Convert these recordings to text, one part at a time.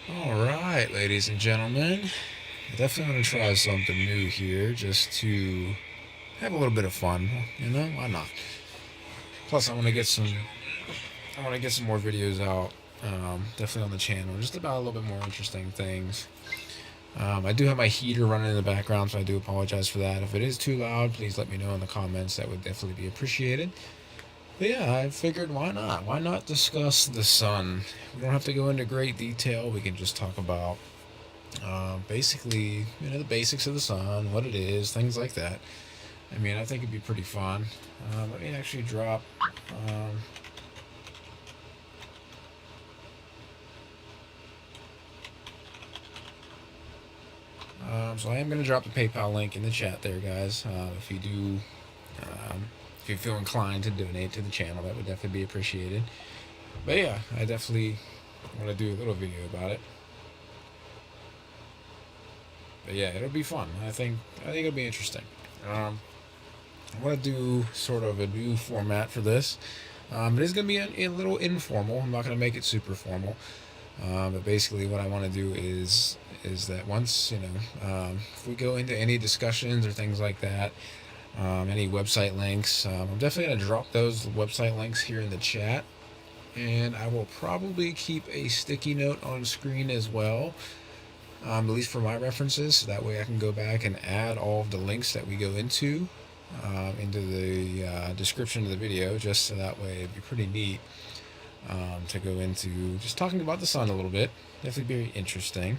Alright, ladies and gentlemen, I definitely want to try something new here just to have a little bit of fun. Why not? Plus, I want to get some more videos out, definitely on the channel, just about a little bit more interesting things. I do have my heater running in the background, so I do apologize for that. If it is too loud, please let me know in the comments. That would definitely be appreciated. But yeah, I figured why not? Why not discuss the sun? We don't have to go into great detail. We can just talk about basically, the basics of the sun, what it is, things like that. I mean, I think it'd be pretty fun. Let me actually drop. Um, so I am going to drop the PayPal link in the chat there, guys. If you do, if you feel inclined to donate to the channel, that would definitely be appreciated. But yeah, I definitely want to do a little video about it. But yeah, it'll be fun. I think it'll be interesting. I want to do sort of a new format for this. It is going to be a little informal. I'm not going to make it super formal. But basically, what I want to do is that once if we go into any discussions or things like that, any website links, I'm definitely going to drop those website links here in the chat, and I will probably keep a sticky note on screen as well, at least for my references, so that way I can go back and add all of the links that we go into the description of the video, just so that way it'd be pretty neat to go into just talking about the sun a little bit. Definitely very interesting.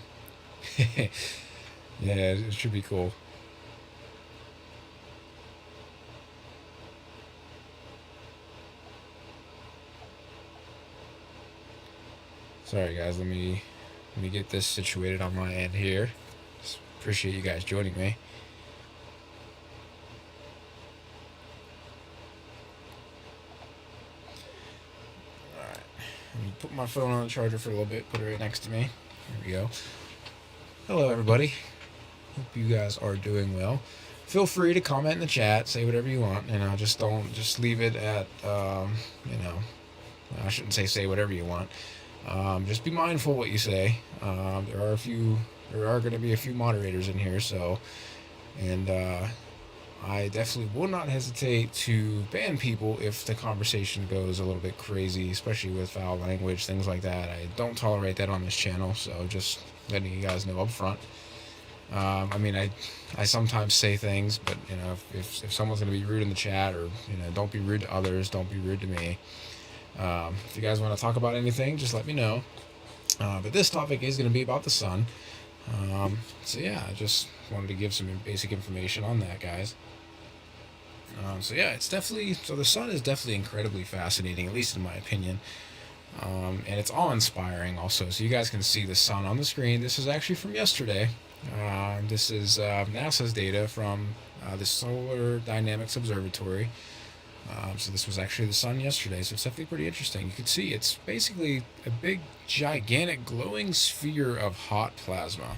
Yeah, it should be cool. Sorry guys, let me get this situated on my end here. Just appreciate you guys joining me. Alright. Let me put my phone on the charger for a little bit, put it right next to me. There we go. Hello everybody. Hope you guys are doing well. Feel free to comment in the chat, say whatever you want, just leave it at I shouldn't say whatever you want. Just be mindful what you say. There are going to be a few moderators in here, so, and I definitely will not hesitate to ban people if the conversation goes a little bit crazy, especially with foul language, things like that. I don't tolerate that on this channel, so just letting you guys know up front. I mean, I sometimes say things, but if someone's going to be rude in the chat, or don't be rude to others, don't be rude to me. If you guys want to talk about anything, just let me know. But this topic is going to be about the sun. So yeah, I just wanted to give some basic information on that, guys. So yeah, the sun is definitely incredibly fascinating, at least in my opinion. And it's awe-inspiring also. So you guys can see the sun on the screen. This is actually from yesterday. This is NASA's data from the Solar Dynamics Observatory. So this was actually the sun yesterday, so it's definitely pretty interesting. You can see it's basically a big, gigantic, glowing sphere of hot plasma.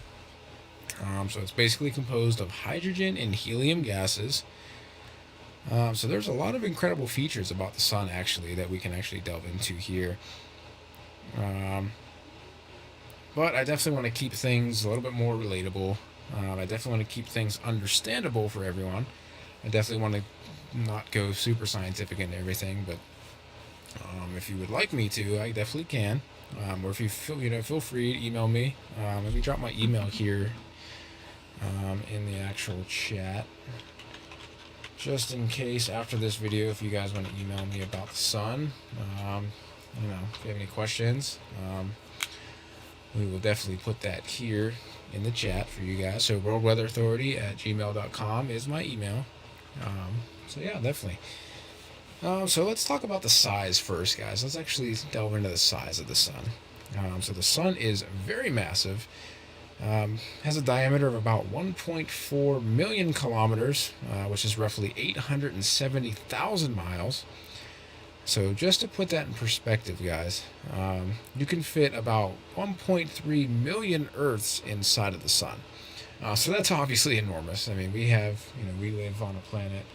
So it's basically composed of hydrogen and helium gases. So there's a lot of incredible features about the sun, actually, that we can actually delve into here. But I definitely want to keep things a little bit more relatable. I definitely want to keep things understandable for everyone. I definitely want to not go super scientific into everything, but if you would like me to, I definitely can. Or if you feel free to email me. Let me drop my email here in the actual chat, just in case after this video, if you guys want to email me about the sun, if you have any questions, we will definitely put that here in the chat for you guys. So worldweatherauthority@gmail.com is my email. So yeah, definitely. So let's talk about the size first, guys. Let's actually delve into the size of the sun. So the sun is very massive. Has a diameter of about 1.4 million kilometers, which is roughly 870,000 miles. So just to put that in perspective, guys, you can fit about 1.3 million Earths inside of the sun. So that's obviously enormous. I mean, we live on a planet.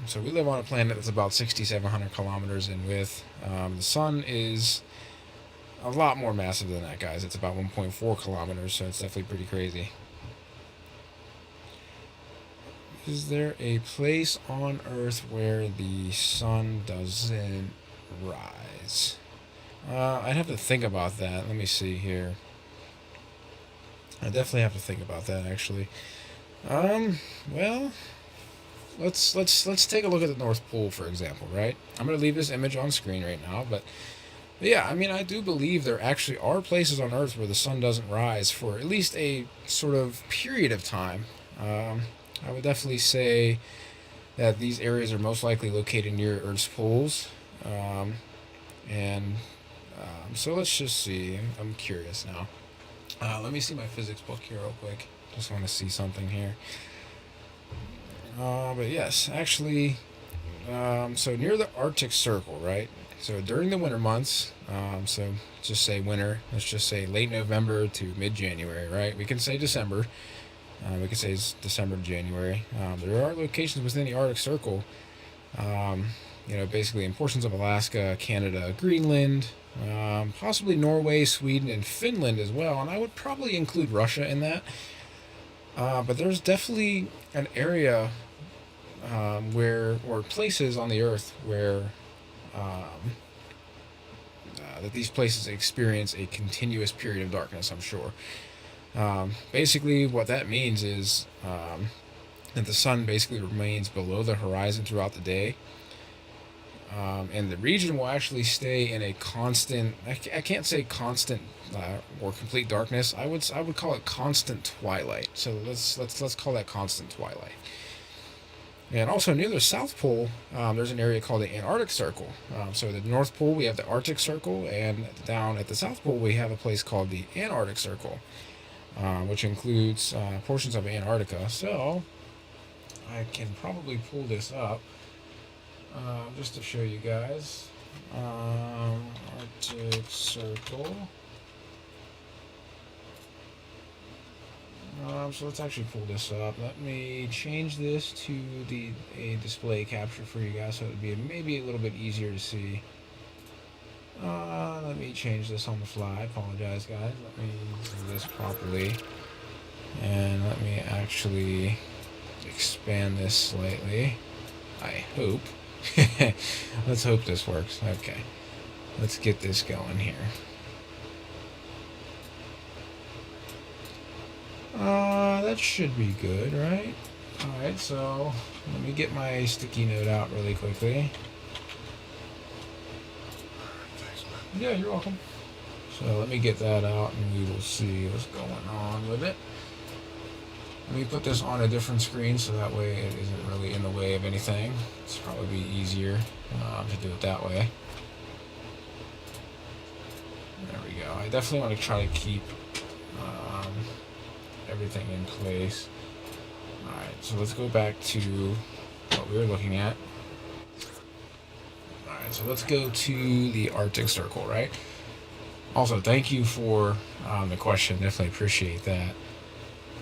So we live on a planet that's about 6,700 kilometers in width. The sun is a lot more massive than that, guys. It's about 1.4 kilometers, so it's definitely pretty crazy. Is there a place on Earth where the sun doesn't rise? I'd have to think about that. Let me see here. I definitely have to think about that, actually. Well, let's take a look at the North Pole, for example, right? I'm gonna leave this image on screen right now, but yeah, I mean, I do believe there actually are places on Earth where the sun doesn't rise for at least a sort of period of time. I would definitely say that these areas are most likely located near Earth's poles. And so let's just see. I'm curious now. Let me see my physics book here real quick. Just want to see something here. But yes, actually, so near the Arctic Circle, right? So during the winter months, so just say winter, let's just say late November to mid-January, right? We can say December. We could say it's December to January. There are locations within the Arctic Circle, basically in portions of Alaska, Canada, Greenland, possibly Norway, Sweden, and Finland as well. And I would probably include Russia in that. But there's definitely an area or places on the Earth where that these places experience a continuous period of darkness, I'm sure. Basically, what that means is that the sun basically remains below the horizon throughout the day. And the region will actually stay in a constant, I can't say constant or complete darkness. I would call it constant twilight. So let's call that constant twilight. And also near the South Pole, there's an area called the Antarctic Circle. So the North Pole, we have the Arctic Circle, and down at the South Pole, we have a place called the Antarctic Circle, which includes portions of Antarctica. So I can probably pull this up just to show you guys. Arctic Circle. So let's actually pull this up. Let me change this to a display capture for you guys so it would be maybe a little bit easier to see. Let me change this on the fly. I apologize, guys. Let me do this properly. And let me actually expand this slightly. I hope. Let's hope this works. Okay. Let's get this going here. That should be good, right? Alright, so let me get my sticky note out really quickly. Thanks, man. Yeah, you're welcome. So let me get that out and we will see what's going on with it. Let me put this on a different screen so that way it isn't really in the way of anything. It's probably easier to do it that way. There we go. I definitely want to try to keep everything in place. Alright, so let's go back to what we were looking at. Alright, so let's go to the Arctic Circle, right? Also, thank you for the question. Definitely appreciate that.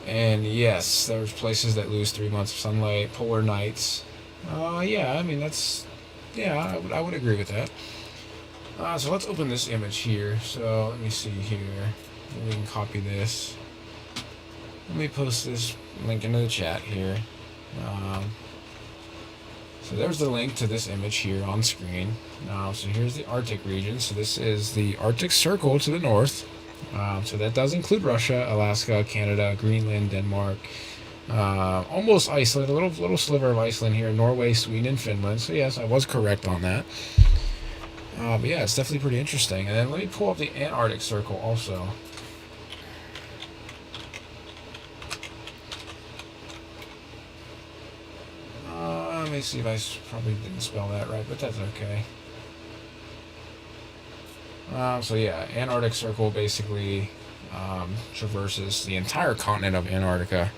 And yes, there's places that lose 3 months of sunlight, polar nights. Yeah, I mean, yeah, I would agree with that. So let's open this image here. So let me see here. We can copy this. Let me post this link into the chat here. So there's the link to this image here on screen. So here's the Arctic region. So this is the Arctic Circle to the north. So that does include Russia, Alaska, Canada, Greenland, Denmark, almost Iceland, a little sliver of Iceland here, Norway, Sweden, and Finland. So yes, I was correct on that. But yeah, it's definitely pretty interesting. And then let me pull up the Antarctic Circle also. Let me see if I probably didn't spell that right, but that's okay. So yeah, Antarctic Circle basically traverses the entire continent of Antarctica.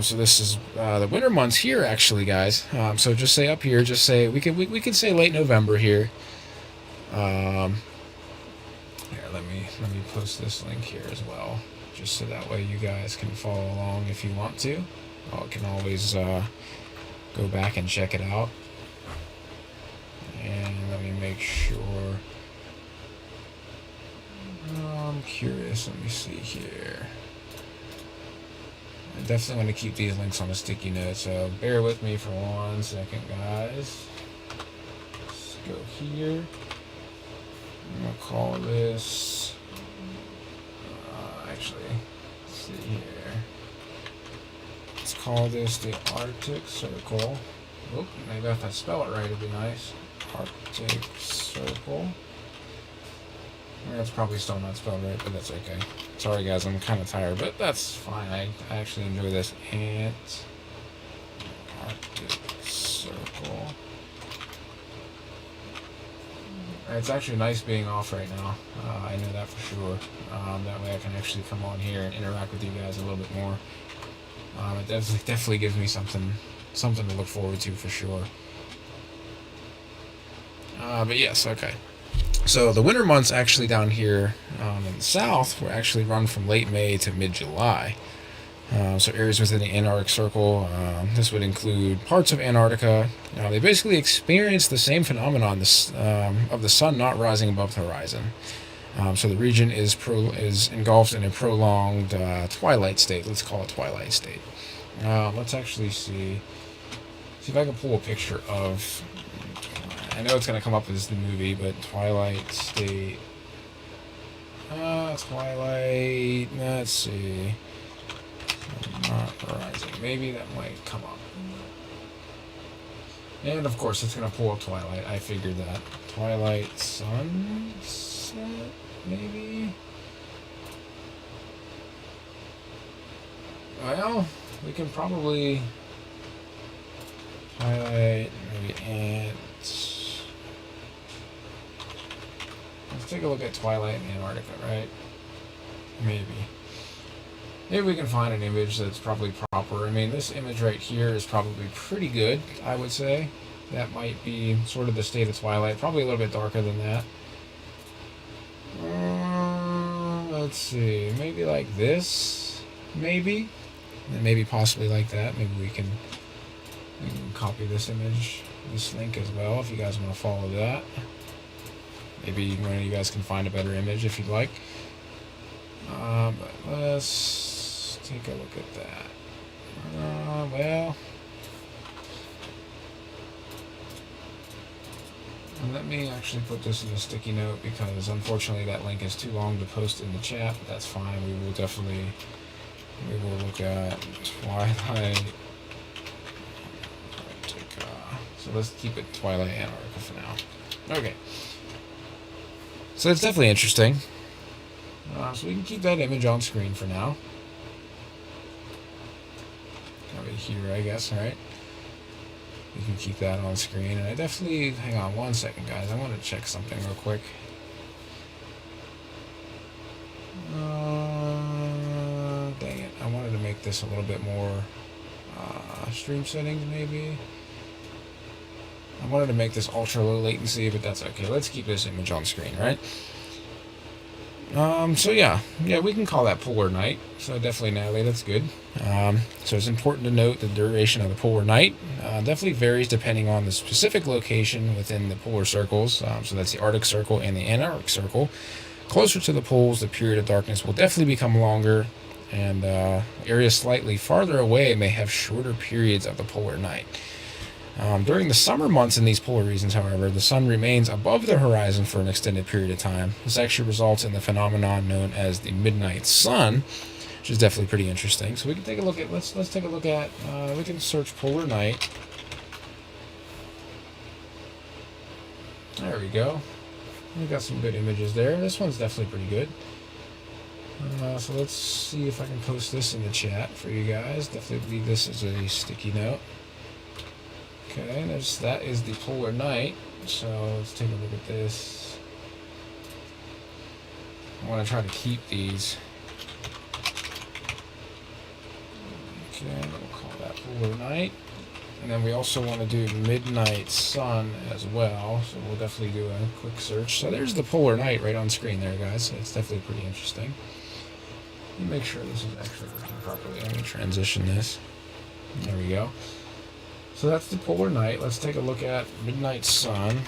So this is the winter months here, actually, guys. So just say up here, just say we could say late November here. Here, let me post this link here as well, just so that way you guys can follow along if you want to. You can always go back and check it out. And let me make sure I'm curious. Let me see here. I definitely want to keep these links on a sticky note, so bear with me for 1 second, guys. Let's go here. I'm going to call this... actually, let's see here. Let's call this the Arctic Circle. Oh, maybe if I spell it right, it'd be nice. Arctic Circle. That's probably still not spelled right, but that's okay. Sorry guys, I'm kind of tired, but that's fine. I actually enjoy this. Antarctic Circle. It's actually nice being off right now. I know that for sure. That way I can actually come on here and interact with you guys a little bit more. It definitely gives me something to look forward to for sure. But yes, okay. So the winter months actually down here in the south will actually run from late May to mid-July. So areas within the Antarctic Circle, this would include parts of Antarctica. They basically experience the same phenomenon of the sun not rising above the horizon. So the region is engulfed in a prolonged twilight state. Let's call it twilight state. Let's actually see if I can pull a picture of... I know it's going to come up as the movie, but Twilight State... Twilight... Let's see... Not rising. Maybe that might come up. And of course it's going to pull up Twilight. I figured that. Twilight Sunset? Maybe? Well, we can probably... Twilight... Maybe Ants... Let's take a look at Twilight in Antarctica, right? Maybe we can find an image that's probably proper. I mean, this image right here is probably pretty good, I would say. That might be sort of the state of Twilight. Probably a little bit darker than that. Let's see. Maybe like this? Maybe? And maybe possibly like that. Maybe we can copy this image, this link as well, if you guys want to follow that. Maybe one of you guys can find a better image if you'd like. But let's take a look at that. Well, let me actually put this in a sticky note because unfortunately that link is too long to post in the chat, but that's fine. We will look at Twilight Antarctica. So let's keep it Twilight Antarctica for now. Okay. So it's definitely interesting. So we can keep that image on screen for now. Over here, I guess, right? We can keep that on screen. And I definitely... Hang on 1 second, guys. I want to check something real quick. Dang it. I wanted to make this a little bit more... stream settings, maybe? I wanted to make this ultra low latency, but that's okay. Let's keep this image on screen, right? So yeah, we can call that polar night. So definitely, Natalie, that's good. So it's important to note the duration of the polar night definitely varies depending on the specific location within the polar circles. So that's the Arctic Circle and the Antarctic Circle. Closer to the poles, the period of darkness will definitely become longer, and areas slightly farther away may have shorter periods of the polar night. During the summer months in these polar regions, however, the sun remains above the horizon for an extended period of time. This actually results in the phenomenon known as the midnight sun, which is definitely pretty interesting. So we can take a look at, let's take a look at, we can search polar night. There we go. We got some good images there. This one's definitely pretty good. So let's see if I can post this in the chat for you guys. Definitely leave this as a sticky note. Okay, that is the polar night. So let's take a look at this. I want to try to keep these. Okay, we'll call that polar night. And then we also want to do midnight sun as well. So we'll definitely do a quick search. So there's the polar night right on screen there, guys. So it's definitely pretty interesting. Let me make sure this is actually working properly. I'm going to transition this. There we go. So that's the polar night. Let's take a look at midnight sun.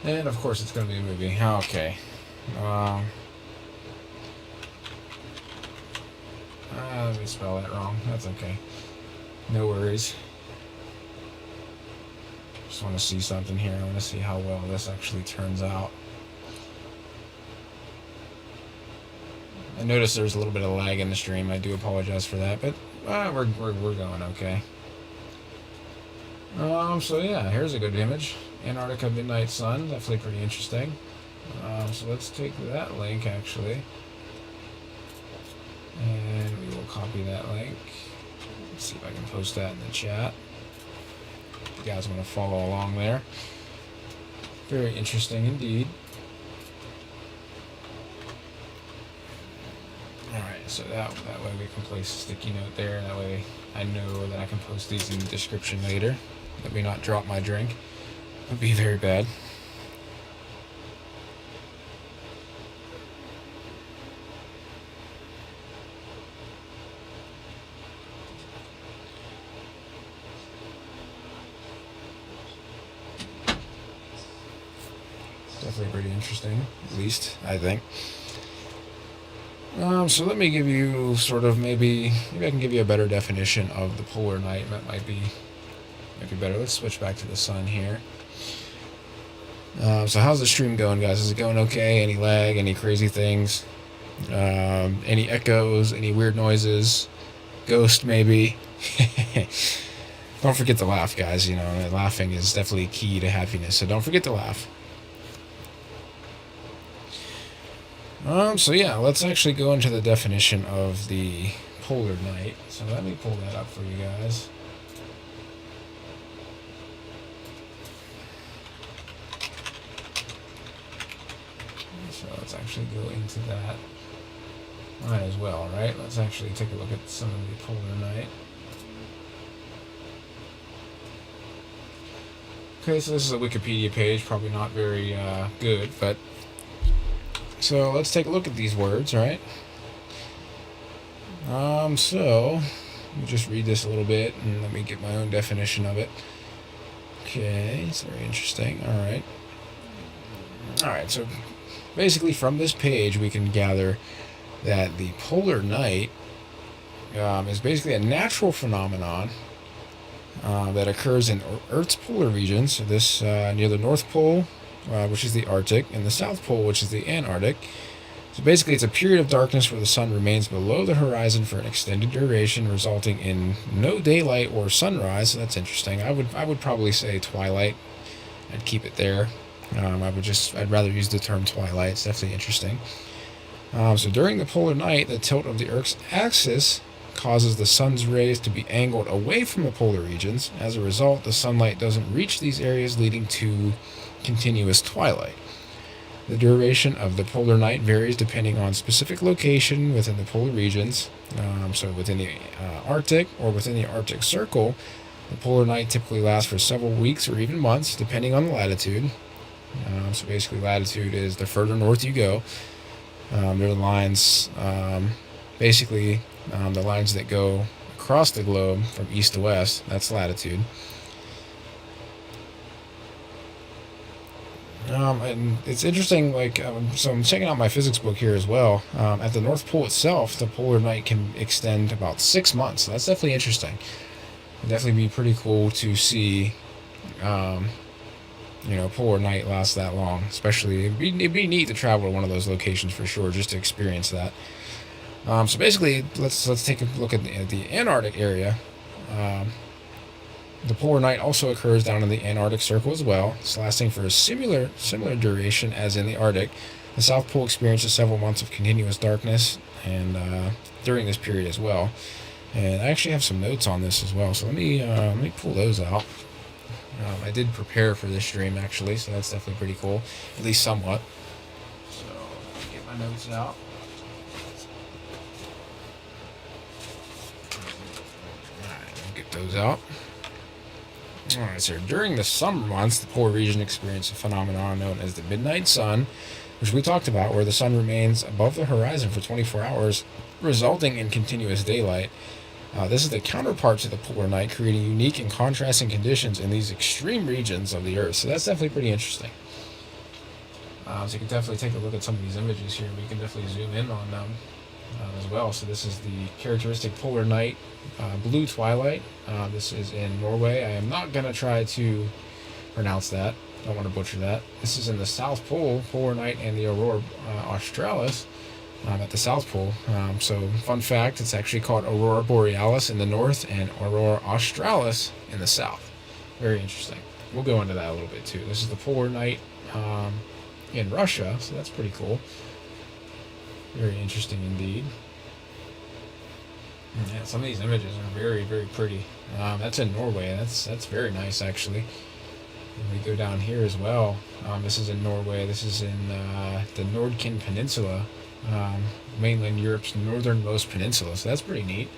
And of course it's going to be a movie. Okay. Let me spell that wrong. That's okay. No worries. Just want to see something here. I want to see how well this actually turns out. I noticed there's a little bit of lag in the stream. I do apologize for that, but we're going okay. So yeah, here's a good image. Antarctica midnight sun, definitely pretty interesting. So let's take that link actually, and we will copy that link. Let's see if I can post that in the chat. If you guys want to follow along there. Very interesting indeed. Alright, so that way we can place a sticky note there. That way I know that I can post these in the description later. Let me not drop my drink. It would be very bad. Definitely pretty interesting, at least, I think. So let me give you sort of maybe I can give you a better definition of the polar night. That might be better. Let's switch back to the sun here. So how's the stream going, guys? Is it going okay? Any lag? Any crazy things? Any echoes? Any weird noises? Ghost maybe? Don't forget to laugh, guys. You know, laughing is definitely key to happiness. So don't forget to laugh. So yeah, let's actually go into the definition of the polar night. So let me pull that up for you guys. So let's actually go into that. Might as well, right? Let's actually take a look at some of the polar night. Okay, so this is a Wikipedia page, probably not very good, but so let's take a look at these words, right? So let me just read this a little bit and let me get my own definition of it. Okay, it's very interesting. All right, so basically from this page we can gather that the polar night is basically a natural phenomenon that occurs in Earth's polar regions. So this near the North Pole, which is the Arctic, and the South Pole, which is the Antarctic. So basically it's a period of darkness where the sun remains below the horizon for an extended duration, resulting in no daylight or sunrise. So that's interesting. I would probably say twilight. I'd keep it there. I'd rather use the term twilight. It's definitely interesting. So during the polar night, the tilt of the Earth's axis causes the sun's rays to be angled away from the polar regions. As a result, the sunlight doesn't reach these areas, leading to continuous twilight. The duration of the polar night varies depending on specific location within the polar regions. So within the Arctic or within the Arctic Circle, the polar night typically lasts for several weeks or even months, depending on the latitude. So basically, latitude is the further north you go. There are the lines, the lines that go across the globe from east to west. That's latitude. And it's interesting, so I'm checking out my physics book here as well. At the North Pole itself, the polar night can extend about 6 months. So that's definitely interesting. It'd definitely be pretty cool to see, polar night last that long. Especially, it'd be neat to travel to one of those locations for sure, just to experience that. So basically, let's take a look at the Antarctic area. The polar night also occurs down in the Antarctic Circle as well. It's lasting for a similar duration as in the Arctic. The South Pole experiences several months of continuous darkness and during this period as well. And I actually have some notes on this as well, so let me pull those out. I did prepare for this stream actually, so that's definitely pretty cool, at least somewhat. So let me get my notes out. Alright, I'll get those out. Alright, so during the summer months, the polar region experiences a phenomenon known as the midnight sun, which we talked about, where the sun remains above the horizon for 24 hours, resulting in continuous daylight. This is the counterpart to the polar night, creating unique and contrasting conditions in these extreme regions of the Earth. So that's definitely pretty interesting. So you can definitely take a look at some of these images here. We can definitely zoom in on them as well. So this is the characteristic polar night blue twilight. This is in Norway. I am not going to try to pronounce that. Don't want to butcher that. This is in the South Pole, polar night, and the aurora australis at the South Pole. So fun fact, it's actually called aurora borealis in the north and aurora australis in the south. Very interesting. We'll go into that a little bit too. This is the polar night in Russia, so that's pretty cool. Very interesting indeed. Yeah, some of these images are very, very pretty. That's in Norway. That's very nice, actually. And we go down here as well. This is in Norway. This is in the Nordkinn Peninsula, mainland Europe's northernmost peninsula. So that's pretty neat.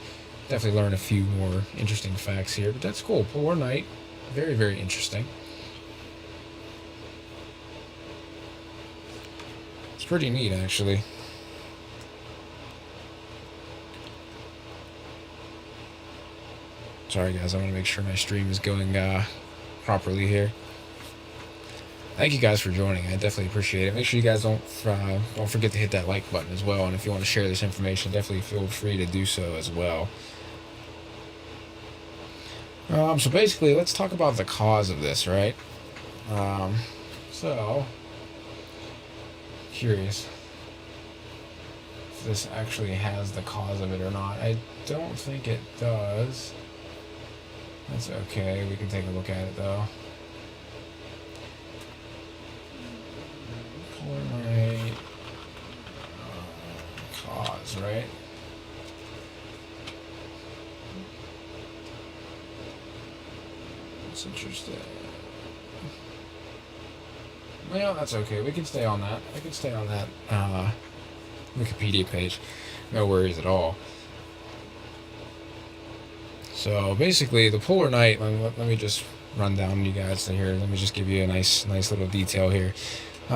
Definitely learn a few more interesting facts here, but that's cool. Polar night, very, very interesting. It's pretty neat, actually. Sorry, guys. I want to make sure my stream is going properly here. Thank you guys for joining. I definitely appreciate it. Make sure you guys don't forget to hit that like button as well. And if you want to share this information, definitely feel free to do so as well. So basically, let's talk about the cause of this, right? So, curious if this actually has the cause of it or not. I don't think it does. That's okay. We can take a look at it though. Polar night cause, right? That's interesting. Well, that's okay. We can stay on that. I can stay on that Wikipedia page. No worries at all. So basically, the polar night. Let me just run down you guys here. Let me just give you a nice little detail here.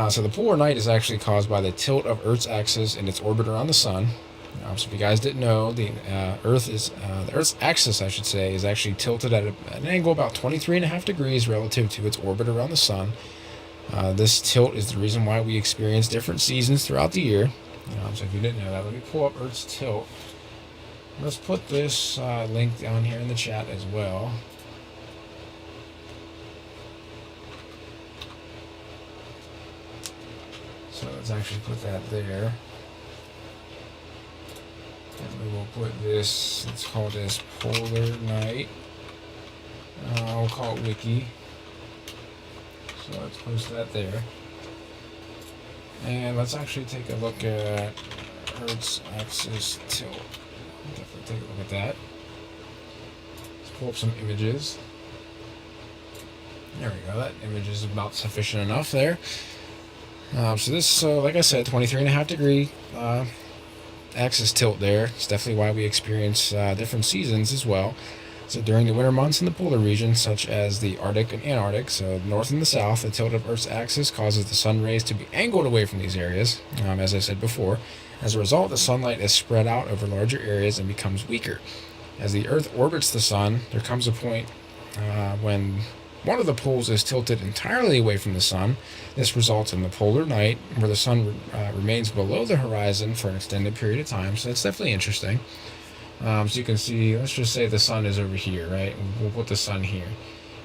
So the polar night is actually caused by the tilt of Earth's axis in its orbit around the sun. So if you guys didn't know, the Earth's axis, I should say, is actually tilted at an angle about 23.5 degrees relative to its orbit around the sun. This tilt is the reason why we experience different seasons throughout the year. So if you didn't know that, let me pull up Earth's tilt. Let's put this link down here in the chat as well. So let's actually put that there. And we will put this, let's call this polar night. We'll call it Wiki. So let's post that there. And let's actually take a look at Earth's axis tilt. Definitely take a look at that. Let's pull up some images. There we go. That image is about sufficient enough there. So this, like I said, 23.5 degree axis tilt there. It's definitely why we experience different seasons as well. So during the winter months in the polar regions, such as the Arctic and Antarctic, so north and the south, the tilt of Earth's axis causes the sun rays to be angled away from these areas, as I said before. As a result, the sunlight is spread out over larger areas and becomes weaker. As the Earth orbits the sun, there comes a point when one of the poles is tilted entirely away from the sun. This results in the polar night, where the sun remains below the horizon for an extended period of time. So that's definitely interesting. So you can see, let's just say the sun is over here, right? We'll put the sun here.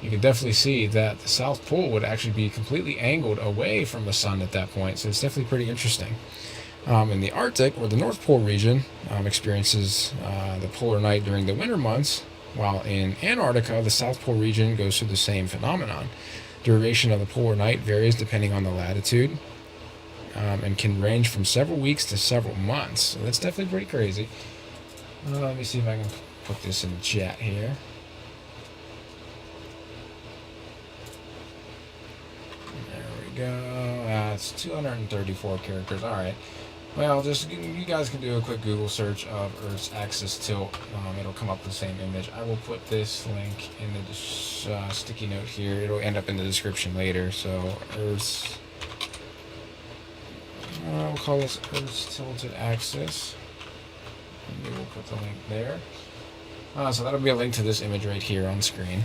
You can definitely see that the South Pole would actually be completely angled away from the sun at that point. So it's definitely pretty interesting. In the Arctic, or the North Pole region, experiences the polar night during the winter months, while in Antarctica, the South Pole region goes through the same phenomenon. Duration of the polar night varies depending on the latitude, and can range from several weeks to several months. So that's definitely pretty crazy. Let me see if I can put this in the chat here. There we go. It's 234 characters. All right. Well, just you guys can do a quick Google search of Earth's axis tilt. It'll come up with the same image. I will put this link in the sticky note here. It'll end up in the description later. So Earth's, we'll call this Earth's tilted axis. And we'll put the link there. So that'll be a link to this image right here on screen.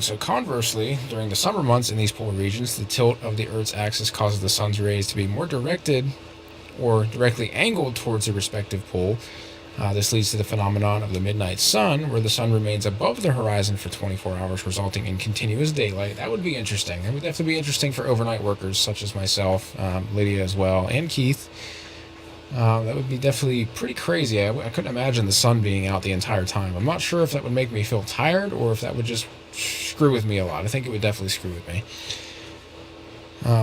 So conversely, during the summer months in these polar regions, the tilt of the Earth's axis causes the sun's rays to be more directed or directly angled towards the respective pole. This leads to the phenomenon of the midnight sun, where the sun remains above the horizon for 24 hours, resulting in continuous daylight. That would be interesting. That would definitely be interesting for overnight workers such as myself, Lydia as well, and Keith. That would be definitely pretty crazy. I couldn't imagine the sun being out the entire time. I'm not sure if that would make me feel tired or if that would just screw with me a lot. I think it would definitely screw with me.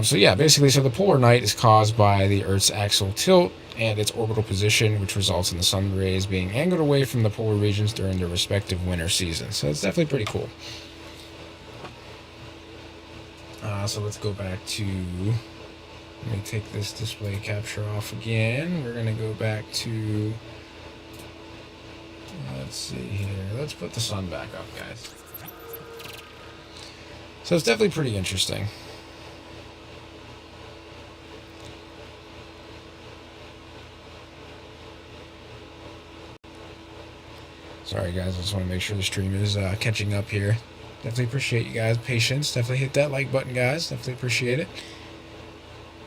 So the polar night is caused by the Earth's axial tilt and its orbital position, which results in the sun rays being angled away from the polar regions during their respective winter seasons. So it's definitely pretty cool. So let's go back to... Let me take this display capture off again. We're going to go back to... Let's see here. Let's put the sun back up, guys. So it's definitely pretty interesting. Sorry guys, I just want to make sure the stream is catching up here. Definitely appreciate you guys' patience. Definitely hit that like button, guys. Definitely appreciate it.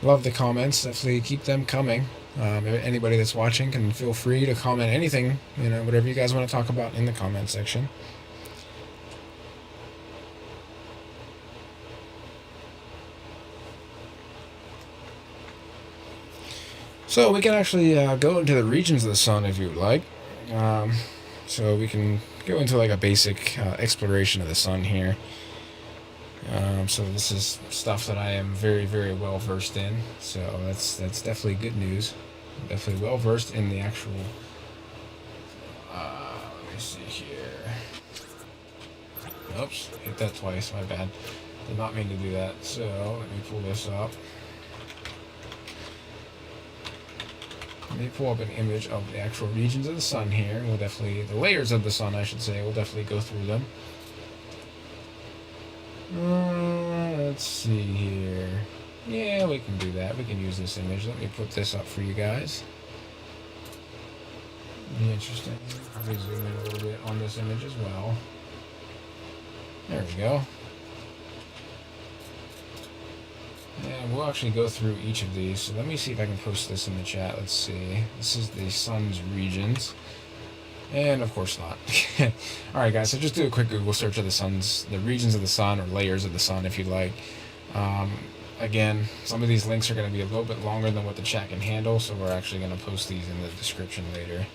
Love the comments. Definitely keep them coming. Anybody that's watching can feel free to comment anything, whatever you guys want to talk about in the comment section. So we can actually go into the regions of the sun if you would like. So we can go into like a basic exploration of the sun here. So this is stuff that I am very, very well versed in. So that's definitely good news. I'm definitely well versed in the actual. Let me see here. Oops, hit that twice. My bad. Did not mean to do that. So let me pull this up. Let me pull up an image of the actual regions of the sun here. We'll definitely, the layers of the sun, I should say, we'll definitely go through them. Let's see here. Yeah, we can do that. We can use this image. Let me put this up for you guys. Be interesting. Probably zoom in a little bit on this image as well. There we go. And we'll actually go through each of these. So let me see if I can post this in the chat. Let's see. This is the sun's regions. And of course not. Alright guys, so just do a quick Google search of the regions of the sun, or layers of the sun if you'd like. Again, some of these links are going to be a little bit longer than what the chat can handle, so we're actually going to post these in the description later.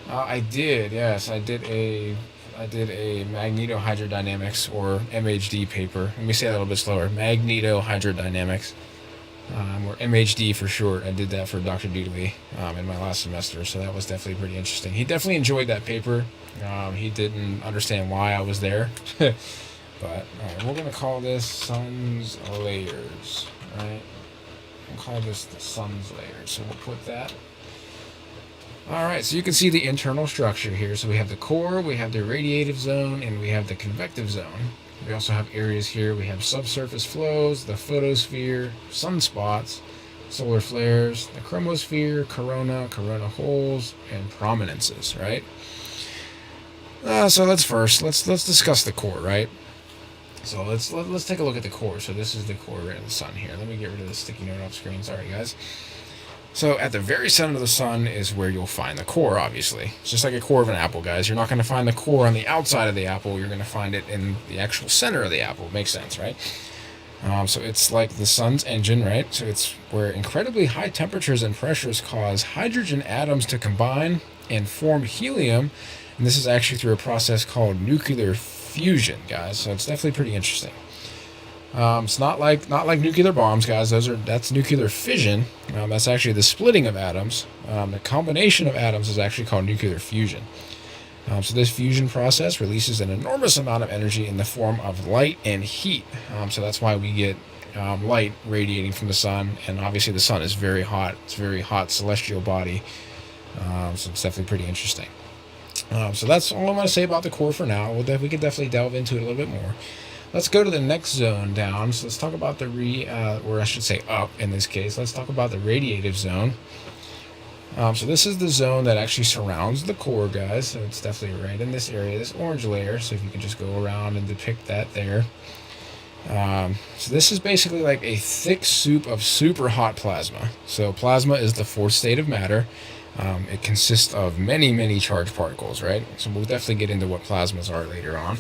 I did a magnetohydrodynamics, or MHD paper. Let me say that a little bit slower. Magnetohydrodynamics, or MHD for short. I did that for Dr. Dooley in my last semester, so that was definitely pretty interesting. He definitely enjoyed that paper. He didn't understand why I was there. But, alright, we're going to call this sun's layers, right? We'll call this the sun's layers, so we'll put that. Alright, so you can see the internal structure here. So we have the core, we have the radiative zone, and we have the convective zone. We also have areas here. We have subsurface flows, the photosphere, sunspots, solar flares, the chromosphere, corona holes, and prominences, right? So let's discuss the core, right? So let's take a look at the core. So this is the core right of the sun here. Let me get rid of the sticky note off screen. Sorry, guys. So at the very center of the sun is where you'll find the core, obviously. It's just like a core of an apple, guys. You're not going to find the core on the outside of the apple. You're going to find it in the actual center of the apple. Makes sense, right? So it's like the sun's engine, right? So it's where incredibly high temperatures and pressures cause hydrogen atoms to combine and form helium. And this is actually through a process called nuclear fusion, guys. So it's definitely pretty interesting. It's not like nuclear bombs, guys. That's nuclear fission. That's actually the splitting of atoms. The combination of atoms is actually called nuclear fusion. So this fusion process releases an enormous amount of energy in the form of light and heat. So that's why we get light radiating from the sun, and obviously the sun is very hot. It's a very hot celestial body. So it's definitely pretty interesting. So that's all I'm going to say about the core for now. We can definitely delve into it a little bit more. Let's go to the next zone down. So let's talk about or I should say up in this case. Let's talk about the radiative zone. So this is the zone that actually surrounds the core, guys. So it's definitely right in this area, this orange layer. So if you can just go around and depict that there. So this is basically like a thick soup of super hot plasma. So plasma is the fourth state of matter. It consists of many charged particles, right? So we'll definitely get into what plasmas are later on.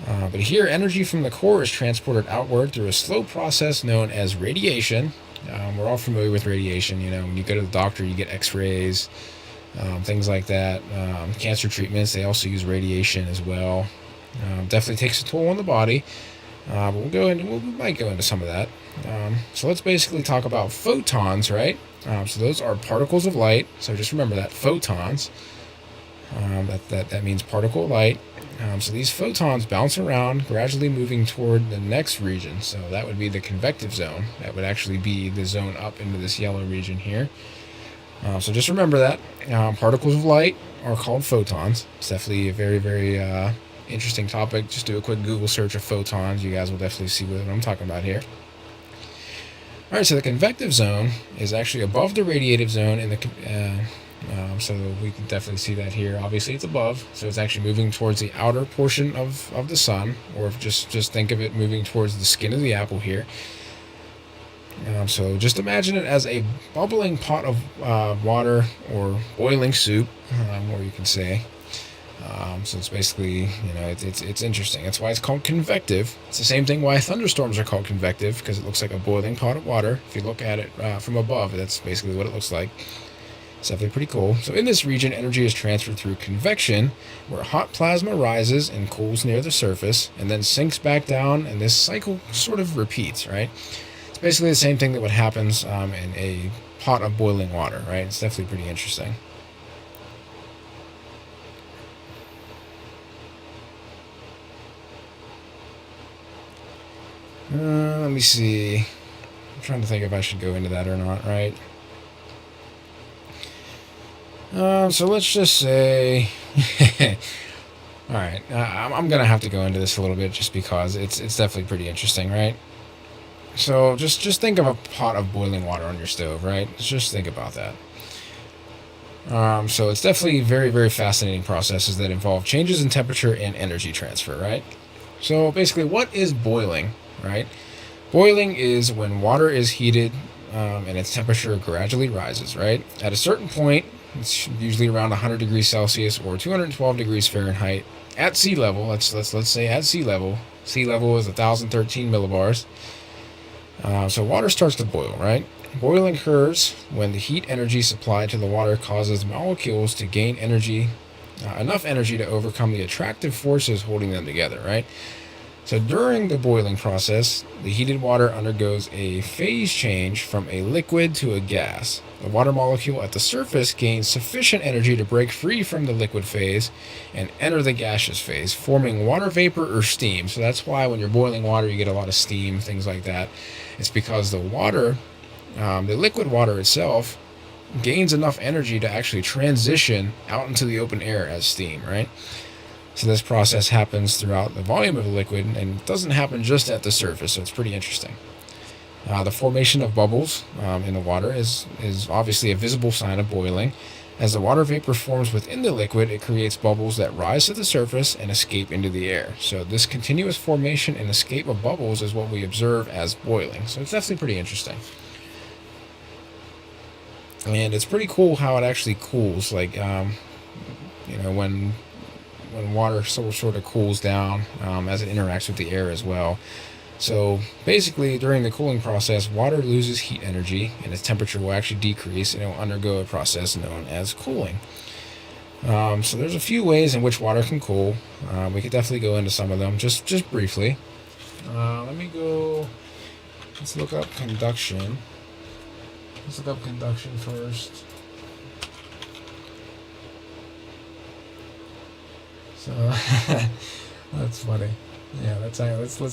But here, energy from the core is transported outward through a slow process known as radiation. We're all familiar with radiation. You know, when you go to the doctor, you get x-rays, things like that. Cancer treatments, they also use radiation as well. Definitely takes a toll on the body. But we might go into some of that. So let's basically talk about photons, right? So those are particles of light. So just remember that, photons. That means particle of light. So these photons bounce around, gradually moving toward the next region. So that would be the convective zone. That would actually be the zone up into this yellow region here. So just remember that. Particles of light are called photons. It's definitely a very interesting topic. Just do a quick Google search of photons. You guys will definitely see what I'm talking about here. All right, so the convective zone is actually above the radiative zone in the so we can definitely see that here. Obviously, it's above, so it's actually moving towards the outer portion of the sun, or if just think of it moving towards the skin of the apple here. So just imagine it as a bubbling pot of water or boiling soup, or you can say. So it's basically, it's interesting. That's why it's called convective. It's the same thing why thunderstorms are called convective, because it looks like a boiling pot of water. If you look at it from above, that's basically what it looks like. It's definitely pretty cool. So in this region, energy is transferred through convection, where hot plasma rises and cools near the surface, and then sinks back down, and this cycle sort of repeats, right? It's basically the same thing that what happens in a pot of boiling water, right? It's definitely pretty interesting. Let me see. I'm trying to think if I should go into that or not, right? So let's just say, all right, I'm gonna have to go into this a little bit just because it's definitely pretty interesting, right? So just think of a pot of boiling water on your stove, right? Just think about that. So it's definitely very fascinating processes that involve changes in temperature and energy transfer, right? So basically, what is boiling, right? Boiling is when water is heated and its temperature gradually rises, right? At a certain point, it's usually around 100 degrees Celsius or 212 degrees Fahrenheit at sea level. Let's say at sea level. Sea level is 1,013 millibars. So water starts to boil, right? Boiling occurs when the heat energy supplied to the water causes molecules to gain energy, enough energy to overcome the attractive forces holding them together, right? So during the boiling process, the heated water undergoes a phase change from a liquid to a gas. The water molecule at the surface gains sufficient energy to break free from the liquid phase and enter the gaseous phase, forming water vapor or steam. So that's why when you're boiling water, you get a lot of steam, things like that. It's because the water, the liquid water itself, gains enough energy to actually transition out into the open air as steam, right? So this process happens throughout the volume of the liquid, and it doesn't happen just at the surface, so it's pretty interesting. The formation of bubbles in the water is obviously a visible sign of boiling. As the water vapor forms within the liquid, it creates bubbles that rise to the surface and escape into the air. So this continuous formation and escape of bubbles is what we observe as boiling. So it's definitely pretty interesting. And it's pretty cool how it actually cools, like, when water sort of cools down as it interacts with the air as well. So basically, during the cooling process, water loses heat energy, and its temperature will actually decrease, and it will undergo a process known as cooling. So there's a few ways in which water can cool. We could definitely go into some of them, just briefly. Let's look up conduction. Let's look up conduction first. So that's funny. Yeah, let's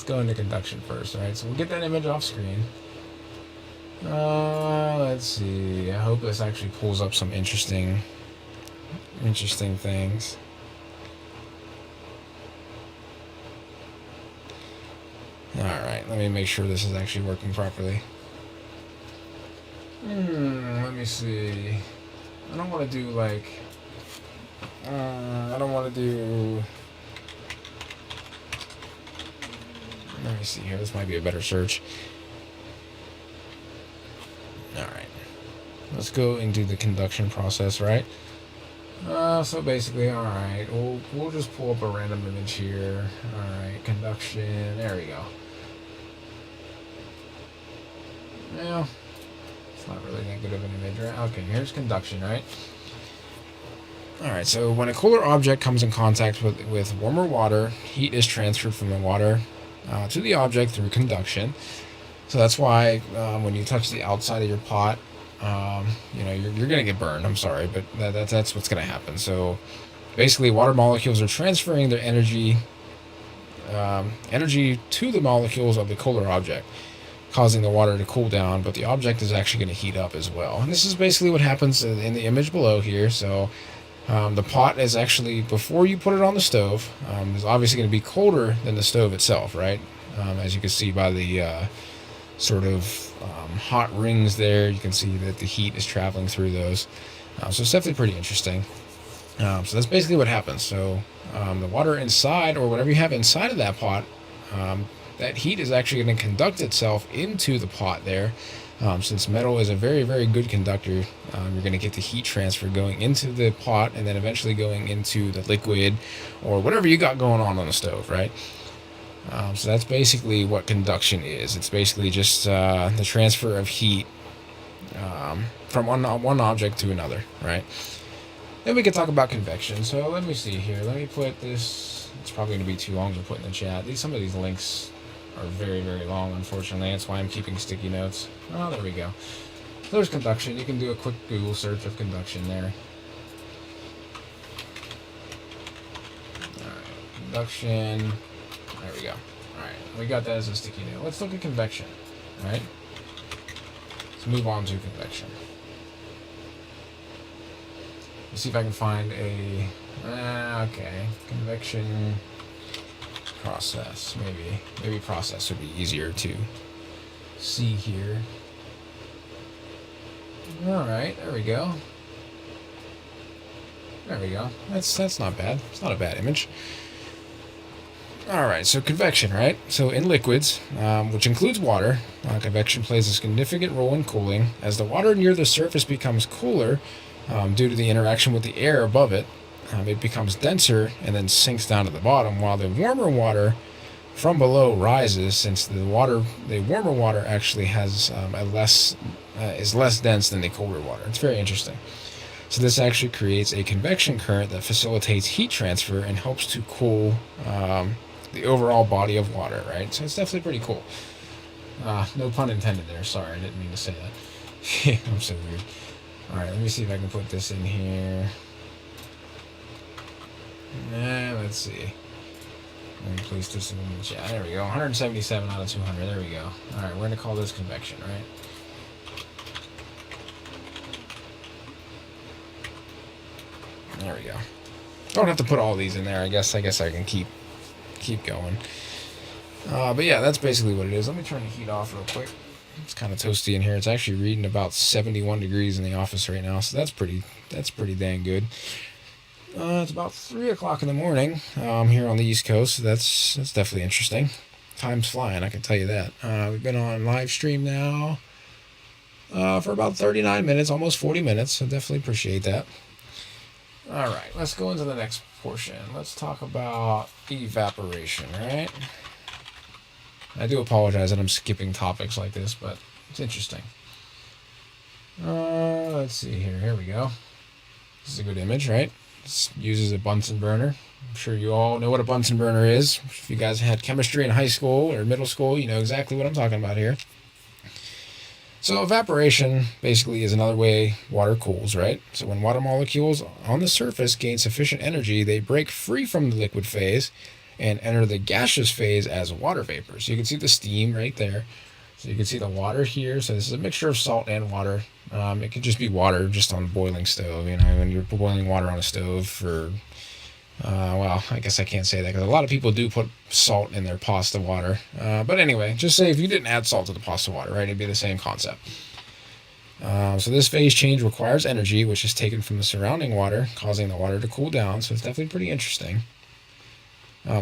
go into conduction first, all right? So we'll get that image off screen. Let's see. I hope this actually pulls up some interesting things. All right, let me make sure this is actually working properly. Let me see. I don't want to do like, I don't want to do, let me see here, this might be a better search. Alright, let's go and do the conduction process, right? So basically, alright, we'll just pull up a random image here. Alright, conduction, there we go. Well, it's not really that good of an image, right? Okay, here's conduction, right? Alright, so when a cooler object comes in contact with warmer water, heat is transferred from the water to the object through conduction. So that's why when you touch the outside of your pot, you know, you're going to get burned. I'm sorry, but that's what's going to happen. So basically, water molecules are transferring their energy to the molecules of the cooler object, causing the water to cool down, but the object is actually going to heat up as well. And this is basically what happens in the image below here. So the pot is actually, before you put it on the stove, is obviously going to be colder than the stove itself, right? As you can see by the sort of hot rings there, you can see that the heat is traveling through those. So it's definitely pretty interesting. So that's basically what happens. So the water inside, or whatever you have inside of that pot, that heat is actually going to conduct itself into the pot there. Since metal is a very, very good conductor, you're going to get the heat transfer going into the pot and then eventually going into the liquid or whatever you got going on the stove, right? So that's basically what conduction is. It's basically just the transfer of heat from one object to another, right? Then we can talk about convection. So let me see here. Let me put this. It's probably going to be too long to put in the chat. Some of these links are very, very long, unfortunately. That's why I'm keeping sticky notes. Oh, there we go. There's conduction. You can do a quick Google search of conduction there. Alright, conduction. There we go. Alright, we got that as a sticky note. Let's look at convection. Alright? Let's move on to convection. Let's see if I can find a... okay. Convection... process, maybe process would be easier to see here. Alright, there we go. There we go. That's not bad. It's not a bad image. Alright, so convection, right? So in liquids, which includes water, convection plays a significant role in cooling. As the water near the surface becomes cooler, due to the interaction with the air above it, it becomes denser and then sinks down to the bottom, while the warmer water from below rises, since the warmer water actually has is less dense than the colder water. It's very interesting. So this actually creates a convection current that facilitates heat transfer and helps to cool the overall body of water, right? So it's definitely pretty cool. No pun intended there. Sorry, I didn't mean to say that. I'm so weird. All right, let me see if I can put this in here. Let's see. Let me place this in the chat. There we go. 177 out of 200. There we go. All right, we're going to call this convection, right? There we go. Don't have to put all these in there. I guess I can keep going. But yeah, that's basically what it is. Let me turn the heat off real quick. It's kind of toasty in here. It's actually reading about 71 degrees in the office right now, so that's pretty dang good. It's about 3 o'clock in the morning here on the East Coast. So that's definitely interesting. Time's flying, I can tell you that. We've been on live stream now for about 39 minutes, almost 40 minutes. So definitely appreciate that. All right, let's go into the next portion. Let's talk about evaporation, right? I do apologize that I'm skipping topics like this, but it's interesting. Let's see here. Here we go. This is a good image, right? This uses a Bunsen burner. I'm sure you all know what a Bunsen burner is. If you guys had chemistry in high school or middle school, you know exactly what I'm talking about here. So evaporation basically is another way water cools, right? So when water molecules on the surface gain sufficient energy, they break free from the liquid phase and enter the gaseous phase as water vapor. So you can see the steam right there. So you can see the water here. So this is a mixture of salt and water. It could just be water just on a boiling stove. You know, when you're boiling water on a stove for, well, I guess I can't say that because a lot of people do put salt in their pasta water. But anyway, just say if you didn't add salt to the pasta water, right, it'd be the same concept. So this phase change requires energy, which is taken from the surrounding water, causing the water to cool down. So it's definitely pretty interesting.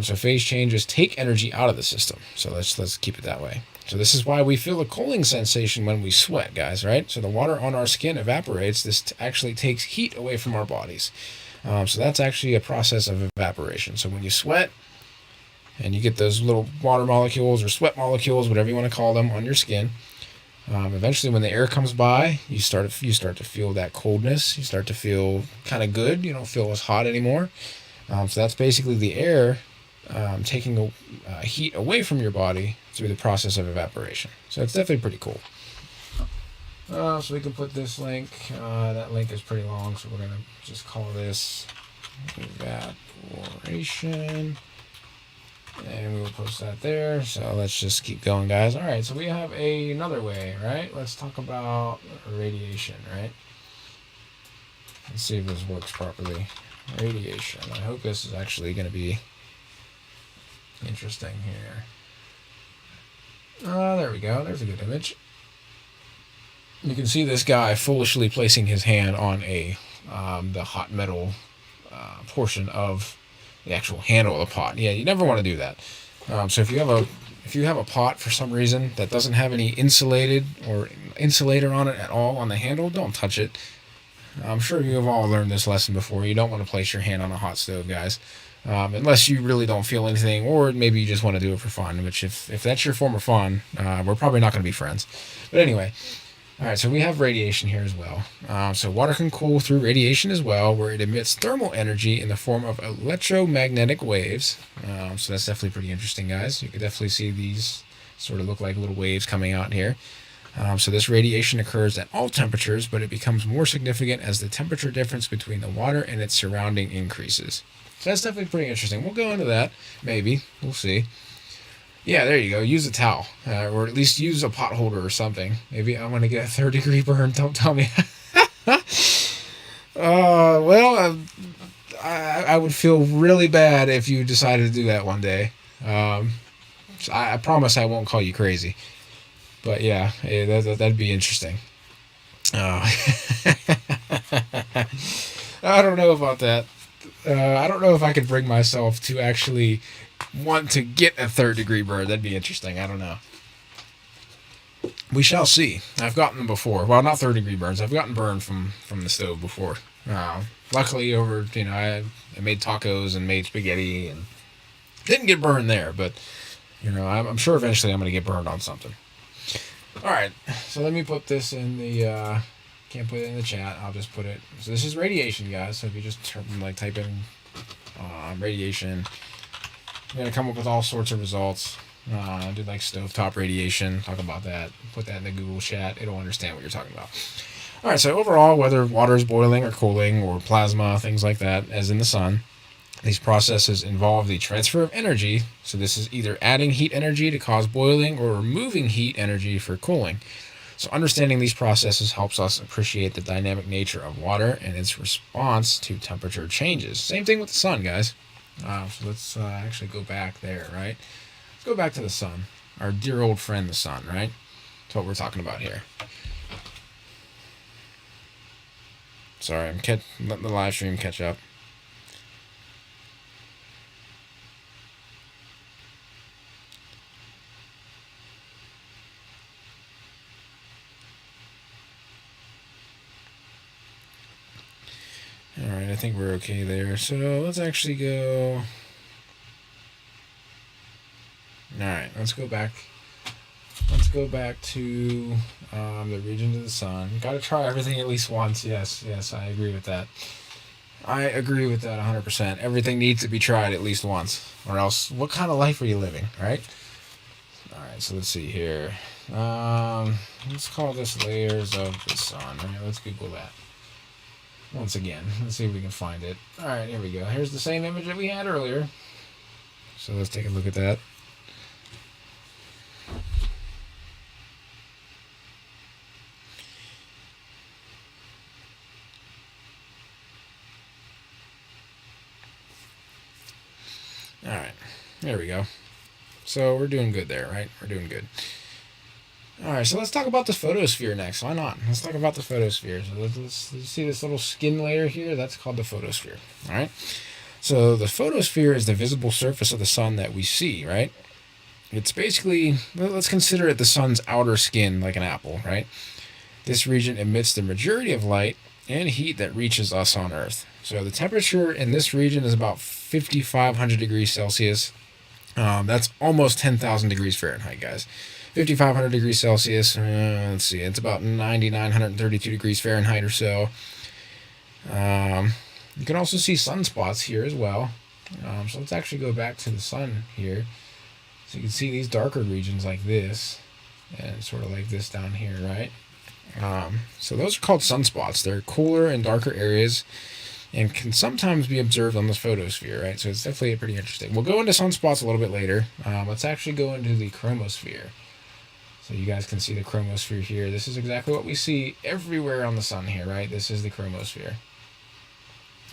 So phase changes take energy out of the system. So let's keep it that way. So this is why we feel a cooling sensation when we sweat, guys, right? So the water on our skin evaporates. This actually takes heat away from our bodies. So that's actually a process of evaporation. So when you sweat and you get those little water molecules or sweat molecules, whatever you want to call them, on your skin, eventually when the air comes by, you start to feel that coldness. You start to feel kind of good. You don't feel as hot anymore. So that's basically the air taking heat away from your body through the process of evaporation. So it's definitely pretty cool. So we can put this link. That link is pretty long, so we're going to just call this Evaporation. And we will post that there. So let's just keep going, guys. All right, so we have another way, right? Let's talk about radiation, right? Let's see if this works properly. Radiation. I hope this is actually going to be interesting here. There we go. There's a good image. You can see this guy foolishly placing his hand on the hot metal portion of the actual handle of the pot. Yeah, you never want to do that. So if you have a pot for some reason that doesn't have any insulator on it at all on the handle, don't touch it. I'm sure you have all learned this lesson before. You don't want to place your hand on a hot stove, guys. Unless you really don't feel anything, or maybe you just want to do it for fun, which if that's your form of fun, we're probably not going to be friends. But anyway, all right, so we have radiation here as well. So water can cool through radiation as well, where it emits thermal energy in the form of electromagnetic waves. So that's definitely pretty interesting, guys. You can definitely see these sort of look like little waves coming out here. So this radiation occurs at all temperatures, but it becomes more significant as the temperature difference between the water and its surrounding increases. So that's definitely pretty interesting. We'll go into that, maybe. We'll see. Yeah, there you go. Use a towel, or at least use a pot holder or something. Maybe I want to get a 3rd-degree burn. Don't tell me. I would feel really bad if you decided to do that one day. So I promise I won't call you crazy. But yeah, that'd be interesting. I don't know about that. I don't know if I could bring myself to actually want to get a 3rd-degree burn. That'd be interesting. I don't know. We shall see. I've gotten them before. Well, not 3rd-degree burns. I've gotten burned from the stove before. Luckily, I made tacos and made spaghetti and didn't get burned there. But I'm sure eventually I'm going to get burned on something. All right, so let me put this in the. Can't put it in the chat. I'll just put it. So this is radiation, guys. So if you just type in radiation, you're gonna come up with all sorts of results. Do like stovetop radiation. Talk about that. Put that in the Google chat. It'll understand what you're talking about. All right. So overall, whether water is boiling or cooling or plasma, things like that, as in the sun. These processes involve the transfer of energy, so this is either adding heat energy to cause boiling or removing heat energy for cooling. So understanding these processes helps us appreciate the dynamic nature of water and its response to temperature changes. Same thing with the sun, guys. So let's actually go back there, right? Let's go back to the sun, our dear old friend, the sun, right? That's what we're talking about here. Sorry, I'm letting the live stream catch up. Alright, I think we're okay there. So let's actually go. Alright, let's go back. Let's go back to the region of the sun. Gotta try everything at least once. Yes, I agree with that. I agree with that 100%. Everything needs to be tried at least once. Or else, what kind of life are you living, right? Alright, so let's see here. Let's call this layers of the sun. Alright, let's Google that. Once again, let's see if we can find it. Alright, here we go. Here's the same image that we had earlier. So let's take a look at that. Alright, there we go. So we're doing good there, right? We're doing good. All right, so let's talk about the photosphere next. Why not? Let's talk about the photosphere. So let's see this little skin layer here. That's called the photosphere. All right. So the photosphere is the visible surface of the sun that we see, right? It's basically, let's consider it the sun's outer skin, like an apple, right? This region emits the majority of light and heat that reaches us on Earth. So the temperature in this region is about 5,500 degrees Celsius. That's almost 10,000 degrees Fahrenheit, guys. 5,500 degrees Celsius, let's see, it's about 9,932 degrees Fahrenheit or so. You can also see sunspots here as well. So let's actually go back to the sun here. So you can see these darker regions like this, and sort of like this down here, right? So those are called sunspots. They're cooler and darker areas and can sometimes be observed on the photosphere, right? So it's definitely pretty interesting. We'll go into sunspots a little bit later. Let's actually go into the chromosphere. So you guys can see the chromosphere here. This is exactly what we see everywhere on the sun here, right? This is the chromosphere.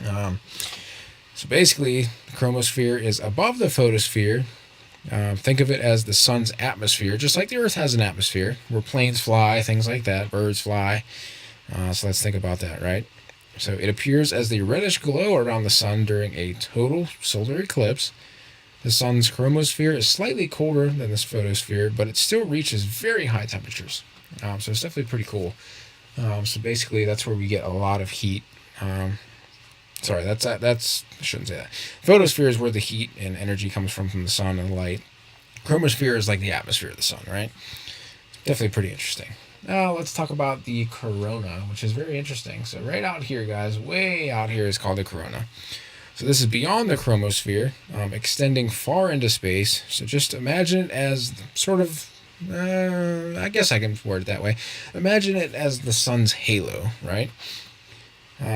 So basically, the chromosphere is above the photosphere. Think of it as the sun's atmosphere, just like the Earth has an atmosphere, where planes fly, things like that, birds fly. So let's think about that, right? So it appears as the reddish glow around the sun during a total solar eclipse. The sun's chromosphere is slightly colder than this photosphere, but it still reaches very high temperatures. So it's definitely pretty cool. So basically, that's where we get a lot of heat. Sorry, that's I shouldn't say that. Photosphere is where the heat and energy comes from the sun and light. Chromosphere is like the atmosphere of the sun, right? Definitely pretty interesting. Now let's talk about the corona, which is very interesting. So right out here, guys, way out here is called the corona. So this is beyond the chromosphere, extending far into space. So just imagine it as sort of, I guess I can word it that way. Imagine it as the sun's halo, right?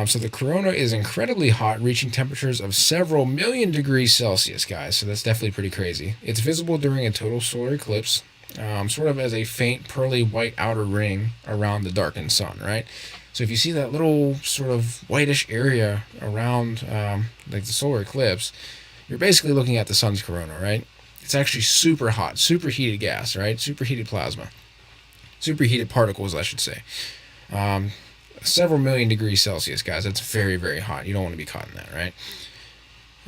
So the corona is incredibly hot, reaching temperatures of several million degrees Celsius, guys. So that's definitely pretty crazy. It's visible during a total solar eclipse, sort of as a faint pearly white outer ring around the darkened sun, right? So if you see that little sort of whitish area around like the solar eclipse, you're basically looking at the sun's corona, right? It's actually super hot, superheated gas, right? Superheated plasma. Superheated particles, I should say. Several million degrees Celsius, guys. That's very, very hot. You don't want to be caught in that, right?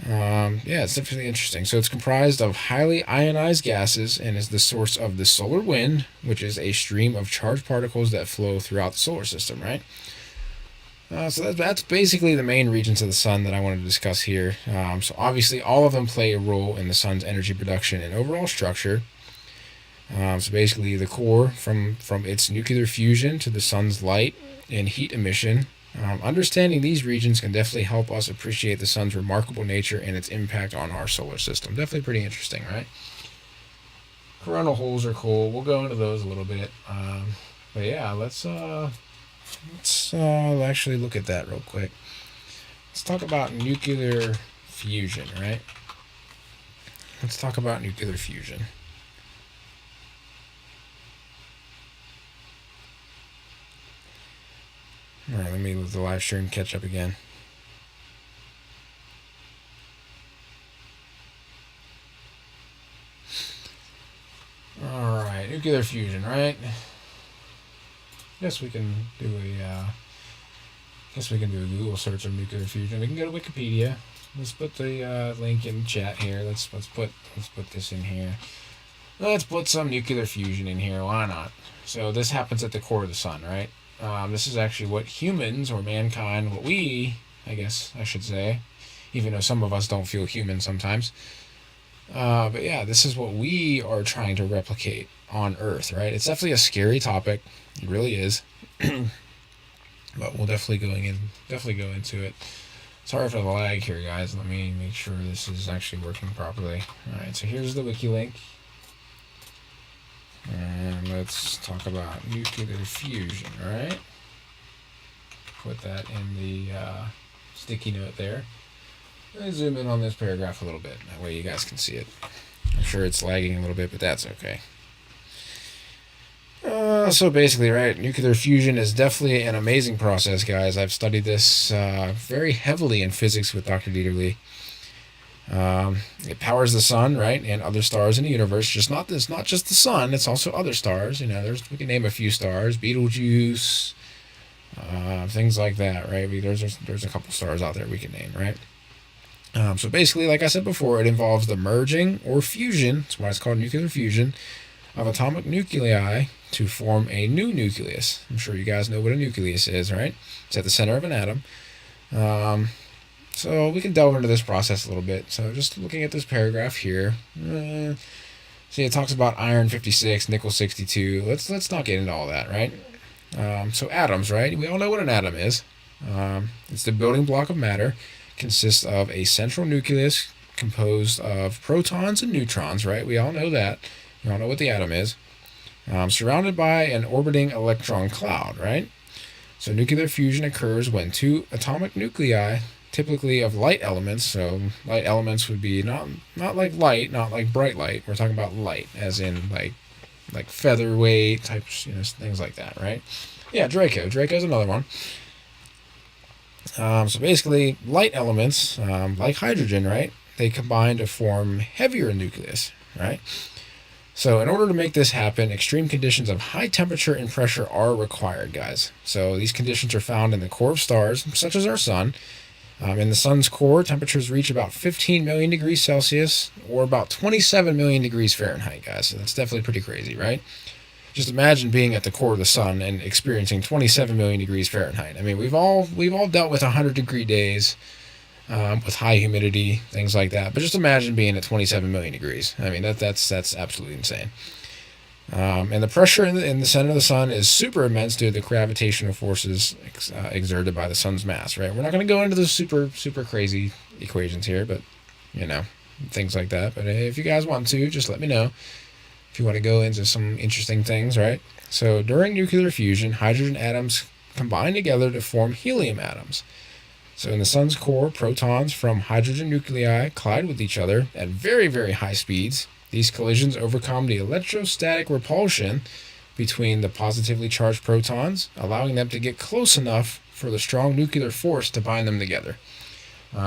Yeah, it's definitely interesting. So it's comprised of highly ionized gases and is the source of the solar wind, which is a stream of charged particles that flow throughout the solar system, right? So that's basically the main regions of the sun that I wanted to discuss here. So obviously all of them play a role in the sun's energy production and overall structure. So basically the core from its nuclear fusion to the sun's light and heat emission. Understanding these regions can definitely help us appreciate the sun's remarkable nature and its impact on our solar system. Definitely pretty interesting, right? Coronal holes are cool. We'll go into those a little bit. But yeah, let's actually look at that real quick. Let's talk about nuclear fusion, right? Let's talk about nuclear fusion. All right, let me let the live stream catch up again. All right, nuclear fusion, right? Guess we can do a Google search of nuclear fusion. We can go to Wikipedia. Let's put the link in chat here. Let's put this in here. Let's put some nuclear fusion in here. Why not? So this happens at the core of the sun, right? This is actually what humans or mankind, what we, I guess I should say, even though some of us don't feel human sometimes. But yeah, this is what we are trying to replicate on Earth, right? It's definitely a scary topic. It really is. But we'll definitely go into it. Sorry for the lag here, guys. Let me make sure this is actually working properly. All right, so here's the wiki link. And let's talk about nuclear fusion, right? Put that in the sticky note there. Let me zoom in on this paragraph a little bit. That way you guys can see it. I'm sure it's lagging a little bit, but that's okay. So basically, right, nuclear fusion is definitely an amazing process, guys. I've studied this very heavily in physics with Dr. Dieterle. It powers the sun, right, and other stars in the universe. It's not just the sun. It's also other stars. We can name a few stars: Betelgeuse, things like that, right? There's a couple stars out there we can name, right? So basically, like I said before, it involves the merging or fusion. That's why it's called nuclear fusion of atomic nuclei to form a new nucleus. I'm sure you guys know what a nucleus is, right? It's at the center of an atom. So we can delve into this process a little bit. So just looking at this paragraph here, see it talks about iron 56, nickel 62. Let's not get into all that, right? So atoms, right? We all know what an atom is. It's the building block of matter. Consists of a central nucleus composed of protons and neutrons, right? We all know that. We all know what the atom is. Surrounded by an orbiting electron cloud, right? So nuclear fusion occurs when two atomic nuclei, typically of light elements, so light elements would be not like light, not like bright light. We're talking about light, as in like featherweight types, things like that, right? Yeah, Draco's another one. So basically, light elements, like hydrogen, right? They combine to form heavier nucleus, right? So in order to make this happen, extreme conditions of high temperature and pressure are required, guys. So these conditions are found in the core of stars, such as our sun. In the sun's core, temperatures reach about 15 million degrees Celsius, or about 27 million degrees Fahrenheit, guys. So that's definitely pretty crazy, right? Just imagine being at the core of the sun and experiencing 27 million degrees Fahrenheit. I mean, we've all dealt with 100-degree days with high humidity, things like that. But just imagine being at 27 million degrees. I mean, that's absolutely insane. And the pressure in the center of the sun is super immense due to the gravitational forces exerted by the sun's mass. Right? We're not going to go into the super crazy equations here, but things like that. But if you guys want to, just let me know. If you want to go into some interesting things, right? So during nuclear fusion, hydrogen atoms combine together to form helium atoms. So in the sun's core, protons from hydrogen nuclei collide with each other at very, very high speeds. These collisions overcome the electrostatic repulsion between the positively charged protons, allowing them to get close enough for the strong nuclear force to bind them together.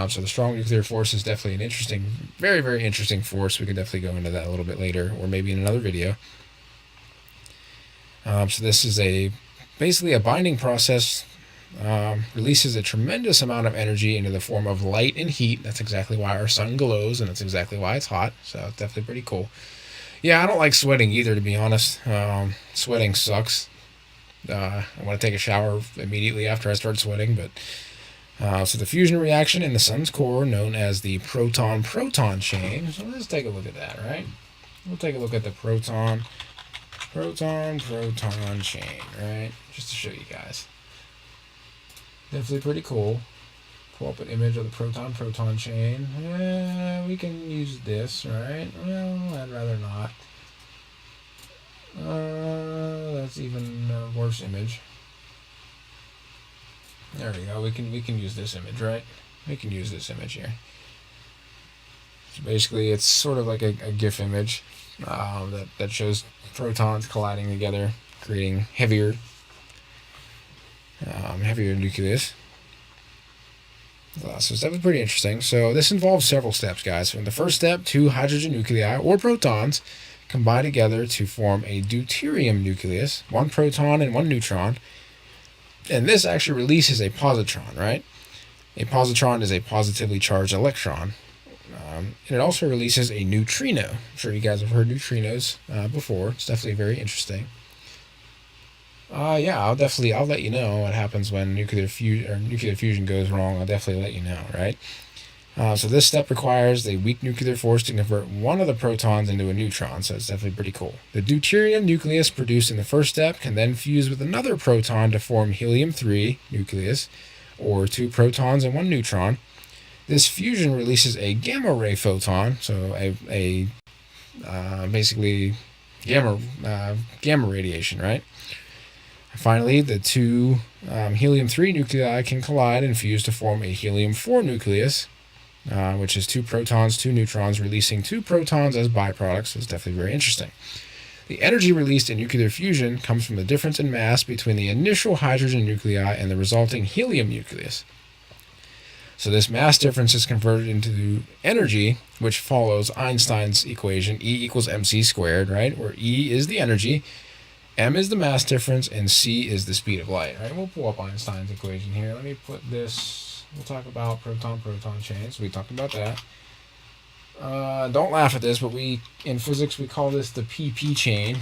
So the strong nuclear force is definitely an interesting, very, very interesting force. We can definitely go into that a little bit later, or maybe in another video. So this is basically a binding process, releases a tremendous amount of energy into the form of light and heat. That's exactly why our sun glows, and that's exactly why it's hot. So it's definitely pretty cool. Yeah, I don't like sweating either, to be honest. Sweating sucks. I want to take a shower immediately after I start sweating, but... So the fusion reaction in the sun's core, known as the proton-proton chain. So let's take a look at that, right? We'll take a look at the proton-proton chain, right? Just to show you guys. Definitely pretty cool. Pull up an image of the proton-proton chain. We can use this, right? Well, I'd rather not. That's even a worse image. There we go. We can use this image, right? We can use this image here. So basically, it's sort of like a GIF image that shows protons colliding together, creating heavier nucleus. So it's definitely pretty interesting. So this involves several steps, guys. So in the first step, two hydrogen nuclei or protons combine together to form a deuterium nucleus, one proton and one neutron. And this actually releases a positron, right? A positron is a positively charged electron. And it also releases a neutrino. I'm sure you guys have heard neutrinos before. It's definitely very interesting. I'll let you know what happens when nuclear fusion goes wrong. I'll definitely let you know, right? So this step requires a weak nuclear force to convert one of the protons into a neutron, so it's definitely pretty cool. The deuterium nucleus produced in the first step can then fuse with another proton to form helium-3 nucleus, or two protons and one neutron. This fusion releases a gamma ray photon, so basically gamma radiation, right? Finally, the two helium-3 nuclei can collide and fuse to form a helium-4 nucleus, which is two protons, two neutrons, releasing two protons as byproducts. So it's definitely very interesting. The energy released in nuclear fusion comes from the difference in mass between the initial hydrogen nuclei and the resulting helium nucleus. So this mass difference is converted into energy, which follows Einstein's equation, E equals mc squared, right? Where E is the energy, m is the mass difference, and c is the speed of light. All right, we'll pull up Einstein's equation here. Let me put this, we'll talk about proton-proton chains. We talked about that. Don't laugh at this, but in physics we call this the PP chain.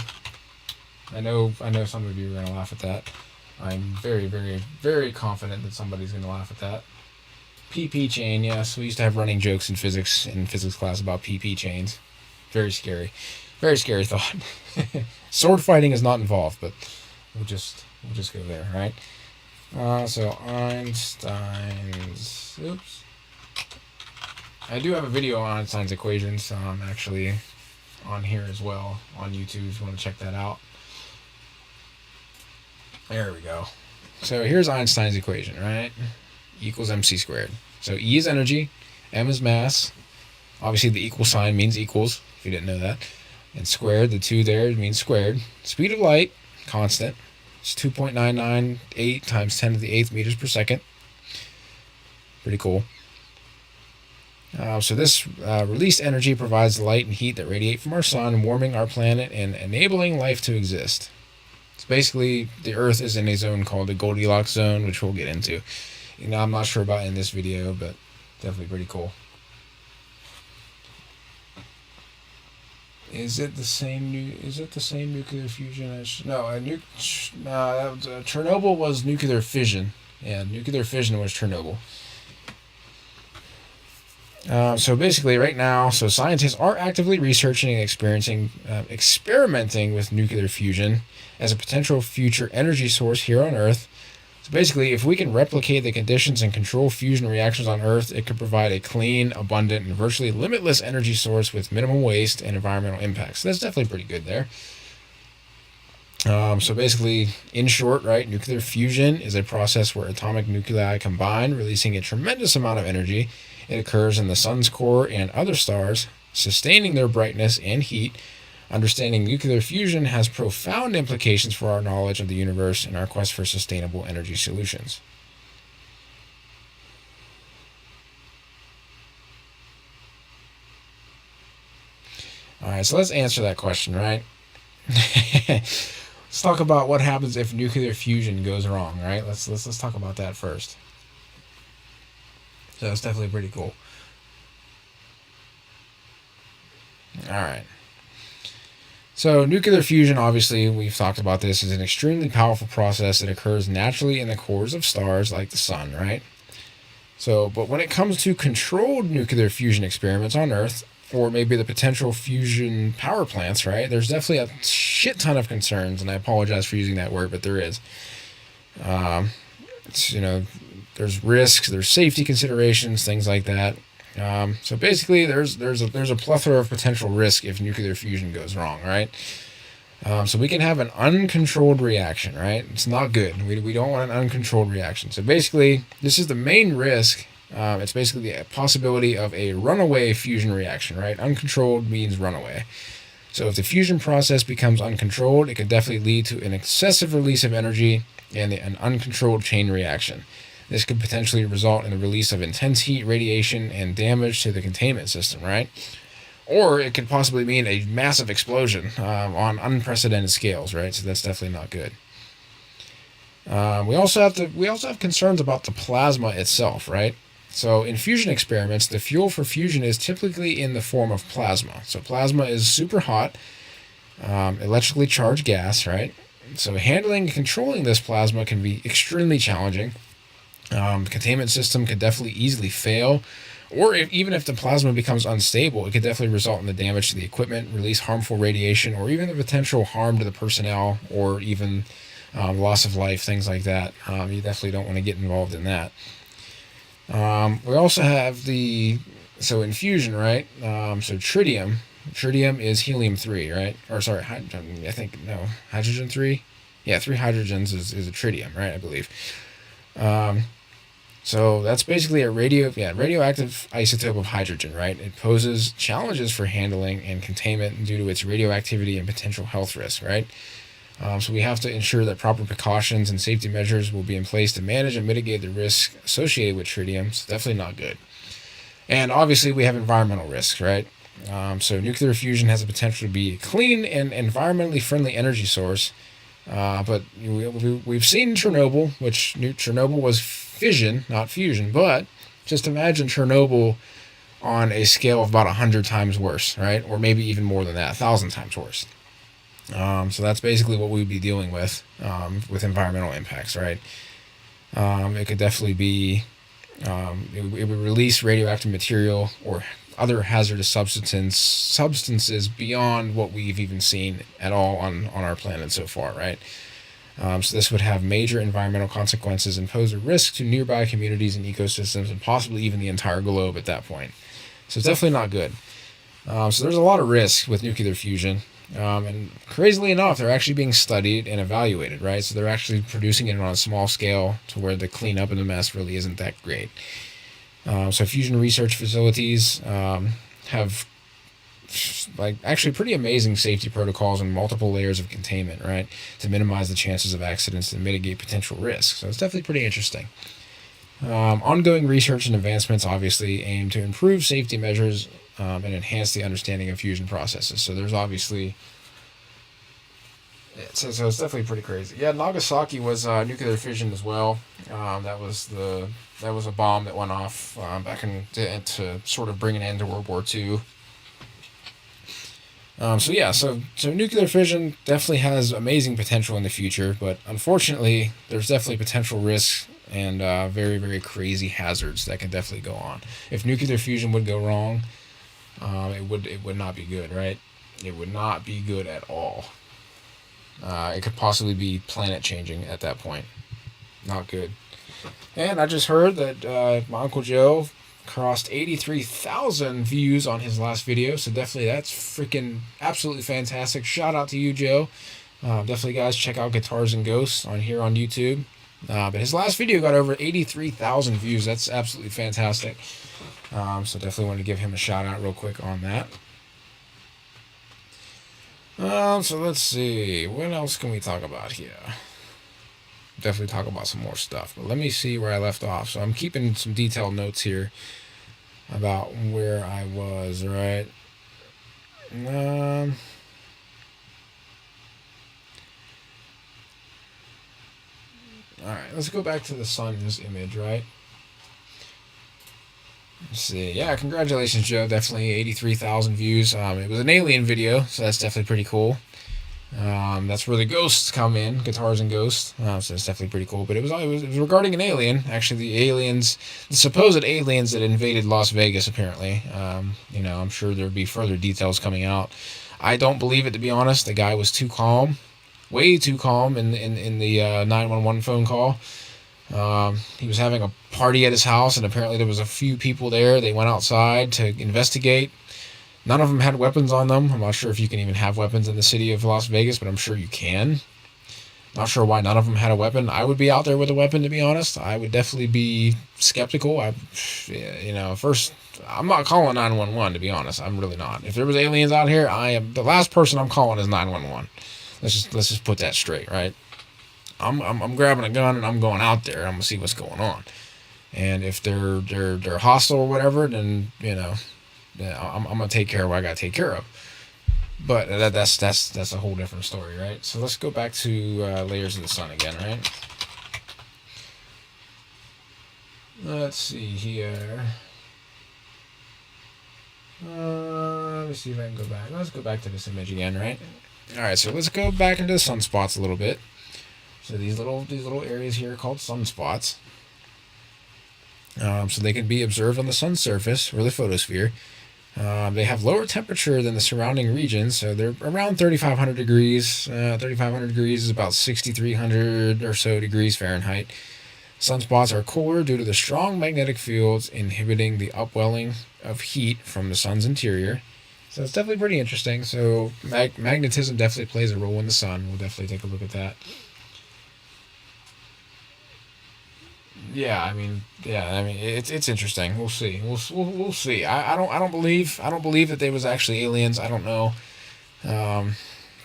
I know some of you are going to laugh at that. I'm very, very, very confident that somebody's going to laugh at that. PP chain, yes. We used to have running jokes in physics class about PP chains. Very scary. Very scary thought. Sword fighting is not involved, but we'll just go there, right? So Einstein's, oops. I do have a video on Einstein's equations, actually on here as well on YouTube if you want to check that out. There we go. So here's Einstein's equation, right? E equals mc squared. So E is energy, m is mass. Obviously the equal sign means equals, if you didn't know that. And squared, the 2 there means squared. Speed of light, constant. It's 2.998 times 10 to the 8th meters per second. Pretty cool. So this released energy provides the light and heat that radiate from our sun, warming our planet and enabling life to exist. So basically, the Earth is in a zone called the Goldilocks zone, which we'll get into. I'm not sure about in this video, but definitely pretty cool. Is it the same nuclear fusion as Chernobyl was nuclear fission. Yeah, nuclear fission was Chernobyl. So basically, right now, scientists are actively researching and experimenting with nuclear fusion as a potential future energy source here on Earth. So basically, if we can replicate the conditions and control fusion reactions on Earth, it could provide a clean, abundant, and virtually limitless energy source with minimal waste and environmental impacts. So that's definitely pretty good there. So basically, in short, right, nuclear fusion is a process where atomic nuclei combine, releasing a tremendous amount of energy. It occurs in the sun's core and other stars, sustaining their brightness and heat. Understanding nuclear fusion has profound implications for our knowledge of the universe and our quest for sustainable energy solutions. All right, so let's answer that question, right? Let's talk about what happens if nuclear fusion goes wrong, right? Let's talk about that first. So that's definitely pretty cool. All right. So nuclear fusion, obviously, we've talked about this, is an extremely powerful process that occurs naturally in the cores of stars like the sun, right? So, but when it comes to controlled nuclear fusion experiments on Earth, or maybe the potential fusion power plants, right? There's definitely a shit ton of concerns, and I apologize for using that word, but there is. There's risks, there's safety considerations, things like that. So basically, there's a plethora of potential risk if nuclear fusion goes wrong, right? So we can have an uncontrolled reaction, right? It's not good. We don't want an uncontrolled reaction. So basically, this is the main risk. It's basically the possibility of a runaway fusion reaction, right? Uncontrolled means runaway. So if the fusion process becomes uncontrolled, it can definitely lead to an excessive release of energy and an uncontrolled chain reaction. This could potentially result in the release of intense heat, radiation, and damage to the containment system, right? Or it could possibly mean a massive explosion on unprecedented scales, right? So that's definitely not good. We also have concerns about the plasma itself, right? So in fusion experiments, the fuel for fusion is typically in the form of plasma. So plasma is super hot, electrically charged gas, right? So handling and controlling this plasma can be extremely challenging. The containment system could definitely easily fail, or even if the plasma becomes unstable, it could definitely result in the damage to the equipment, release harmful radiation, or even the potential harm to the personnel, or even loss of life, things like that. You definitely don't want to get involved in that. We also have in fusion, right? So tritium is helium-3, right? Or sorry, hydrogen-3? Yeah, 3 hydrogens is a tritium, right? I believe. So that's basically a radioactive isotope of hydrogen, right? It poses challenges for handling and containment due to its radioactivity and potential health risk, right? So we have to ensure that proper precautions and safety measures will be in place to manage and mitigate the risk associated with tritium. It's definitely not good. And obviously we have environmental risks, right? So nuclear fusion has the potential to be a clean and environmentally friendly energy source. But we've seen Chernobyl, which Chernobyl was fission, not fusion. But just imagine Chernobyl on a scale of about 100 times worse, right? Or maybe even more than that, 1,000 times worse. So that's basically what we'd be dealing with environmental impacts, right? It could definitely be, it would release radioactive material or other hazardous substances beyond what we've even seen at all on our planet so far, right? So this would have major environmental consequences and pose a risk to nearby communities and ecosystems and possibly even the entire globe at that point. So it's definitely not good. So there's a lot of risk with nuclear fusion. And crazily enough, they're actually being studied and evaluated, right? So they're actually producing it on a small scale to where the cleanup and the mess really isn't that great. So fusion research facilities have actually pretty amazing safety protocols and multiple layers of containment, right, to minimize the chances of accidents and mitigate potential risks. So it's definitely pretty interesting. Ongoing research and advancements obviously aim to improve safety measures and enhance the understanding of fusion processes. So there's obviously, so it's definitely pretty crazy. Yeah, Nagasaki was nuclear fission as well. That was a bomb that went off back to sort of bring an end to World War II. So nuclear fission definitely has amazing potential in the future, but unfortunately, there's definitely potential risks and very, very crazy hazards that can definitely go on. If nuclear fusion would go wrong, it would not be good, right? It would not be good at all. It could possibly be planet changing at that point. Not good. And I just heard that my Uncle Joe crossed 83,000 views on his last video, so definitely that's freaking absolutely fantastic. Shout out to you, Joe. Definitely, guys, check out Guitars and Ghosts on YouTube. But his last video got over 83,000 views. That's absolutely fantastic. So definitely want to give him a shout out real quick on that. So let's see. What else can we talk about here? Definitely talk about some more stuff. But let me see where I left off. So I'm keeping some detailed notes here about where I was, right? Alright, let's go back to the sun's image, right? Let's see. Yeah, congratulations, Joe. Definitely 83,000 views. It was an alien video, so that's definitely pretty cool. That's where the ghosts come in, Guitars and Ghosts. So it's definitely pretty cool. But it was regarding an alien. Actually, the supposed aliens that invaded Las Vegas, apparently. I'm sure there'd be further details coming out. I don't believe it, to be honest. The guy was too calm. Way too calm in the 911 phone call. He was having a party at his house, and apparently there was a few people there. They went outside to investigate. None of them had weapons on them. I'm not sure if you can even have weapons in the city of Las Vegas, but I'm sure you can. Not sure why none of them had a weapon. I would be out there with a weapon, to be honest. I would definitely be skeptical. First, I'm not calling 911, to be honest. I'm really not. If there was aliens out here, the last person I'm calling is 911. Let's just put that straight, right? I'm grabbing a gun and I'm going out there. I'm gonna see what's going on. And if they're hostile or whatever, then I'm gonna take care of what I gotta take care of. But that's a whole different story, right? So let's go back to Layers of the Sun again, right? Let's see here. Let me see if I can go back. Let's go back to this image again, right? All right, so let's go back into the sunspots a little bit. So these little areas here are called sunspots. So they can be observed on the sun's surface or the photosphere. They have lower temperature than the surrounding regions, so they're around 3,500 degrees. 3,500 degrees is about 6,300 or so degrees Fahrenheit. Sunspots are cooler due to the strong magnetic fields inhibiting the upwelling of heat from the sun's interior. So it's definitely pretty interesting. So magnetism definitely plays a role in the sun. We'll definitely take a look at that. Yeah, I mean, it's interesting. We'll see. We'll see. I don't believe that they was actually aliens. I don't know.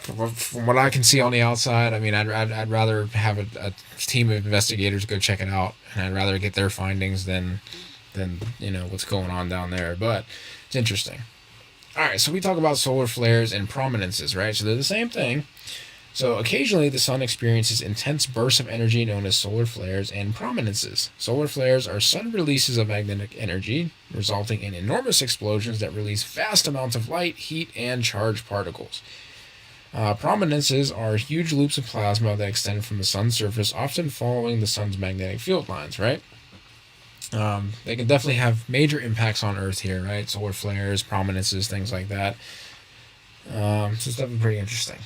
from what I can see on the outside, I mean, I'd rather have a team of investigators go check it out, and I'd rather get their findings than what's going on down there. But it's interesting. All right, so we talk about solar flares and prominences, right? So they're the same thing. So occasionally the sun experiences intense bursts of energy known as solar flares and prominences. Solar flares are sudden releases of magnetic energy, resulting in enormous explosions that release vast amounts of light, heat, and charged particles. Prominences are huge loops of plasma that extend from the sun's surface, often following the sun's magnetic field lines, right? They can definitely have major impacts on Earth here, right? Solar flares, prominences, things like that. So it's definitely pretty interesting.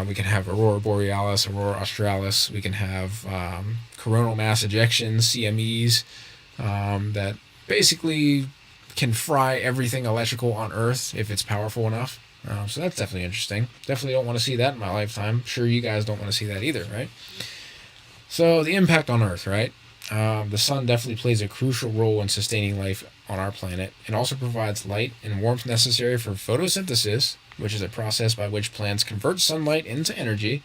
We can have aurora borealis, aurora australis. We can have coronal mass ejections, CMEs, that basically can fry everything electrical on Earth if it's powerful enough. So that's definitely interesting. Definitely don't want to see that in my lifetime. Sure, you guys don't want to see that either, right? So the impact on Earth, right? The sun definitely plays a crucial role in sustaining life on our planet. It also provides light and warmth necessary for photosynthesis, which is a process by which plants convert sunlight into energy.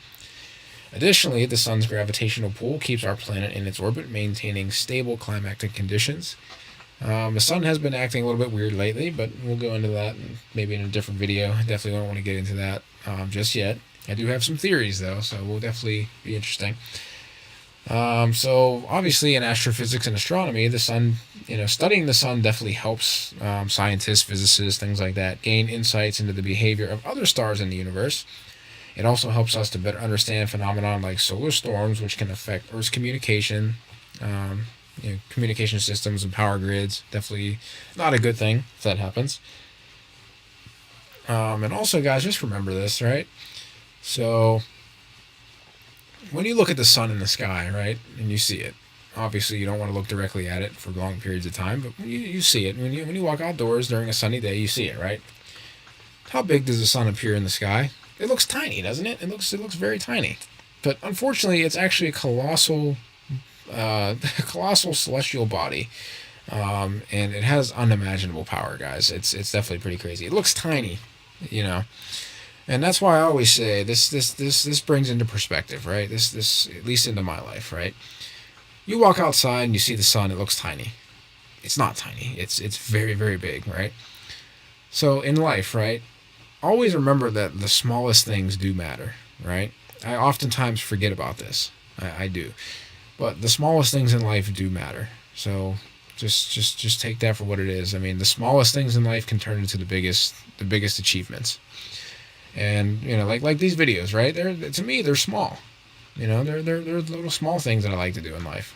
Additionally, the sun's gravitational pull keeps our planet in its orbit, maintaining stable climatic conditions. The sun has been acting a little bit weird lately, but we'll go into that maybe in a different video. I definitely don't want to get into that just yet. I do have some theories, though, so will definitely be interesting. So obviously in astrophysics and astronomy, the sun, studying the sun definitely helps scientists, physicists, things like that, gain insights into the behavior of other stars in the universe. It also helps us to better understand phenomena like solar storms, which can affect Earth's communication, communication systems and power grids. Definitely not a good thing if that happens. And also, guys, just remember this, right? So when you look at the sun in the sky, right, and you see it, obviously you don't want to look directly at it for long periods of time, but you see it. When you walk outdoors during a sunny day, you see it, right? How big does the sun appear in the sky? It looks tiny, doesn't it? It looks very tiny. But unfortunately, it's actually a colossal celestial body, and it has unimaginable power, guys. It's definitely pretty crazy. It looks tiny, And that's why I always say this brings into perspective, right? This at least into my life, right? You walk outside and you see the sun, it looks tiny. It's not tiny. It's very, very big, right? So in life, right? Always remember that the smallest things do matter, right? I oftentimes forget about this. I do. But the smallest things in life do matter. So just take that for what it is. I mean, the smallest things in life can turn into the biggest achievements. And like these videos, right? To me, they're small. They're little small things that I like to do in life.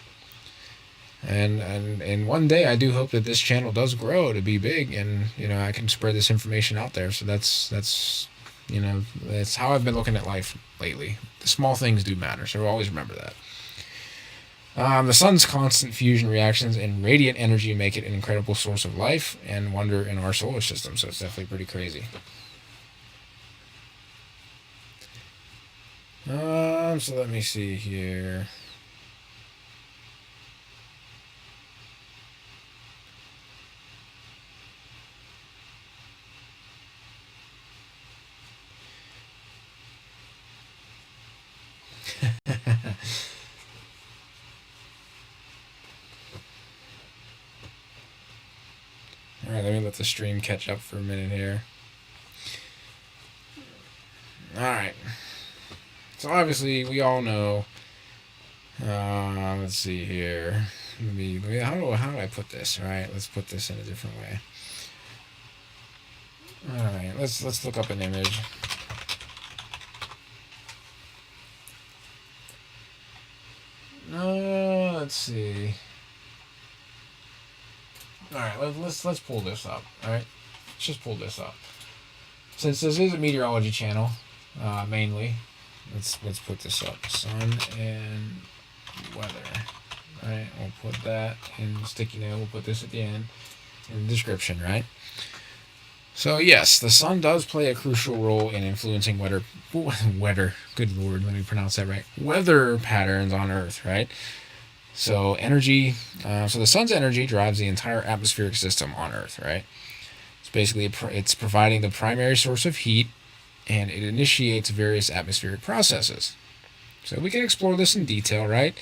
And one day I do hope that this channel does grow to be big, and I can spread this information out there. So that's how I've been looking at life lately. The small things do matter, so always remember that. The sun's constant fusion reactions and radiant energy make it an incredible source of life and wonder in our solar system. So it's definitely pretty crazy. So let me see here. Alright, let me let the stream catch up for a minute here. Alright. So obviously we all know, let's see here. How do I put this? Alright, let's put this in a different way. Alright, let's look up an image. Let's see. Alright, let's pull this up. Alright, let's just pull this up. Since this is a meteorology channel, mainly, let's put this up. Sun and weather. Alright, we'll put that in the sticky note. We'll put this at the end in the description, right? So yes, the sun does play a crucial role in influencing weather. Good lord, let me pronounce that right. Weather patterns on Earth, right? So energy. So the sun's energy drives the entire atmospheric system on Earth, right? It's basically it's providing the primary source of heat, and it initiates various atmospheric processes. So we can explore this in detail, right?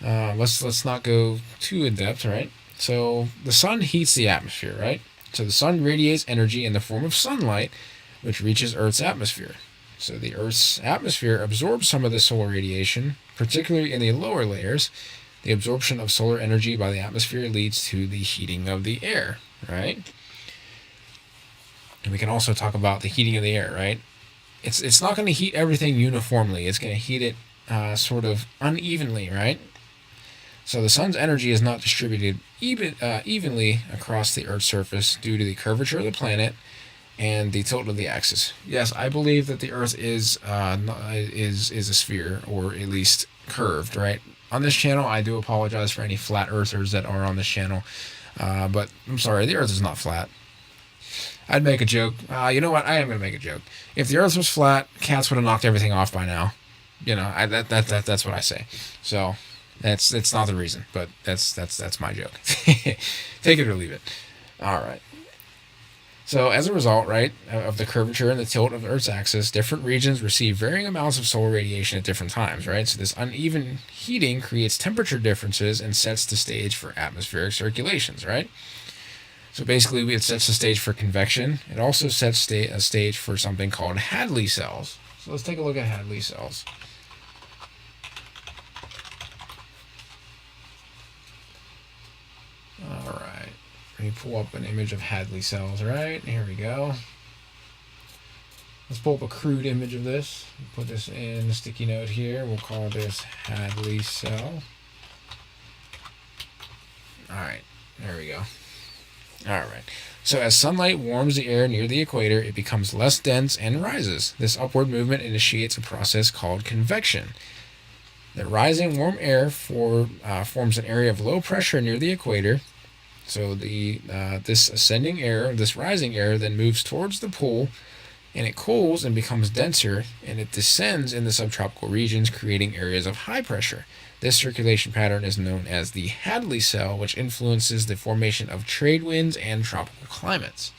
Let's not go too in depth, right? So the sun heats the atmosphere, right? So the sun radiates energy in the form of sunlight, which reaches Earth's atmosphere. So the Earth's atmosphere absorbs some of the solar radiation, particularly in the lower layers. The absorption of solar energy by the atmosphere leads to the heating of the air, right? And we can also talk about the heating of the air, right? It's not going to heat everything uniformly. It's going to heat it sort of unevenly, right? So the sun's energy is not distributed evenly across the Earth's surface due to the curvature of the planet and the tilt of the axis. Yes, I believe that the Earth is a sphere, or at least curved, right? On this channel, I do apologize for any flat earthers that are on this channel, but I'm sorry, the Earth is not flat. I'd make a joke. You know what? I am going to make a joke. If the Earth was flat, cats would have knocked everything off by now. You know, that's what I say. So that's not the reason, but that's my joke. Take it or leave it. All right. So as a result, right, of the curvature and the tilt of the Earth's axis, different regions receive varying amounts of solar radiation at different times, right? So this uneven heating creates temperature differences and sets the stage for atmospheric circulations, right? So basically, it sets the stage for convection. It also sets a stage for something called Hadley cells. So let's take a look at Hadley cells. All right. Let me pull up an image of Hadley cells, right? Here we go. Let's pull up a crude image of this. Put this in a sticky note here. We'll call this Hadley cell. All right. There we go. All right. So as sunlight warms the air near the equator, it becomes less dense and rises. This upward movement initiates a process called convection. The rising warm air forms an area of low pressure near the equator. So this ascending air, this rising air, then moves towards the pole, and it cools and becomes denser, and it descends in the subtropical regions, creating areas of high pressure. This circulation pattern is known as the Hadley cell, which influences the formation of trade winds and tropical climates.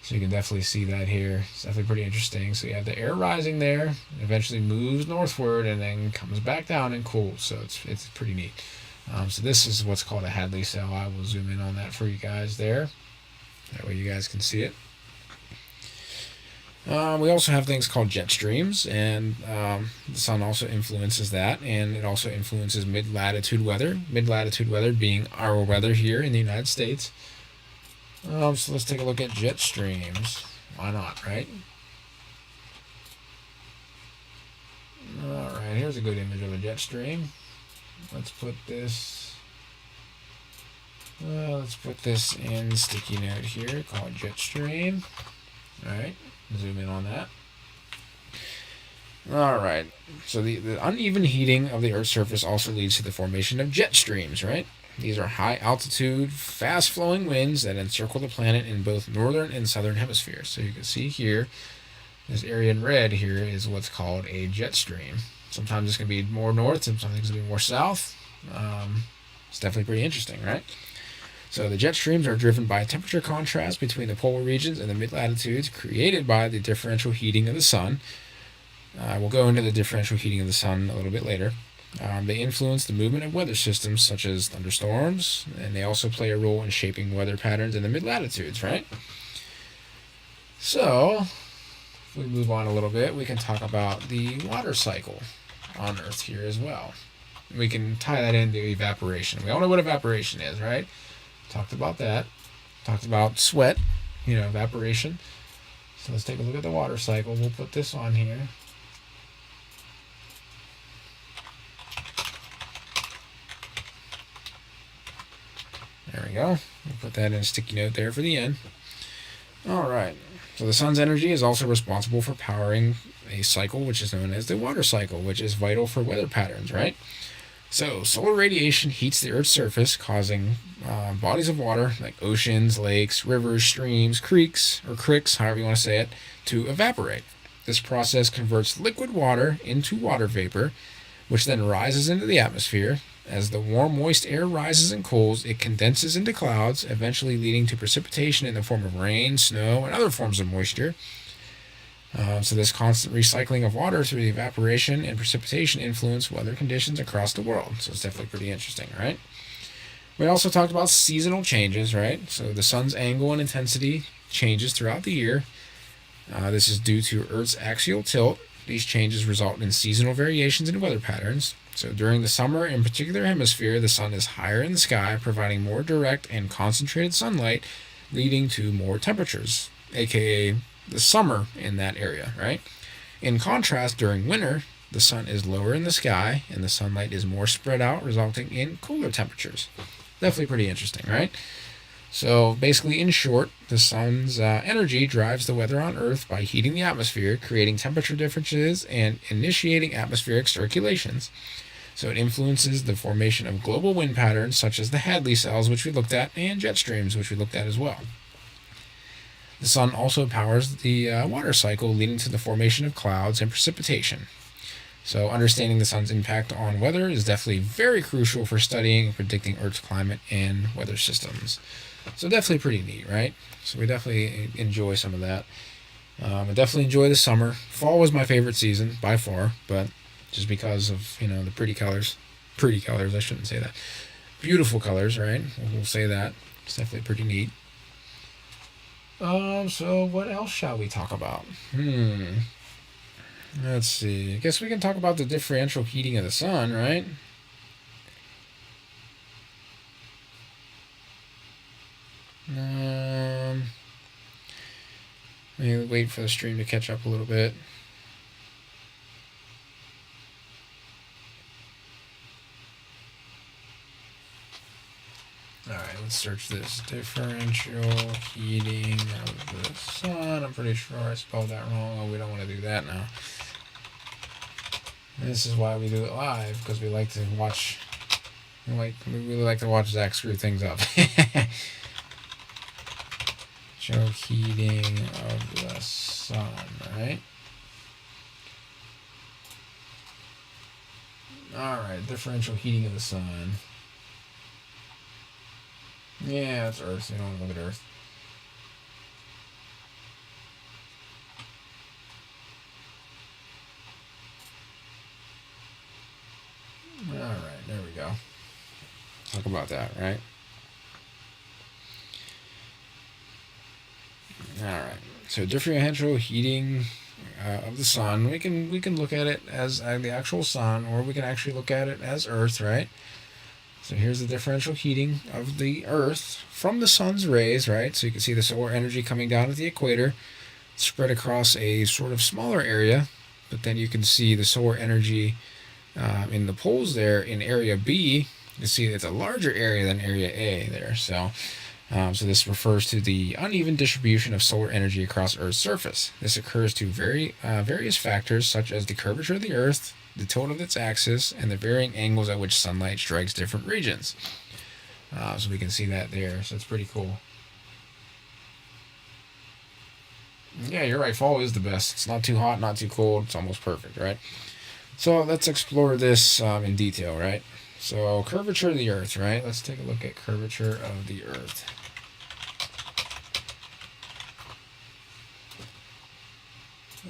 So you can definitely see that here. It's definitely pretty interesting. So you have the air rising there, eventually moves northward, and then comes back down and cools. So it's pretty neat. So this is what's called a Hadley cell. I will zoom in on that for you guys there. That way you guys can see it. We also have things called jet streams, and the sun also influences that, and it also influences mid-latitude weather. Mid-latitude weather being our weather here in the United States. So let's take a look at jet streams. Why not, right? All right, here's a good image of a jet stream. Let's put this in sticky note here, called jet stream. All right. Zoom in on that. All right. So the uneven heating of the Earth's surface also leads to the formation of jet streams, right? These are high-altitude, fast-flowing winds that encircle the planet in both northern and southern hemispheres. So you can see here, this area in red here is what's called a jet stream. Sometimes it's going to be more north, sometimes it's going to be more south. It's definitely pretty interesting, right? So the jet streams are driven by a temperature contrast between the polar regions and the mid-latitudes created by the differential heating of the sun. We'll go into the differential heating of the sun a little bit later. They influence the movement of weather systems such as thunderstorms, and they also play a role in shaping weather patterns in the mid-latitudes, right? So, if we move on a little bit, we can talk about the water cycle on Earth here as well. We can tie that into evaporation. We all know what evaporation is, right? Talked about that. Talked about sweat, evaporation. So let's take a look at the water cycle. We'll put this on here. There we go. We'll put that in a sticky note there for the end. All right. So the sun's energy is also responsible for powering a cycle which is known as the water cycle, which is vital for weather patterns, right? So solar radiation heats the Earth's surface, causing bodies of water like oceans, lakes, rivers, streams, creeks, however you want to say it, to evaporate. This process converts liquid water into water vapor, which then rises into the atmosphere. As the warm, moist air rises and cools, it condenses into clouds, eventually leading to precipitation in the form of rain, snow, and other forms of moisture. So this constant recycling of water through the evaporation and precipitation influence weather conditions across the world. So it's definitely pretty interesting, right? We also talked about seasonal changes, right? So the sun's angle and intensity changes throughout the year. This is due to Earth's axial tilt. These changes result in seasonal variations in weather patterns. So during the summer in particular hemisphere, the sun is higher in the sky, providing more direct and concentrated sunlight, leading to more temperatures, aka the summer in that area, right? In contrast, during winter, the sun is lower in the sky and the sunlight is more spread out, resulting in cooler temperatures. Definitely pretty interesting, right? So basically, in short, the sun's energy drives the weather on Earth by heating the atmosphere, creating temperature differences, and initiating atmospheric circulations. So it influences the formation of global wind patterns such as the Hadley cells, which we looked at, and jet streams, which we looked at as well. The sun also powers the water cycle, leading to the formation of clouds and precipitation. So understanding the sun's impact on weather is definitely very crucial for studying and predicting Earth's climate and weather systems. So definitely pretty neat, right? So we definitely enjoy some of that. I definitely enjoy the summer. Fall was my favorite season by far, but just because of, the pretty colors. Pretty colors, I shouldn't say that. Beautiful colors, right? We'll say that. It's definitely pretty neat. So what else shall we talk about? Let's see. I guess we can talk about the differential heating of the sun, right? Let me wait for the stream to catch up a little bit. Alright, let's search this. Differential heating of the sun. I'm pretty sure I spelled that wrong. Oh, we don't want to do that now. This is why we do it live, because we like to watch. We really like to watch Zakk screw things up. Show heating of the sun, right? Alright, differential heating of the sun. Yeah, it's Earth. You don't want to look at Earth. Alright, there we go. Talk about that, right? Alright, so differential heating of the sun. We can look at it as the actual sun, or we can actually look at it as Earth, right? So here's the differential heating of the Earth from the sun's rays, right? So you can see the solar energy coming down at the equator, spread across a sort of smaller area, but then you can see the solar energy in the poles there in area B. You can see it's a larger area than area A there. So this refers to the uneven distribution of solar energy across Earth's surface. This occurs to various factors such as the curvature of the Earth, the tilt of its axis, and the varying angles at which sunlight strikes different regions. So we can see that there. So it's pretty cool. Yeah, you're right. Fall is the best. It's not too hot, not too cold. It's almost perfect, right? So let's explore this in detail, right? So curvature of the Earth, right? Let's take a look at curvature of the Earth.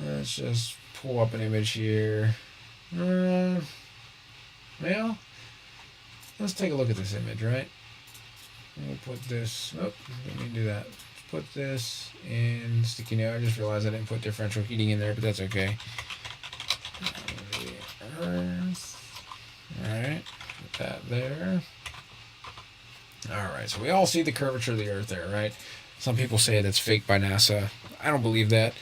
Let's just pull up an image here. Well, let's take a look at this image, right? We'll put this. Oh, let me do that. Let's put this in sticky note. I just realized I didn't put differential heating in there, but that's okay. Earth. Alright, put that there. Alright, so we all see the curvature of the Earth there, right? Some people say that's fake by NASA. I don't believe that.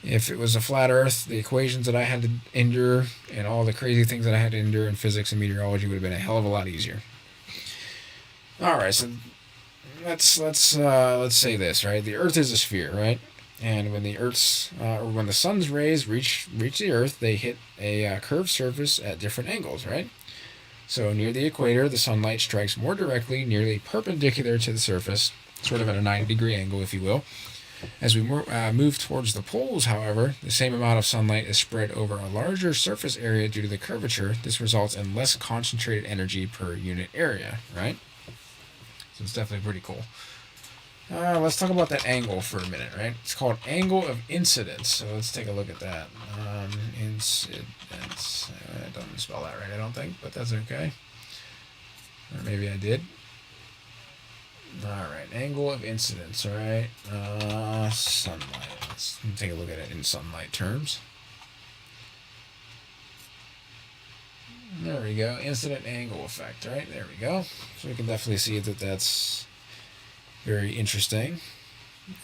If it was a flat Earth, the equations that I had to endure and all the crazy things that I had to endure in physics and meteorology would have been a hell of a lot easier. All right, so let's say this, right? The Earth is a sphere, right? And when when the sun's rays reach the Earth, they hit a curved surface at different angles, right? So near the equator, the sunlight strikes more directly, nearly perpendicular to the surface, sort of at a 90-degree angle, if you will. As we move towards the poles, however, the same amount of sunlight is spread over a larger surface area due to the curvature. This results in less concentrated energy per unit area, right? So it's definitely pretty cool. Let's talk about that angle for a minute, right? It's called angle of incidence. So let's take a look at that. Incidence. I don't spell that right, I don't think, but that's okay. Or maybe I did. All right, angle of incidence. All right, sunlight. Let's take a look at it in sunlight terms. There we go. Incident angle effect. Right there we go. So we can definitely see that that's very interesting.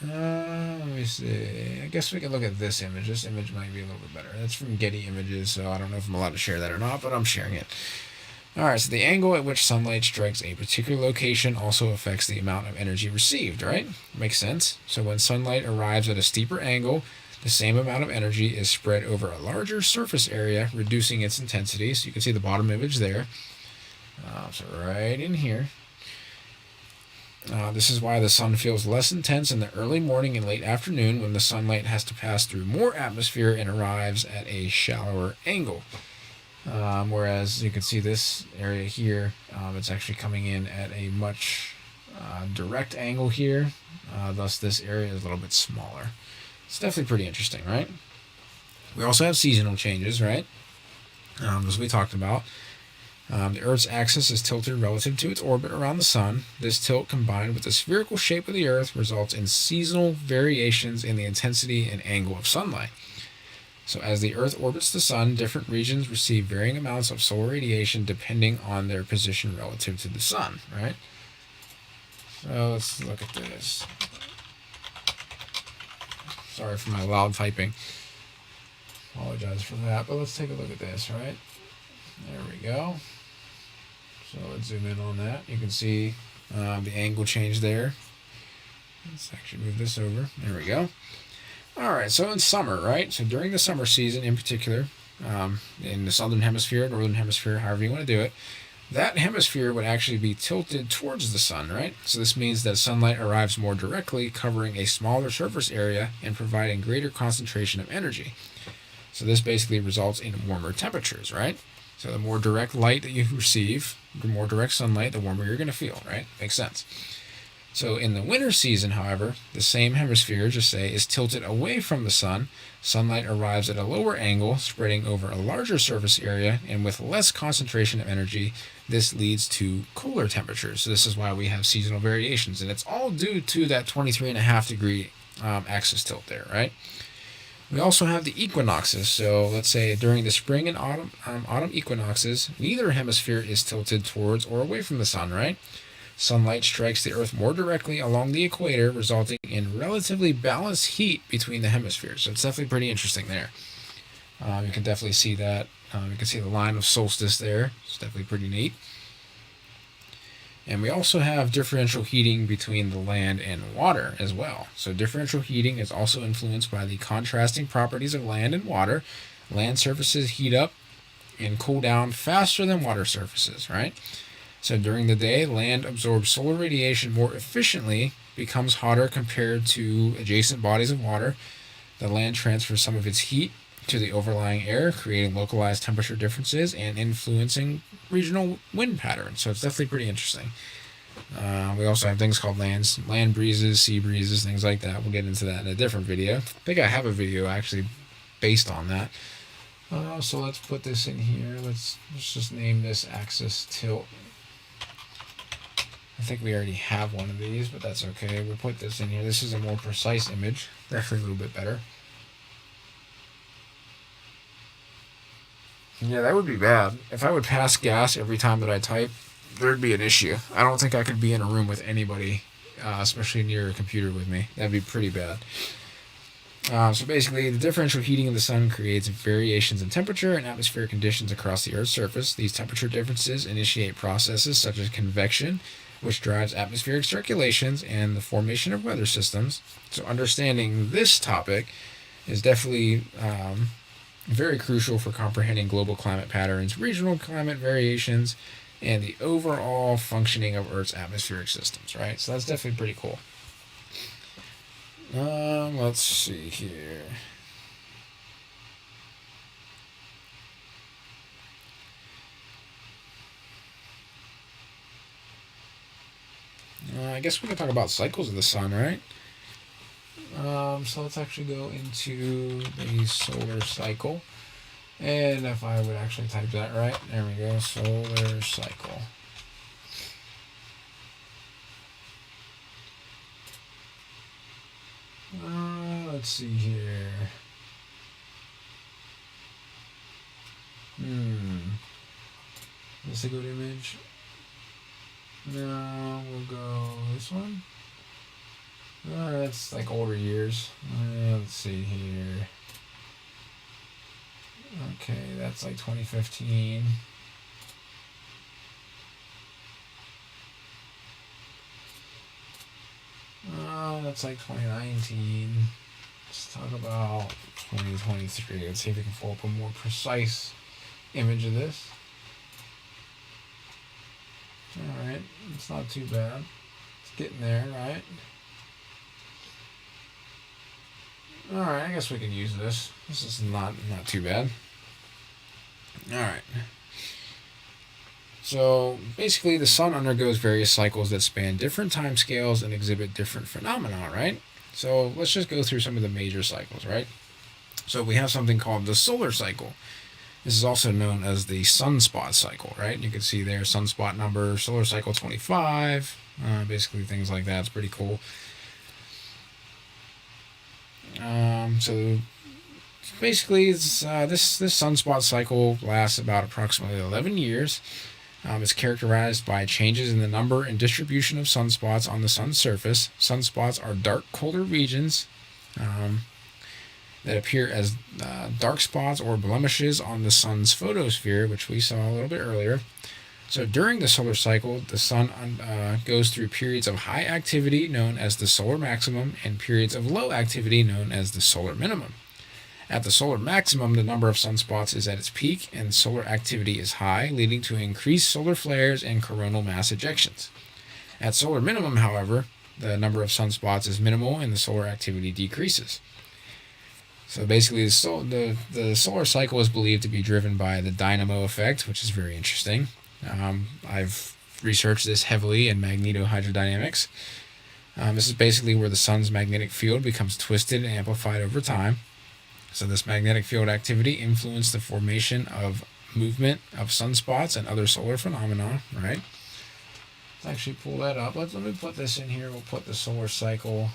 Let me see. I guess we can look at this image. This image might be a little bit better. That's from Getty Images, so I don't know if I'm allowed to share that or not, but I'm sharing it. All right, so the angle at which sunlight strikes a particular location also affects the amount of energy received, right? Makes sense. So when sunlight arrives at a steeper angle, the same amount of energy is spread over a larger surface area, reducing its intensity. So you can see the bottom image there. So right in here. This is why the sun feels less intense in the early morning and late afternoon when the sunlight has to pass through more atmosphere and arrives at a shallower angle. Whereas you can see this area here, it's actually coming in at a much direct angle here. Thus, this area is a little bit smaller. It's definitely pretty interesting, right? We also have seasonal changes, right? As we talked about. The Earth's axis is tilted relative to its orbit around the sun. This tilt, combined with the spherical shape of the Earth, results in seasonal variations in the intensity and angle of sunlight. So as the Earth orbits the sun, different regions receive varying amounts of solar radiation depending on their position relative to the sun, right? So let's look at this. Sorry for my loud typing. Apologize for that, but let's take a look at this, right? There we go. So let's zoom in on that. You can see the angle change there. Let's actually move this over. There we go. All right, so in summer, right? So during the summer season in particular, in the southern hemisphere, northern hemisphere, however you want to do it, that hemisphere would actually be tilted towards the sun, right? So this means that sunlight arrives more directly, covering a smaller surface area and providing greater concentration of energy. So this basically results in warmer temperatures, right? So the more direct light that you receive, the more direct sunlight, the warmer you're going to feel, right? Makes sense. So in the winter season, however, the same hemisphere, just say, is tilted away from the sun. Sunlight arrives at a lower angle, spreading over a larger surface area, and with less concentration of energy, this leads to cooler temperatures. So this is why we have seasonal variations, and it's all due to that 23.5 degree axis tilt there, right? We also have the equinoxes. So let's say during the spring and autumn equinoxes, neither hemisphere is tilted towards or away from the sun, right? Sunlight strikes the Earth more directly along the equator, resulting in relatively balanced heat between the hemispheres. So it's definitely pretty interesting there. You can definitely see that. You can see the line of solstice there. It's definitely pretty neat. And we also have differential heating between the land and water as well. So differential heating is also influenced by the contrasting properties of land and water. Land surfaces heat up and cool down faster than water surfaces, right? So during the day, land absorbs solar radiation more efficiently, becomes hotter compared to adjacent bodies of water. The land transfers some of its heat to the overlying air, creating localized temperature differences and influencing regional wind patterns. So it's definitely pretty interesting. We also have things called land breezes, sea breezes, things like that. We'll get into that in a different video. I think I have a video actually based on that. So let's put this in here. Let's just name this axis tilt. I think we already have one of these, but that's okay. We'll put this in here. This is a more precise image. Definitely a little bit better. Yeah, that would be bad. If I would pass gas every time that I type, there'd be an issue. I don't think I could be in a room with anybody, especially near a computer with me. That'd be pretty bad. So basically, the differential heating of the sun creates variations in temperature and atmospheric conditions across the Earth's surface. These temperature differences initiate processes such as convection, which drives atmospheric circulations and the formation of weather systems. So understanding this topic is definitely very crucial for comprehending global climate patterns, regional climate variations, and the overall functioning of Earth's atmospheric systems, right? So that's definitely pretty cool. Let's see here. I guess we can talk about cycles of the sun, right? So let's actually go into the solar cycle. And if I would actually type that right, there we go, solar cycle. Let's see here. Is this a good image? No, we'll go this one. That's like older years. Let's see here. Okay, that's like 2015. That's like 2019. Let's talk about 2023. Let's see if we can pull up a more precise image of this. Alright, it's not too bad. It's getting there, right? Alright, I guess we can use this. This is not too bad. Alright. So basically the sun undergoes various cycles that span different time scales and exhibit different phenomena, right? So let's just go through some of the major cycles, right? So we have something called the solar cycle. This is also known as the sunspot cycle, right? You can see there sunspot number, solar cycle 25, basically things like that. It's pretty cool. So basically this sunspot cycle lasts about approximately 11 years. It's characterized by changes in the number and distribution of sunspots on the sun's surface. Sunspots are dark, colder regions that appear as dark spots or blemishes on the sun's photosphere, which we saw a little bit earlier. So during the solar cycle, the sun goes through periods of high activity known as the solar maximum and periods of low activity known as the solar minimum. At the solar maximum, the number of sunspots is at its peak and solar activity is high, leading to increased solar flares and coronal mass ejections. At solar minimum, however, the number of sunspots is minimal and the solar activity decreases. So basically, the solar cycle is believed to be driven by the Dynamo Effect, which is very interesting. I've researched this heavily in magnetohydrodynamics. This is basically where the sun's magnetic field becomes twisted and amplified over time. So this magnetic field activity influenced the formation of movement of sunspots and other solar phenomena, right? Let's actually pull that up. Let me put this in here. We'll put the solar cycle.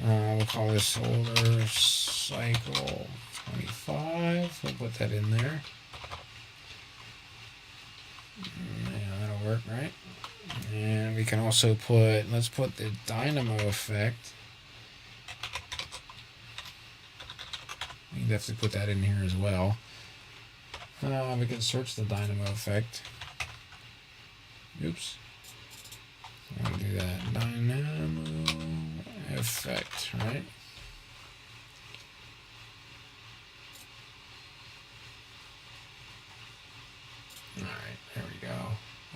We'll call this solar cycle 25. We'll put that in there. Yeah, that'll work, right? And we can also let's put the Dynamo Effect. We can definitely put that in here as well. We can search the Dynamo Effect. Oops. I'll do that. Dynamo Effect, right? Alright, there we go.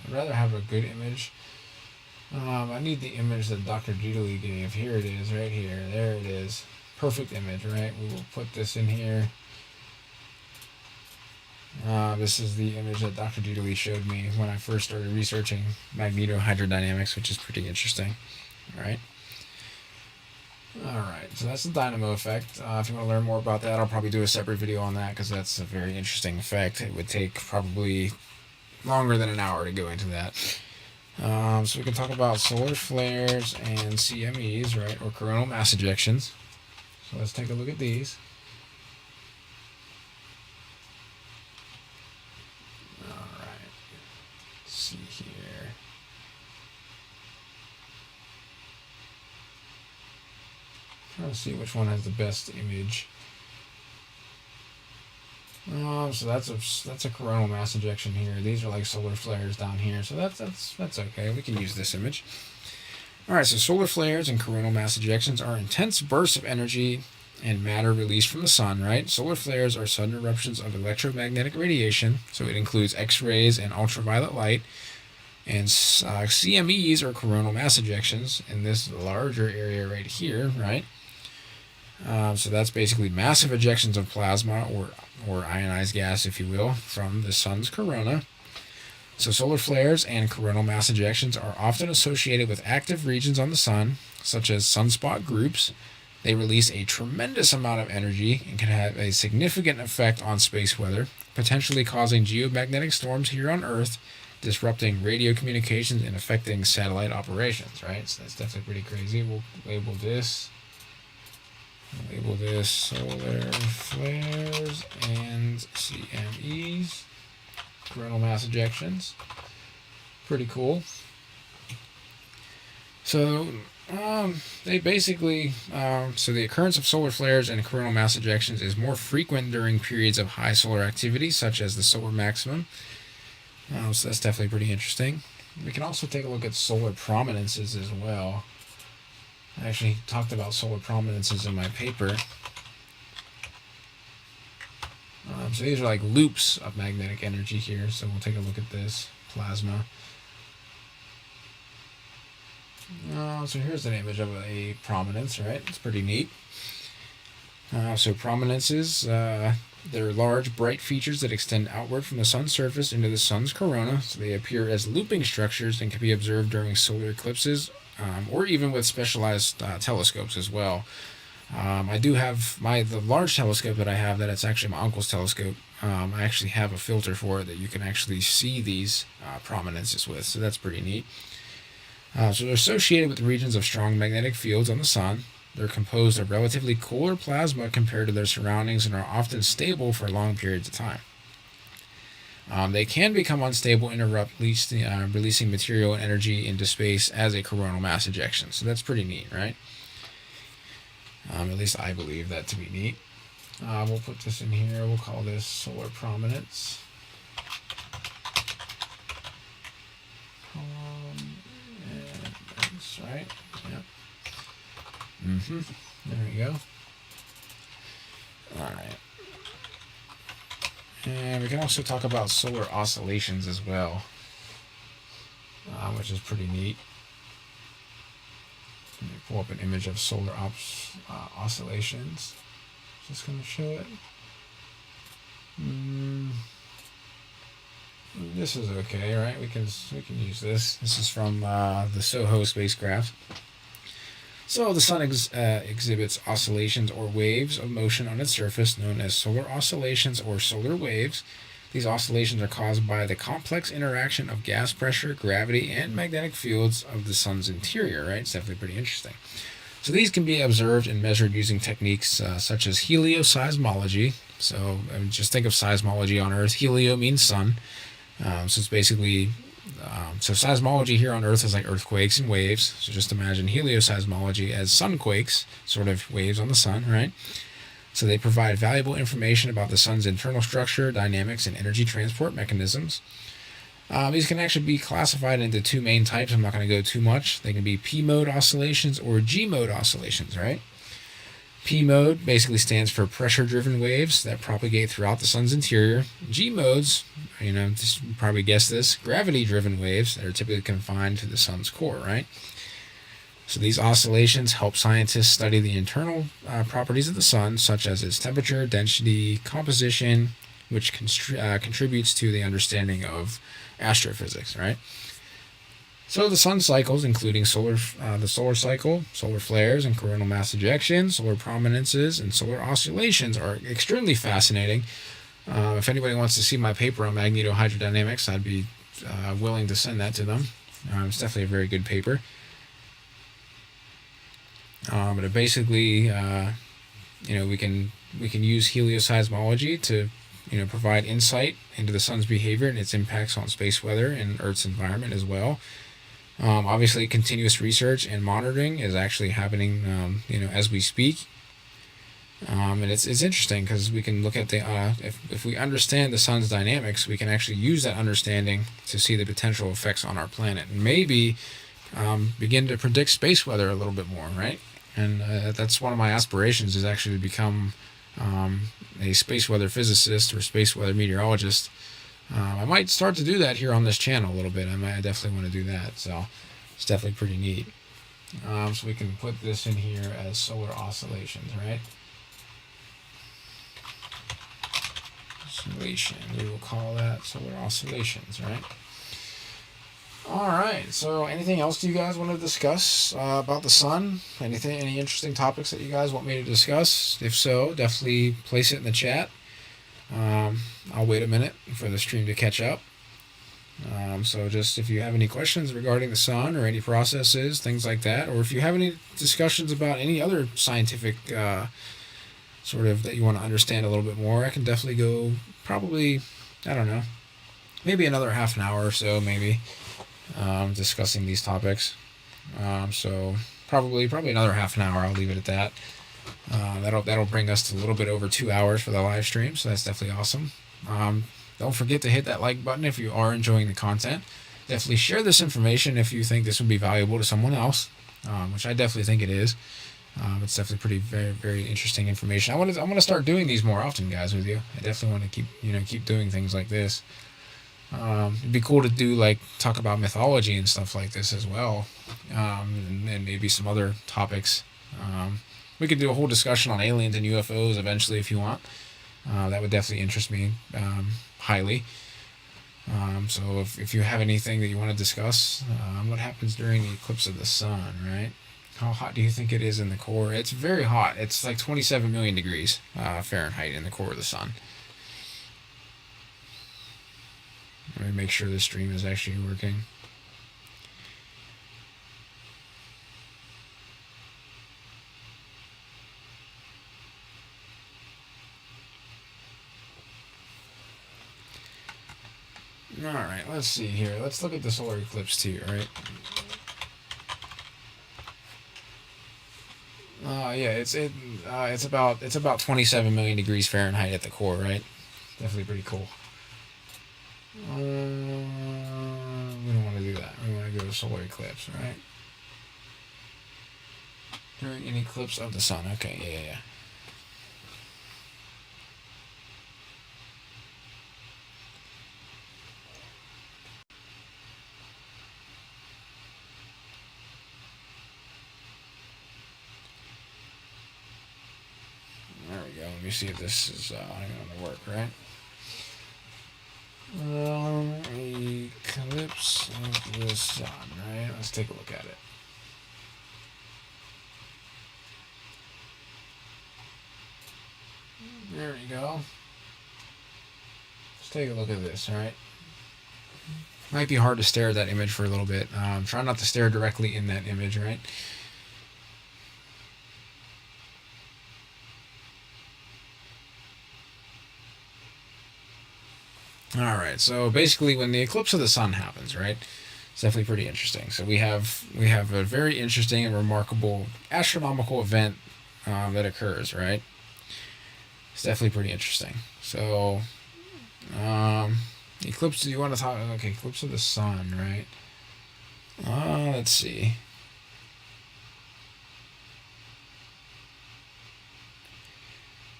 I'd rather have a good image. I need the image that Dr. Doodley gave. Here it is, right here. There it is. Perfect image, right? We will put this in here. This is the image that Dr. Doodley showed me when I first started researching magnetohydrodynamics, which is pretty interesting. Alright, so that's the Dynamo Effect. If you want to learn more about that, I'll probably do a separate video on that because that's a very interesting effect. It would take probably longer than an hour to go into that. So we can talk about solar flares and CMEs, right, or coronal mass ejections. So let's take a look at these. Alright, let's see here. Trying to see which one has the best image. So that's a coronal mass ejection here. These are like solar flares down here. So that's okay. We can use this image. Alright, so solar flares and coronal mass ejections are intense bursts of energy and matter released from the sun, right? Solar flares are sudden eruptions of electromagnetic radiation, so it includes X-rays and ultraviolet light. And CMEs are coronal mass ejections in this larger area right here, right? So that's basically massive ejections of plasma or ionized gas, if you will, from the sun's corona. So solar flares and coronal mass ejections are often associated with active regions on the sun, such as sunspot groups. They release a tremendous amount of energy and can have a significant effect on space weather, potentially causing geomagnetic storms here on Earth, disrupting radio communications and affecting satellite operations, right? So that's definitely pretty crazy. We'll label this solar flares and CMEs, coronal mass ejections. Pretty cool. So they basically, so the occurrence of solar flares and coronal mass ejections is more frequent during periods of high solar activity, such as the solar maximum. So that's definitely pretty interesting. We can also take a look at solar prominences as well. I actually talked about solar prominences in my paper. So these are like loops of magnetic energy here. So we'll take a look at this plasma. So here's an image of a prominence, right? It's pretty neat. So prominences, they're large, bright features that extend outward from the sun's surface into the sun's corona. So they appear as looping structures and can be observed during solar eclipses, or even with specialized telescopes as well. I do have the large telescope that I have, that it's actually my uncle's telescope. I actually have a filter for it that you can actually see these prominences with, so that's pretty neat. So they're associated with regions of strong magnetic fields on the sun. They're composed of relatively cooler plasma compared to their surroundings and are often stable for long periods of time. They can become unstable and erupt, releasing material and energy into space as a coronal mass ejection. So that's pretty neat, right? At least I believe that to be neat. We'll put this in here. We'll call this solar prominence. Prominence, right? Yep. There we go. Alright. And we can also talk about solar oscillations as well, which is pretty neat. Let me pull up an image of solar oscillations. Just going to show it. This is okay, right? We can use this. This is from the SOHO spacecraft. So the sun exhibits oscillations or waves of motion on its surface known as solar oscillations or solar waves. These oscillations are caused by the complex interaction of gas pressure, gravity, and magnetic fields of the sun's interior, right? It's definitely pretty interesting. So these can be observed and measured using techniques such as helioseismology. So just think of seismology on Earth. Helio means sun. So it's basically... so seismology here on Earth is like earthquakes and waves. So just imagine helioseismology as sunquakes, sort of waves on the sun, right? So they provide valuable information about the sun's internal structure, dynamics, and energy transport mechanisms. These can actually be classified into two main types. I'm not going to go too much. They can be P-mode oscillations or G-mode oscillations, right? P-mode basically stands for pressure-driven waves that propagate throughout the sun's interior. G-modes, just probably guess this, gravity-driven waves that are typically confined to the sun's core, right? So these oscillations help scientists study the internal properties of the sun, such as its temperature, density, composition, which contributes to the understanding of astrophysics, right? So the sun cycles, including the solar cycle, solar flares, and coronal mass ejections, solar prominences, and solar oscillations are extremely fascinating. If anybody wants to see my paper on magnetohydrodynamics, I'd be willing to send that to them. It's definitely a very good paper. But it basically, we can use helioseismology to, provide insight into the sun's behavior and its impacts on space weather and Earth's environment as well. Obviously, continuous research and monitoring is actually happening, as we speak. And it's interesting because we can look at if we understand the sun's dynamics, we can actually use that understanding to see the potential effects on our planet and maybe begin to predict space weather a little bit more, right? And that's one of my aspirations, is actually to become a space weather physicist or space weather meteorologist. I might start to do that here on this channel a little bit. I definitely want to do that. So it's definitely pretty neat. So we can put this in here as solar oscillations, right? Oscillation. We will call that solar oscillations, right? All right. So, anything else you guys want to discuss about the sun? Any interesting topics that you guys want me to discuss? If so, definitely place it in the chat. I'll wait a minute for the stream to catch up. So, just if you have any questions regarding the sun or any processes, things like that, or if you have any discussions about any other scientific sort of that you want to understand a little bit more, I can definitely go probably, I don't know, maybe another half an hour or so, maybe. Discussing these topics. So probably another half an hour. I'll leave it at that. That'll bring us to a little bit over 2 hours for the live stream. So that's definitely awesome. Don't forget to hit that like button if you are enjoying the content. Definitely share this information if you think this would be valuable to someone else, which I definitely think it is. It's definitely very, very interesting information. I want to start doing these more often, guys, with you. I definitely want to keep doing things like this. It'd be cool to do talk about mythology and stuff like this as well, and maybe some other topics. We could do a whole discussion on aliens and UFOs eventually if you want. That would definitely interest me highly. So if you have anything that you want to discuss, what happens during the eclipse of the sun, right? How hot do you think it is in the core? It's very hot. It's like 27 million degrees Fahrenheit in the core of the sun. Let me make sure the stream is actually working. Alright, let's see here. Let's look at the solar eclipse too, right? Yeah, it's about 27 million degrees Fahrenheit at the core, right? Definitely pretty cool. We don't want to do that. We want to go to solar eclipse, right? During an eclipse of the sun. Okay, yeah. There we go. Let me see if this is going to work, right? Eclipse of the sun, right? Let's take a look at it. There we go. Let's take a look at this, alright? Might be hard to stare at that image for a little bit. Try not to stare directly in that image, right? Alright, so basically when the eclipse of the sun happens, right? It's definitely pretty interesting. So we have a very interesting and remarkable astronomical event that occurs, right? It's definitely pretty interesting. So, eclipse, do you want to talk? Okay, eclipse of the sun, right? Let's see.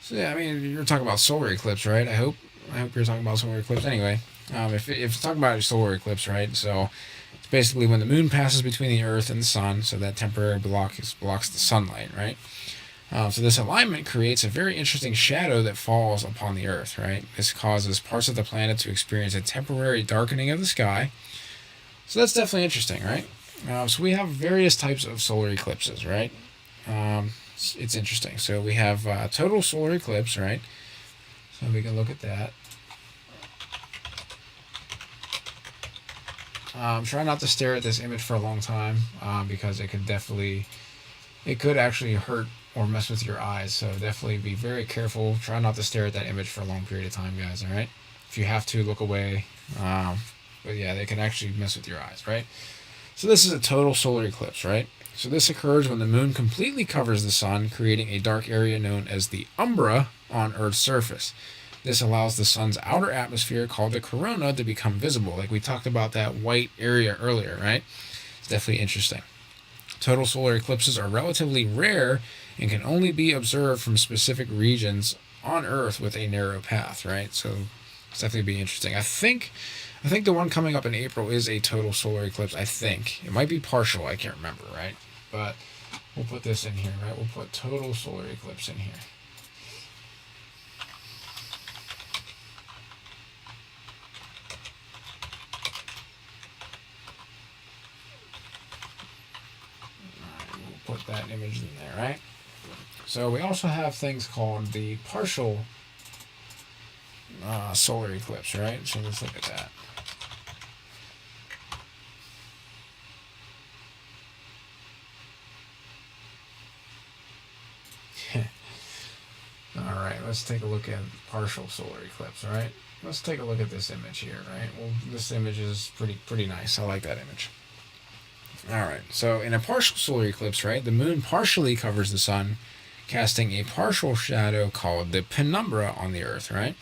So yeah, I mean, you're talking about solar eclipse, right? I hope you're talking about solar eclipse. Anyway, if you're talking about a solar eclipse, right? So it's basically when the moon passes between the Earth and the sun, so that temporary blocks the sunlight, right? So this alignment creates a very interesting shadow that falls upon the Earth, right? This causes parts of the planet to experience a temporary darkening of the sky. So that's definitely interesting, right? So we have various types of solar eclipses, right? It's interesting. So we have total solar eclipse, right? So we can look at that. Try not to stare at this image for a long time because it could actually hurt or mess with your eyes. So definitely be very careful. Try not to stare at that image for a long period of time, guys. All right. If you have to, look away. But yeah, they can actually mess with your eyes, right? So this is a total solar eclipse, right? So this occurs when the moon completely covers the sun, creating a dark area known as the umbra on Earth's surface. This allows the sun's outer atmosphere, called the corona, to become visible. Like we talked about that white area earlier, right? It's definitely interesting. Total solar eclipses are relatively rare and can only be observed from specific regions on Earth with a narrow path, right? So it's definitely be interesting. I think the one coming up in April is a total solar eclipse. I think it might be partial. I can't remember, right? But we'll put this in here, right? We'll put total solar eclipse in here. in there, right? So we also have things called the partial solar eclipse, right? So let's look at that. All right, let's take a look at partial solar eclipse, all right? Let's take a look at this image here, right? Well, this image is pretty nice. I like that image. All right, so in a partial solar eclipse, right, the moon partially covers the sun, casting a partial shadow called the penumbra on the Earth, right?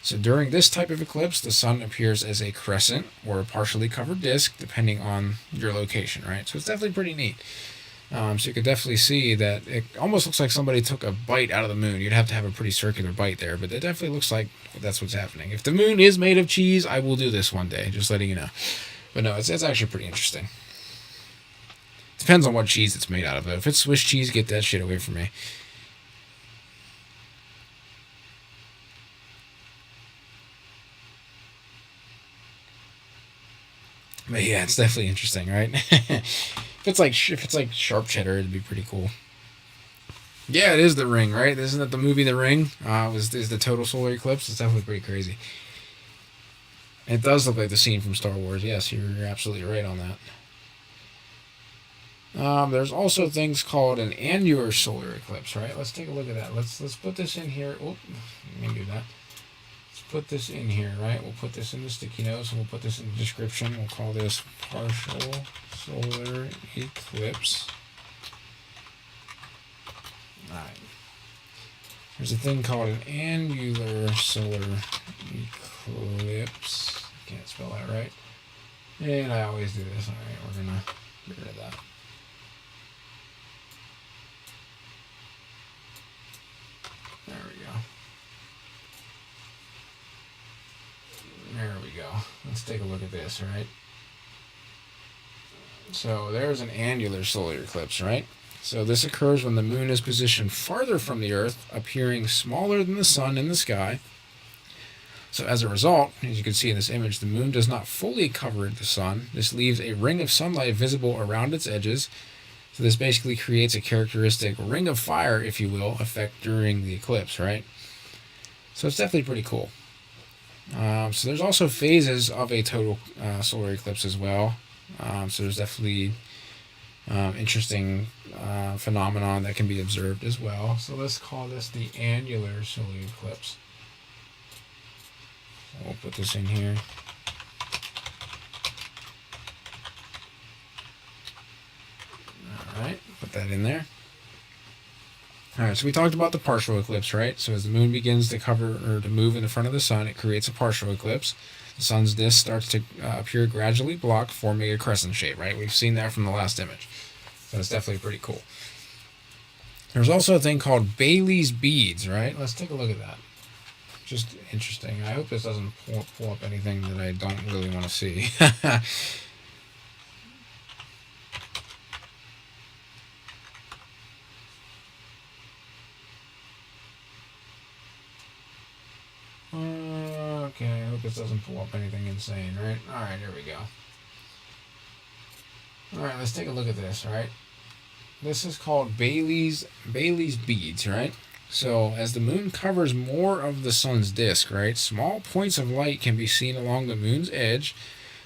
So during this type of eclipse, the sun appears as a crescent or a partially covered disk, depending on your location, right? So it's definitely pretty neat. So you could definitely see that it almost looks like somebody took a bite out of the moon. You'd have to have a pretty circular bite there, but it definitely looks like that's what's happening. If the moon is made of cheese, I will do this one day, just letting you know. But no, it's actually pretty interesting. Depends on what cheese it's made out of. If it's Swiss cheese, get that shit away from me. But yeah, it's definitely interesting, right? if it's like sharp cheddar, it'd be pretty cool. Yeah, it is the Ring, right? Isn't that the movie The Ring? Is the total solar eclipse? It's definitely pretty crazy. It does look like the scene from Star Wars. Yes, you're absolutely right on that. There's also things called an annular solar eclipse, right? Let's take a look at that. Let's put this in here. Oh, let me do that. Let's put this in here, right? We'll put this in the sticky notes, and we'll put this in the description. We'll call this partial solar eclipse. All right. There's a thing called an annular solar eclipse. Can't spell that right. And I always do this. All right, we're gonna get rid of that. There we go. There we go. Let's take a look at this, right? So there's an annular solar eclipse, right? So this occurs when the moon is positioned farther from the Earth, appearing smaller than the sun in the sky. So as a result, as you can see in this image, the moon does not fully cover the sun. This leaves a ring of sunlight visible around its edges. So this basically creates a characteristic ring of fire, if you will, effect during the eclipse, right? So it's definitely pretty cool. So there's also phases of a total solar eclipse as well. So there's definitely interesting phenomenon that can be observed as well. So let's call this the annular solar eclipse. So we'll put this in here. All right, put that in there. All right, so we talked about the partial eclipse, right? So as the moon begins to cover or to move in the front of the sun, it creates a partial eclipse. The sun's disk starts to appear gradually blocked, forming a crescent shape, right? We've seen that from the last image. So it's definitely pretty cool. There's also a thing called Bailey's beads, right? Let's take a look at that. Just interesting. I hope this doesn't pull up anything that I don't really want to see. Okay, I hope this doesn't pull up anything insane, right? Alright, here we go. Alright, let's take a look at this, right? This is called Bailey's beads, right? So as the moon covers more of the sun's disk, right, small points of light can be seen along the moon's edge.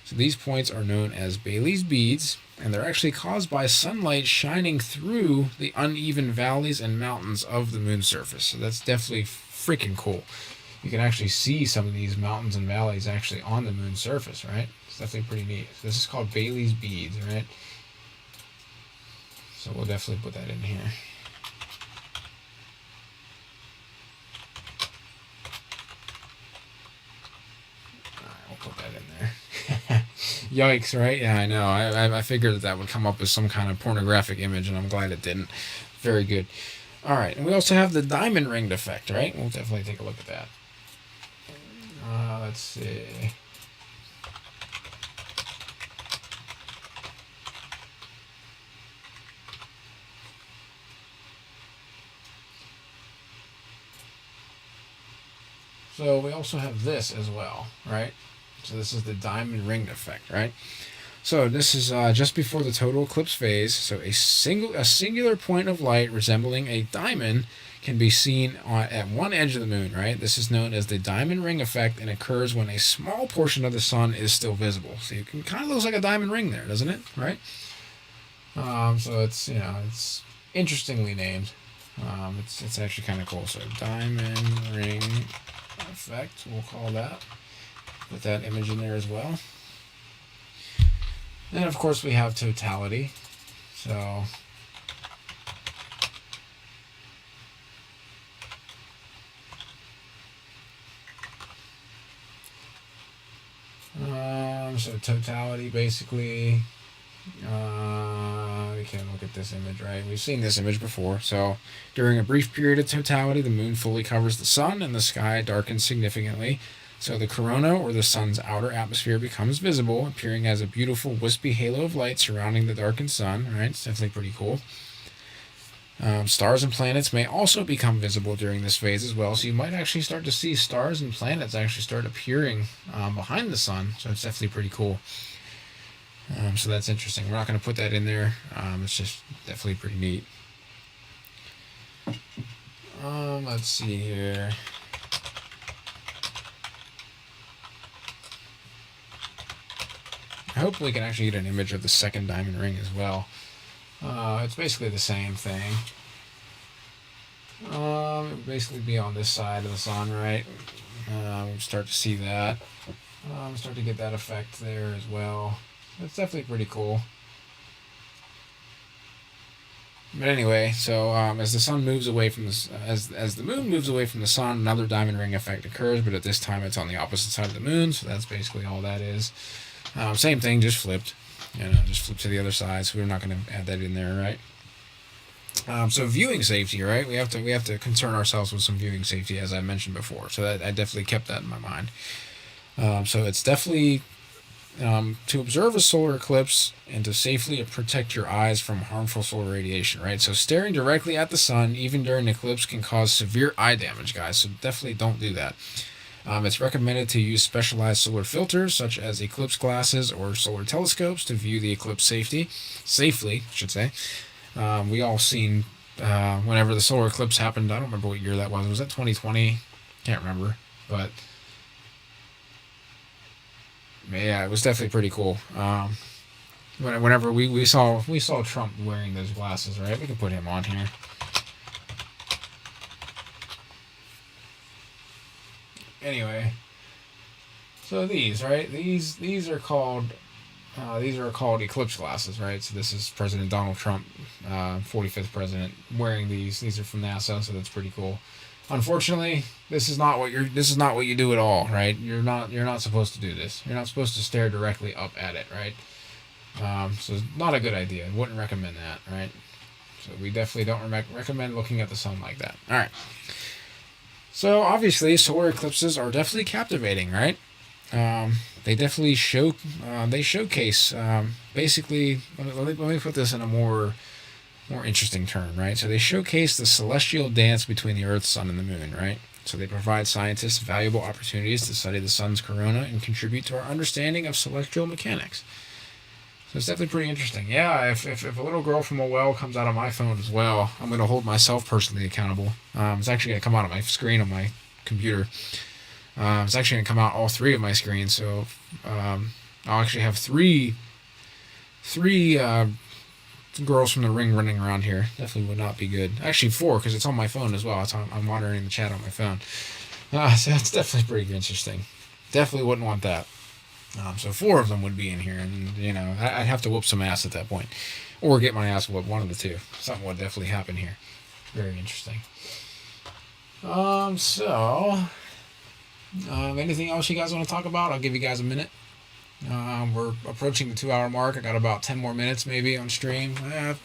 So these points are known as Bailey's beads, and they're actually caused by sunlight shining through the uneven valleys and mountains of the moon's surface. So that's definitely freaking cool. You can actually see some of these mountains and valleys actually on the moon's surface, right? It's definitely pretty neat. So this is called Bailey's beads, right? So we'll definitely put that in here. Alright, we'll put that in there. Yikes, right? Yeah, I know. I figured that would come up as some kind of pornographic image, and I'm glad it didn't. Very good. Alright, and we also have the diamond ringed effect, right? We'll definitely take a look at that. Let's see. So we also have this as well, right? So this is the diamond ringed effect, right? So this is just before the total eclipse phase. So a singular point of light resembling a diamond can be seen at one edge of the moon, right? This is known as the diamond ring effect and occurs when a small portion of the sun is still visible. So it kind of looks like a diamond ring there, doesn't it? Right? So it's, it's interestingly named. It's actually kind of cool. So diamond ring effect, we'll call that. Put that image in there as well. And of course we have totality. So totality basically, we can look at this image, right? We've seen this image before. So during a brief period of totality, the moon fully covers the sun and the sky darkens significantly. So the corona, or the sun's outer atmosphere, becomes visible, appearing as a beautiful wispy halo of light surrounding the darkened sun, right? It's definitely pretty cool. Stars and planets may also become visible during this phase as well, so you might actually start to see stars and planets actually start appearing behind the sun, so it's definitely pretty cool. So that's interesting. We're not going to put that in there. It's just definitely pretty neat. Let's see here. I hope we can actually get an image of the second diamond ring as well. It's basically the same thing. It would basically be on this side of the sun, right? We start to see that. Start to get that effect there as well. It's definitely pretty cool. But anyway, so as the sun moves away from the as the moon moves away from the sun, another diamond ring effect occurs, but at this time it's on the opposite side of the moon. So that's basically all that is. Same thing, just flipped. Just flip to the other side. So we're not going to add that in there, right? So viewing safety, right? We have to concern ourselves with some viewing safety, as I mentioned before. So I definitely kept that in my mind. So it's definitely to observe a solar eclipse and to safely protect your eyes from harmful solar radiation, right? So staring directly at the sun, even during an eclipse, can cause severe eye damage, guys. So definitely don't do that. It's recommended to use specialized solar filters, such as eclipse glasses or solar telescopes, to view the eclipse safely, I should say. We all seen whenever the solar eclipse happened. I don't remember what year that was. Was that 2020? Can't remember, but yeah, it was definitely pretty cool. Whenever we saw Trump wearing those glasses, right? We can put him on here. Anyway, so these, right? These are called eclipse glasses, right? So this is President Donald Trump, 45th president, wearing these. These are from NASA, so that's pretty cool. Unfortunately, this is not what you do at all, right? You're not supposed to do this. You're not supposed to stare directly up at it, right? So it's not a good idea. I wouldn't recommend that, right? So we definitely don't recommend looking at the sun like that. All right. So obviously, solar eclipses are definitely captivating, right? They definitely showcase. Basically, let me put this in a more interesting term, right? So they showcase the celestial dance between the Earth, Sun, and the Moon, right? So they provide scientists valuable opportunities to study the sun's corona and contribute to our understanding of celestial mechanics. So it's definitely pretty interesting. Yeah, if a little girl from a well comes out of my phone as well, I'm going to hold myself personally accountable. It's actually going to come out of my screen on my computer. It's actually going to come out all three of my screens. So I'll actually have three girls from the ring running around here. Definitely would not be good. Actually, 4, because it's on my phone as well. I'm monitoring the chat on my phone. So it's definitely pretty interesting. Definitely wouldn't want that. So 4 of them would be in here, and I'd have to whoop some ass at that point, or get my ass whooped. One of the two. Something would definitely happen here. Very interesting. Anything else you guys want to talk about? I'll give you guys a minute. We're approaching the 2-hour mark. I got about 10 more minutes maybe on stream.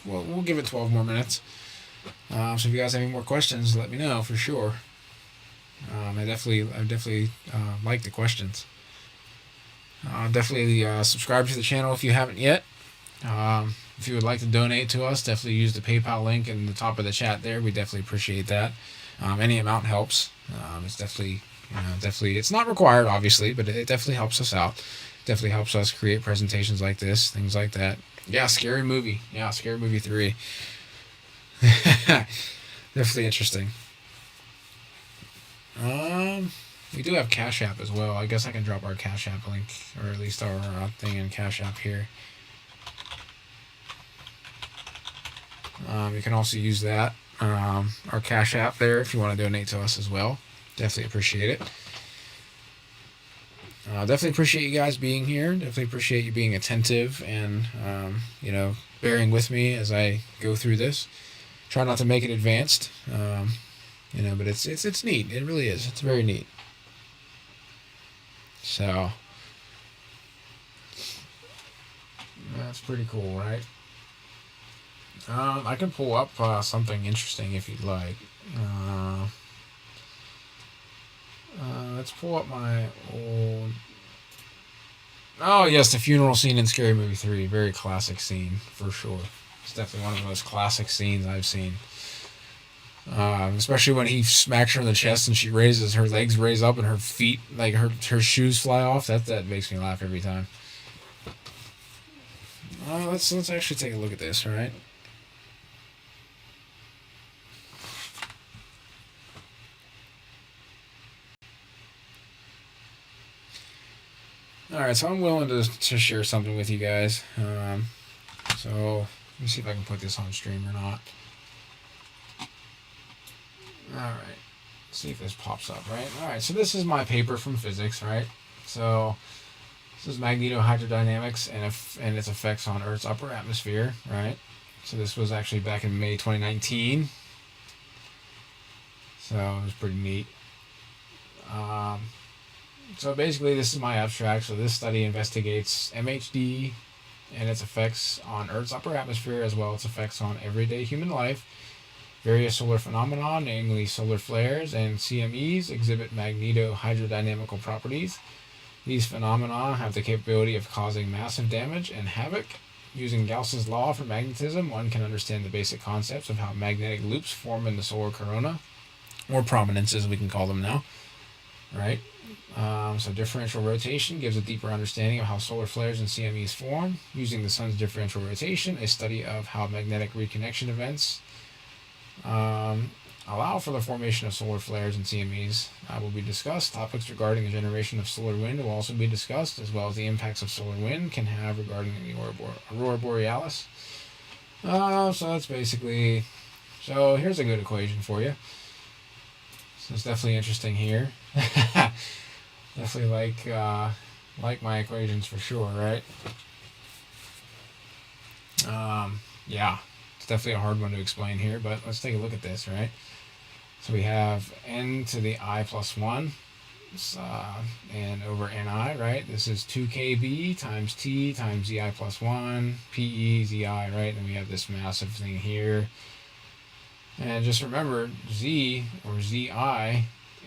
We'll give it 12 more minutes. So if you guys have any more questions, let me know for sure. I definitely like the questions. Definitely subscribe to the channel if you haven't yet. If you would like to donate to us, definitely use the PayPal link in the top of the chat there. We definitely appreciate that. Any amount helps. It's definitely it's not required, obviously, but it definitely helps us out. Definitely helps us create presentations like this, things like that. Yeah, Scary Movie. Yeah, Scary Movie 3. Definitely interesting. We do have Cash App as well. I guess I can drop our Cash App link, or at least our thing in Cash App here. You can also use that, our Cash App there, if you want to donate to us as well. Definitely appreciate it. Definitely appreciate you guys being here. Definitely appreciate you being attentive and, bearing with me as I go through this. Try not to make it advanced, but it's neat. It really is. It's very neat. So that's pretty cool, right? I can pull up something interesting if you'd like. Let's pull up my old. Oh yes, the funeral scene in Scary Movie 3. Very classic scene for sure. It's definitely one of the most classic scenes I've seen. Especially when he smacks her in the chest and her legs raise up and her feet, like her shoes fly off. That makes me laugh every time. Let's actually take a look at this, all right? All right, so I'm willing to share something with you guys. So let me see if I can put this on stream or not. All right, see if this pops up, right? All right, so this is my paper from physics, right? So this is magnetohydrodynamics and its effects on Earth's upper atmosphere, right? So this was actually back in May 2019. So it was pretty neat. So basically, this is my abstract. So this study investigates MHD and its effects on Earth's upper atmosphere, as well as effects on everyday human life. Various solar phenomena, namely solar flares and CMEs, exhibit magnetohydrodynamical properties. These phenomena have the capability of causing massive damage and havoc. Using Gauss's law for magnetism, one can understand the basic concepts of how magnetic loops form in the solar corona, or prominence as we can call them now, right? So differential rotation gives a deeper understanding of how solar flares and CMEs form. Using the sun's differential rotation, a study of how magnetic reconnection events allow for the formation of solar flares and CMEs will be discussed. Topics regarding the generation of solar wind will also be discussed, as well as the impacts of solar wind can have regarding the aurora borealis. So that's basically... So here's a good equation for you. So it's definitely interesting here. Definitely like my equations for sure, right? Yeah, it's definitely a hard one to explain here, but let's take a look at this, right? So we have n to the I plus 1, and over ni, right? This is 2kb times t times zi plus 1, pe zi, right? And we have this massive thing here. And just remember, z, or zi,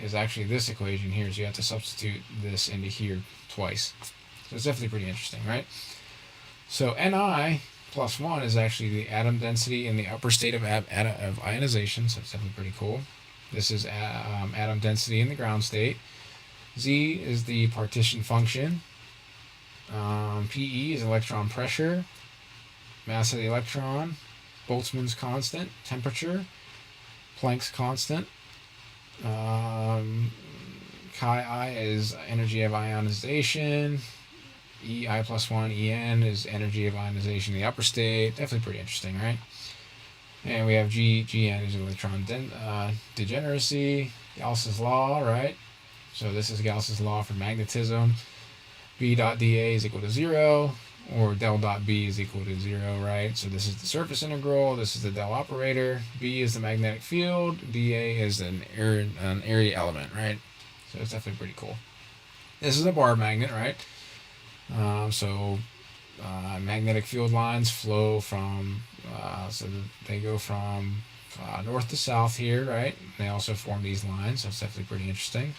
is actually this equation here, so you have to substitute this into here twice. So it's definitely pretty interesting, right? So Ni plus 1 is actually the atom density in the upper state of ionization, so it's definitely pretty cool. This is atom density in the ground state. Z is the partition function. Pe is electron pressure, mass of the electron, Boltzmann's constant, temperature, Planck's constant. Chi I is energy of ionization. Ei plus 1 En is energy of ionization in the upper state. Definitely pretty interesting, right? And we have Gn is electron degeneracy. Gauss's law, right? So this is Gauss's law for magnetism. B dot dA is equal to 0, or del dot B is equal to 0, right? So this is the surface integral, this is the del operator, B is the magnetic field, dA is an area element, right? So it's definitely pretty cool. This is a bar magnet, right? Magnetic field lines flow from, so they go from north to south here, right? They also form these lines, so it's definitely pretty interesting.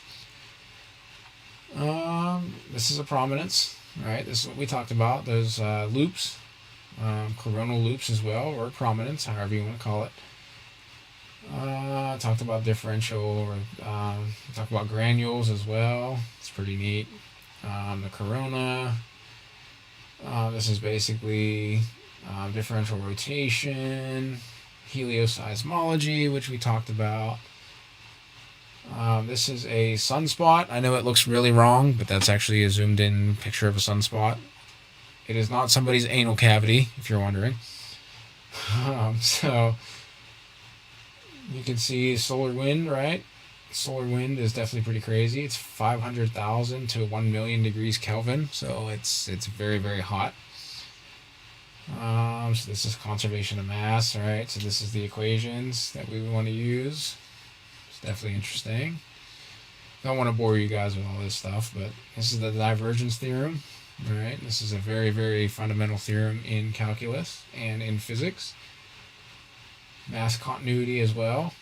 This is a prominence, right? This is what we talked about, those loops, coronal loops as well, or prominence, however you want to call it. Talked about differential, or talked about granules as well. It's pretty neat. The corona. This is basically differential rotation, helioseismology, which we talked about. This is a sunspot. I know it looks really wrong, but that's actually a zoomed in picture of a sunspot. It is not somebody's anal cavity, if you're wondering. So you can see solar wind, right? Solar wind is definitely pretty crazy. It's 500,000 to 1 million degrees Kelvin, so it's very, very hot. So this is conservation of mass, right? So this is the equations that we want to use. It's definitely interesting. Don't want to bore you guys with all this stuff, but this is the divergence theorem, right? This is a very, very fundamental theorem in calculus and in physics. Mass continuity as well.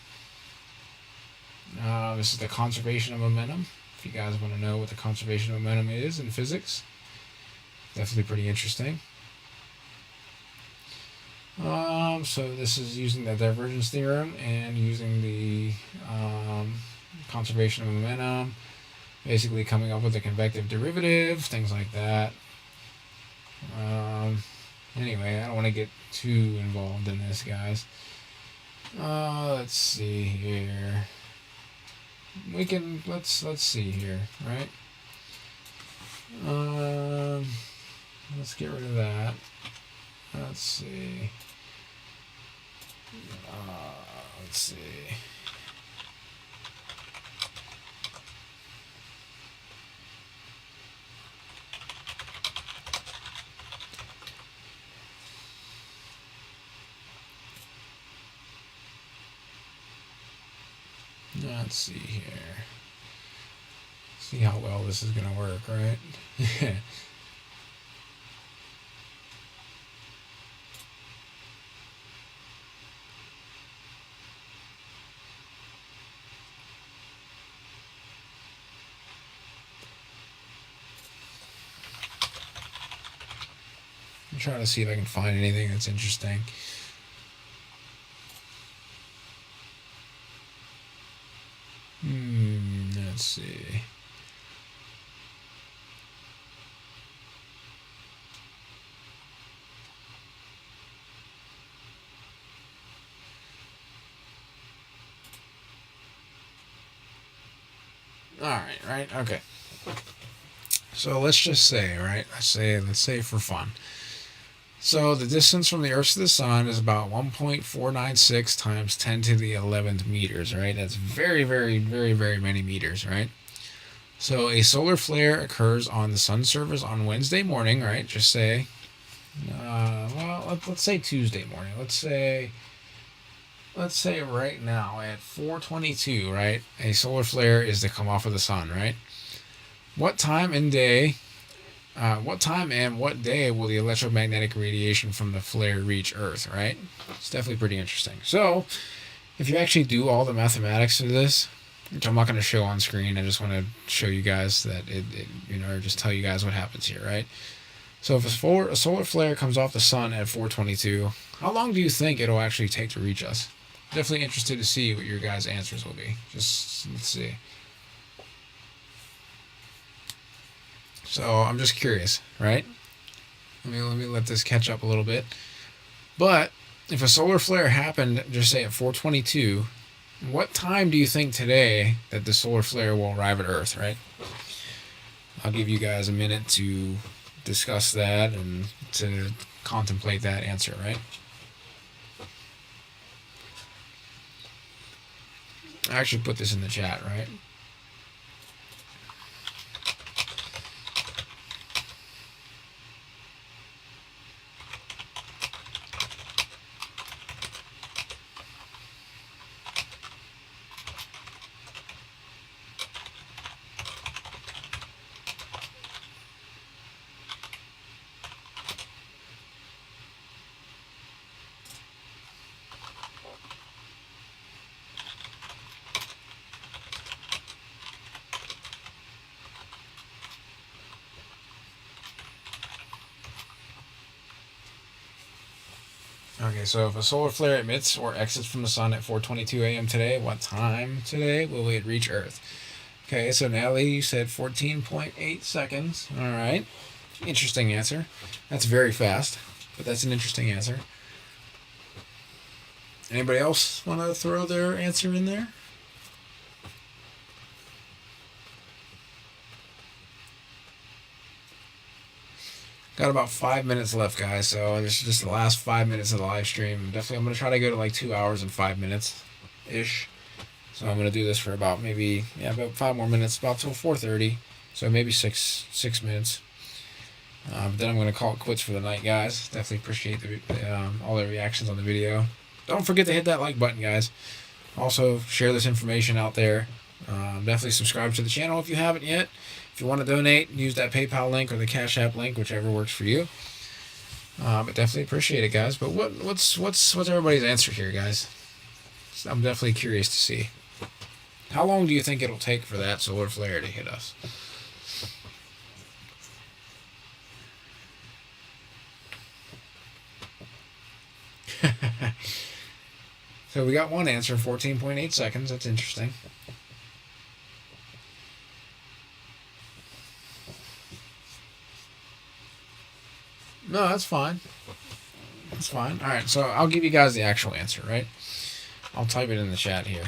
This is the conservation of momentum. If you guys want to know what the conservation of momentum is in physics, definitely pretty interesting. So this is using the divergence theorem and using the conservation of momentum, basically coming up with a convective derivative, things like that. Anyway, I don't want to get too involved in this, guys. Let's see here. We can let's see here, right? Let's get rid of that. Let's see. Let's see. Let's see here. See how well this is going to work, right? I'm trying to see if I can find anything that's interesting. Let's see. Right? Okay. So let's just say, right? Let's say for fun. So the distance from the Earth to the Sun is about 1.496 times 10 to the 11th meters, right? That's very, very, very, very many meters, right? So a solar flare occurs on the Sun's surface on Wednesday morning, right? Just say, let's say Tuesday morning. Let's say right now at 4:22, right? A solar flare is to come off of the Sun, right? What time and what day will the electromagnetic radiation from the flare reach Earth, right? It's definitely pretty interesting. So, if you actually do all the mathematics of this, which I'm not going to show on screen, I just want to show you guys that or just tell you guys what happens here, right? So, if a solar flare comes off the Sun at 4:22, how long do you think it'll actually take to reach us? Definitely interested to see what your guys' answers will be. Just, let's see. So I'm just curious, right? Let me let this catch up a little bit. But if a solar flare happened, just say at 4:22, what time do you think today that the solar flare will arrive at Earth, right? I'll give you guys a minute to discuss that and to contemplate that answer, right? I actually put this in the chat, right? Okay, so if a solar flare emits or exits from the Sun at 4:22 a.m. today, what time today will it reach Earth? Okay, so Natalie, you said 14.8 seconds. All right. Interesting answer. That's very fast, but that's an interesting answer. Anybody else want to throw their answer in there? Got about 5 minutes left, guys. So this is just the last 5 minutes of the live stream. Definitely, I'm gonna try to go to like 2 hours and 5 minutes, ish. So I'm gonna do this for about about 5 more minutes, about till 4:30. So maybe six minutes. But then I'm gonna call it quits for the night, guys. Definitely appreciate all the reactions on the video. Don't forget to hit that like button, guys. Also, share this information out there. Definitely subscribe to the channel if you haven't yet. If you want to donate, use that PayPal link or the Cash App link, whichever works for you. But definitely appreciate it, guys. But what's everybody's answer here, guys? I'm definitely curious to see. How long do you think it'll take for that solar flare to hit us? So we got one answer, 14.8 seconds. That's interesting. No, that's fine. That's fine. All right, so I'll give you guys the actual answer, right? I'll type it in the chat here.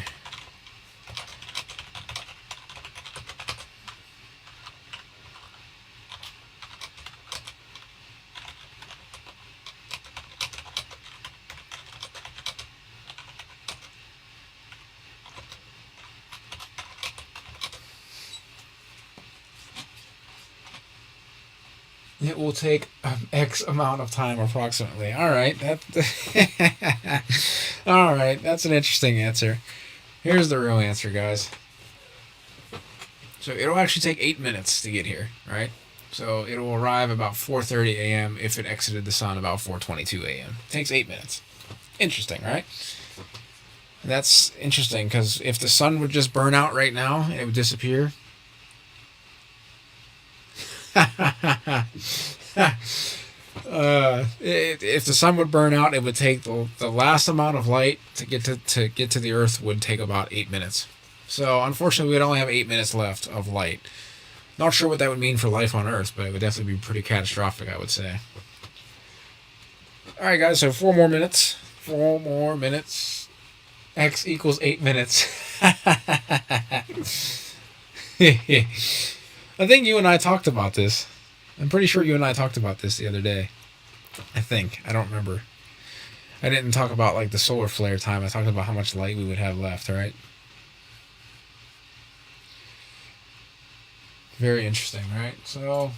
It will take X amount of time approximately. All right, all right. That's an interesting answer. Here's the real answer, guys. So it'll actually take 8 minutes to get here, right? So it'll arrive about 4:30 a.m. if it exited the sun about 4:22 a.m. Takes 8 minutes. Interesting, right? That's interesting because if the sun would just burn out right now, it would disappear. If the sun would burn out, it would take the last amount of light to get to the Earth would take about 8 minutes. So unfortunately, we'd only have 8 minutes left of light. Not sure what that would mean for life on Earth, but it would definitely be pretty catastrophic, I would say. All right, guys. So 4 more minutes. 4 more minutes. X equals 8 minutes. I think you and I talked about this. I'm pretty sure you and I talked about this the other day. I think. I don't remember. I didn't talk about like the solar flare time. I talked about how much light we would have left, right? Very interesting, right? So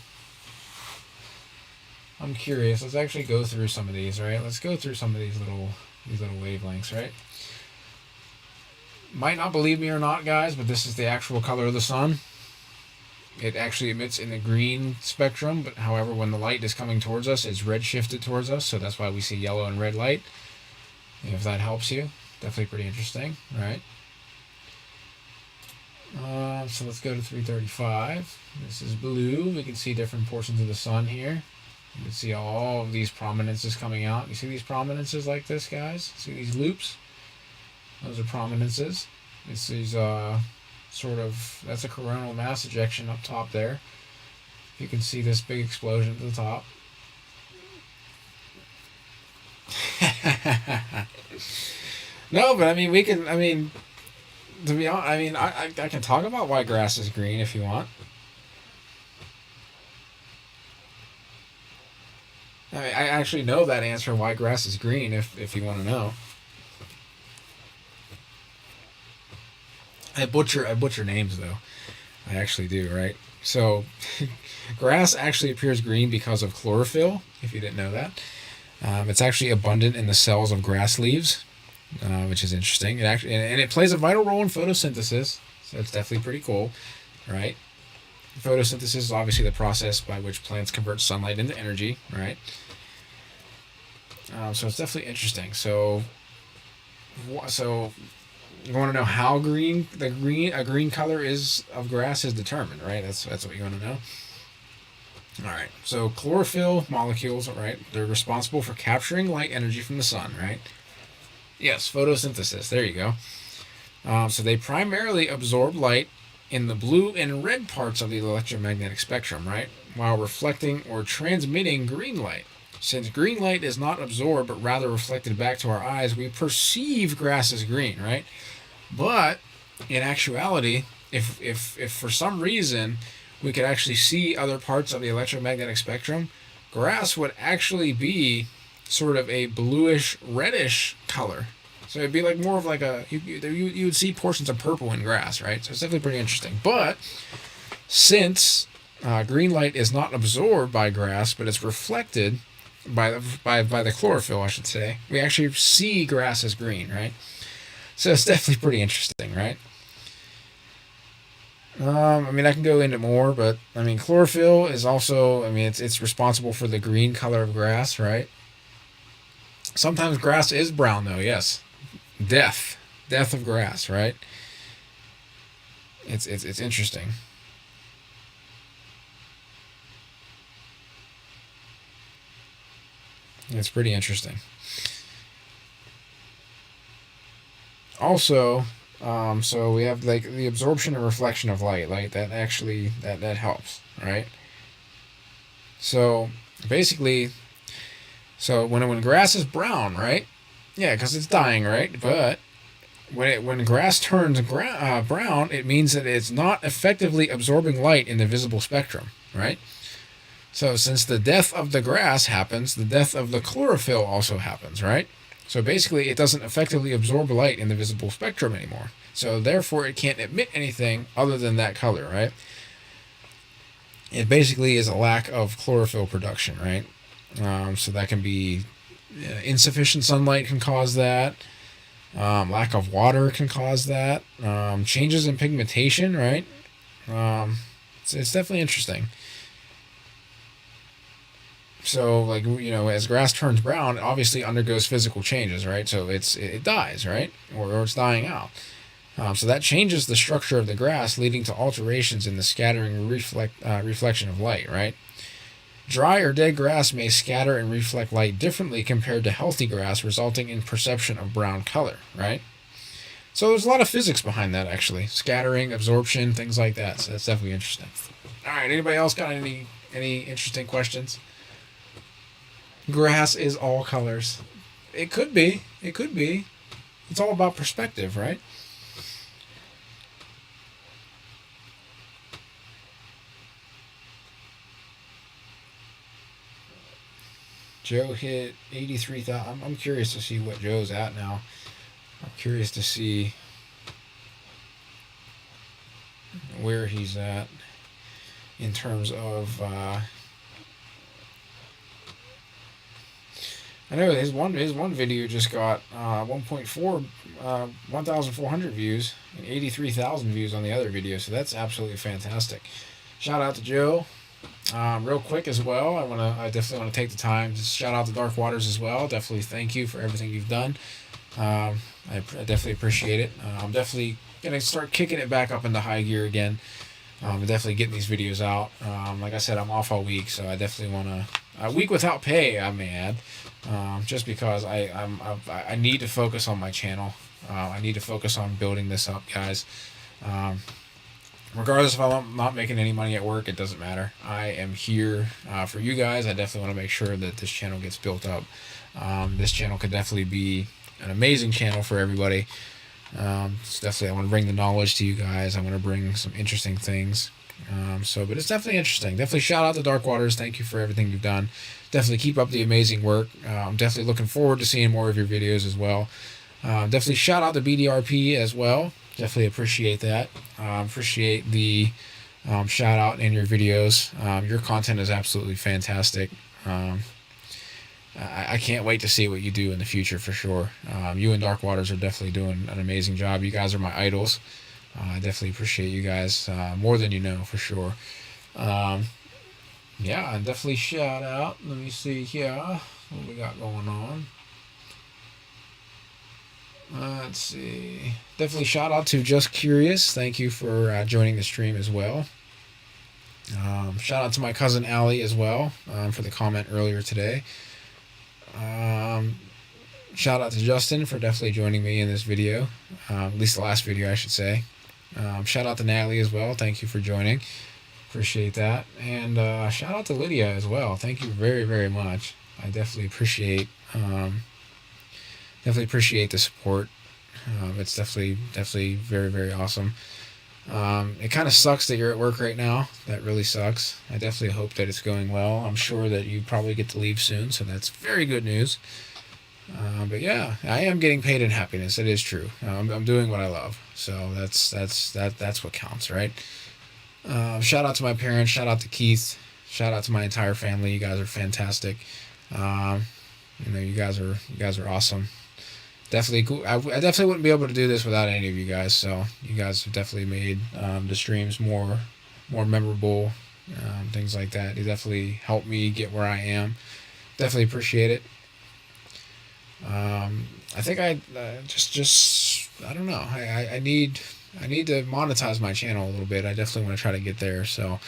I'm curious. Let's actually go through some of these, right? Let's go through some of these little wavelengths, right? Might not believe me or not, guys, but this is the actual color of the sun. It actually emits in the green spectrum, but however, when the light is coming towards us, it's red shifted towards us, so that's why we see yellow and red light. If that helps you, definitely pretty interesting, right? So let's go to 335. This is blue. We can see different portions of the sun here. You can see all of these prominences coming out. You see these prominences like this, guys? See these loops? Those are prominences. This is that's a coronal mass ejection up top there. You can see this big explosion at the top. No, but I mean, to be honest, I can talk about why grass is green if you want. I actually know that answer why grass is green if you want to know. I butcher names though. I actually do, right? So grass actually appears green because of chlorophyll, if you didn't know that. It's actually abundant in the cells of grass leaves, which is interesting. It plays a vital role in photosynthesis, so it's definitely pretty cool, right? Photosynthesis is obviously the process by which plants convert sunlight into energy, right? So it's definitely interesting. So you want to know how a green color is of grass is determined, right? That's what you want to know. All right. So chlorophyll molecules, right? They're responsible for capturing light energy from the sun, right? Yes, photosynthesis. There you go. So they primarily absorb light in the blue and red parts of the electromagnetic spectrum, right? While reflecting or transmitting green light. Since green light is not absorbed but rather reflected back to our eyes, we perceive grass as green, right? But in actuality, if for some reason we could actually see other parts of the electromagnetic spectrum, grass would actually be sort of a bluish reddish color. So it'd be like more of like you would see portions of purple in grass, right? So it's definitely pretty interesting. But since green light is not absorbed by grass, but it's reflected by the chlorophyll, I should say, we actually see grass as green, right? So it's definitely pretty interesting, right? I mean, I can go into more, but I mean, chlorophyll is also, I mean, it's responsible for the green color of grass, right? Sometimes grass is brown, though. Yes, death of grass, right? It's interesting. It's pretty interesting. Also, so we have like the absorption and reflection of light, like that actually that helps, right? So basically, so when grass is brown, right? Yeah, because it's dying, right? But when grass turns brown, it means that it's not effectively absorbing light in the visible spectrum, right? So since the death of the grass happens, the death of the chlorophyll also happens, right? So basically, it doesn't effectively absorb light in the visible spectrum anymore. So therefore, it can't emit anything other than that color, right? It basically is a lack of chlorophyll production, right? So that can be insufficient sunlight can cause that. Lack of water can cause that. Changes in pigmentation, right? It's definitely interesting. So, like, you know, as grass turns brown, it obviously undergoes physical changes, right? So it dies, right? Or it's dying out. So that changes the structure of the grass, leading to alterations in the scattering and reflection of light, right? Dry or dead grass may scatter and reflect light differently compared to healthy grass, resulting in perception of brown color, right? So there's a lot of physics behind that, actually. Scattering, absorption, things like that. So that's definitely interesting. All right, anybody else got any interesting questions? Grass is all colors. It could be. It could be. It's all about perspective, right? Joe hit 83,000. I'm curious to see what Joe's at now. I'm curious to see where he's at in terms of. I know his one video just got 1,400 views and 83,000 views on the other video, so that's absolutely fantastic. Shout out to Joe. Real quick as well, I definitely want to take the time to shout out to Dark Waters as well. Definitely thank you for everything you've done. I definitely appreciate it. I'm definitely gonna start kicking it back up into high gear again. Definitely getting these videos out. Like I said, I'm off all week, so I definitely want to. A week without pay, I may add, just because I need to focus on my channel. I need to focus on building this up, guys. Regardless if I'm not making any money at work, it doesn't matter. I am here for you guys. I definitely want to make sure that this channel gets built up. This channel could definitely be an amazing channel for everybody. It's definitely, I want to bring the knowledge to you guys. I want to bring some interesting things. But it's definitely interesting. Definitely shout out to Dark Waters. Thank you for everything you've done. Definitely keep up the amazing work. I'm definitely looking forward to seeing more of your videos as well. Definitely shout out to BDRP as well. Definitely appreciate that. Appreciate the shout out in your videos. Your content is absolutely fantastic. I can't wait to see what you do in the future for sure. You and Dark Waters are definitely doing an amazing job. You guys are my idols. I definitely appreciate you guys more than you know for sure. Yeah, definitely shout out. Let me see here what we got going on. Let's see. Definitely shout out to Just Curious. Thank you for joining the stream as well. Shout out to my cousin Allie as well for the comment earlier today. Shout out to Justin for definitely joining me in this video. At least the last video, I should say. Shout out to Natalie as well. Thank you for joining. Appreciate that. And shout out to Lydia as well. Thank you very, very much. I definitely appreciate the support. It's definitely very, very awesome. It kind of sucks that you're at work right now. That really sucks. I definitely hope that it's going well. I'm sure that you probably get to leave soon, so that's very good news. But yeah, I am getting paid in happiness. It is true. I'm doing what I love, so that's what counts, right? Shout out to my parents. Shout out to Keith. Shout out to my entire family. You guys are fantastic. You guys are awesome. Definitely cool. I definitely wouldn't be able to do this without any of you guys. So you guys have definitely made the streams more memorable. Things like that. You definitely helped me get where I am. Definitely appreciate it. I think I I don't know. I need to monetize my channel a little bit. I definitely want to try to get there. So,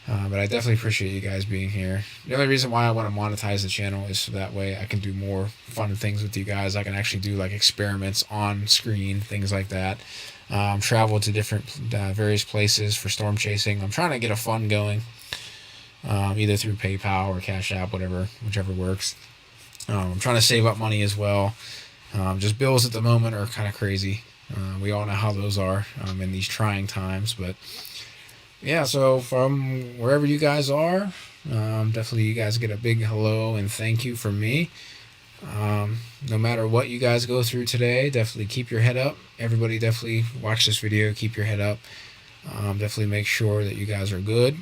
but I definitely appreciate you guys being here. The only reason why I want to monetize the channel is so that way I can do more fun things with you guys. I can actually do like experiments on screen, things like that. Travel to different various places for storm chasing. I'm trying to get a fund going, either through PayPal or Cash App, whichever works. I'm trying to save up money as well. Just bills at the moment are kind of crazy. We all know how those are in these trying times. But yeah, so from wherever you guys are, definitely you guys get a big hello and thank you from me. No matter what you guys go through today, definitely keep your head up. Everybody definitely watch this video, keep your head up. Definitely make sure that you guys are good.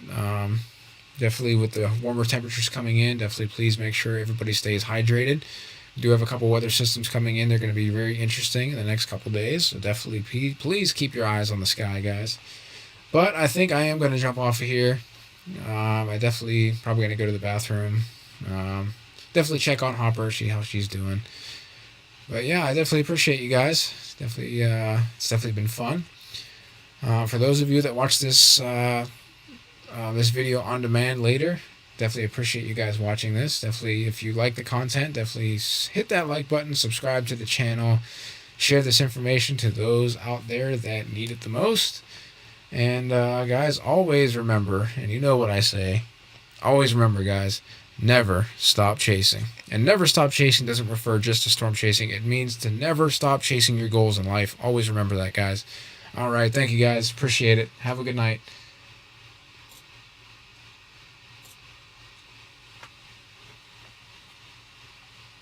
Definitely with the warmer temperatures coming in, definitely please make sure everybody stays hydrated. We do have a couple weather systems coming in. They're going to be very interesting in the next couple days. So definitely please keep your eyes on the sky, guys. But I think I am going to jump off of here. I definitely probably going to go to the bathroom. Definitely check on Hopper, see how she's doing. But yeah, I definitely appreciate you guys. It's definitely been fun. For those of you that watch this video on demand later, definitely appreciate you guys watching this. Definitely, if you like the content, definitely hit that like button, subscribe to the channel, share this information to those out there that need it the most. And guys, always remember, and you know what I say, always remember, guys, never stop chasing. And never stop chasing doesn't refer just to storm chasing. It means to never stop chasing your goals in life. Always remember that, guys. All right, thank you guys. Appreciate it. Have a good night.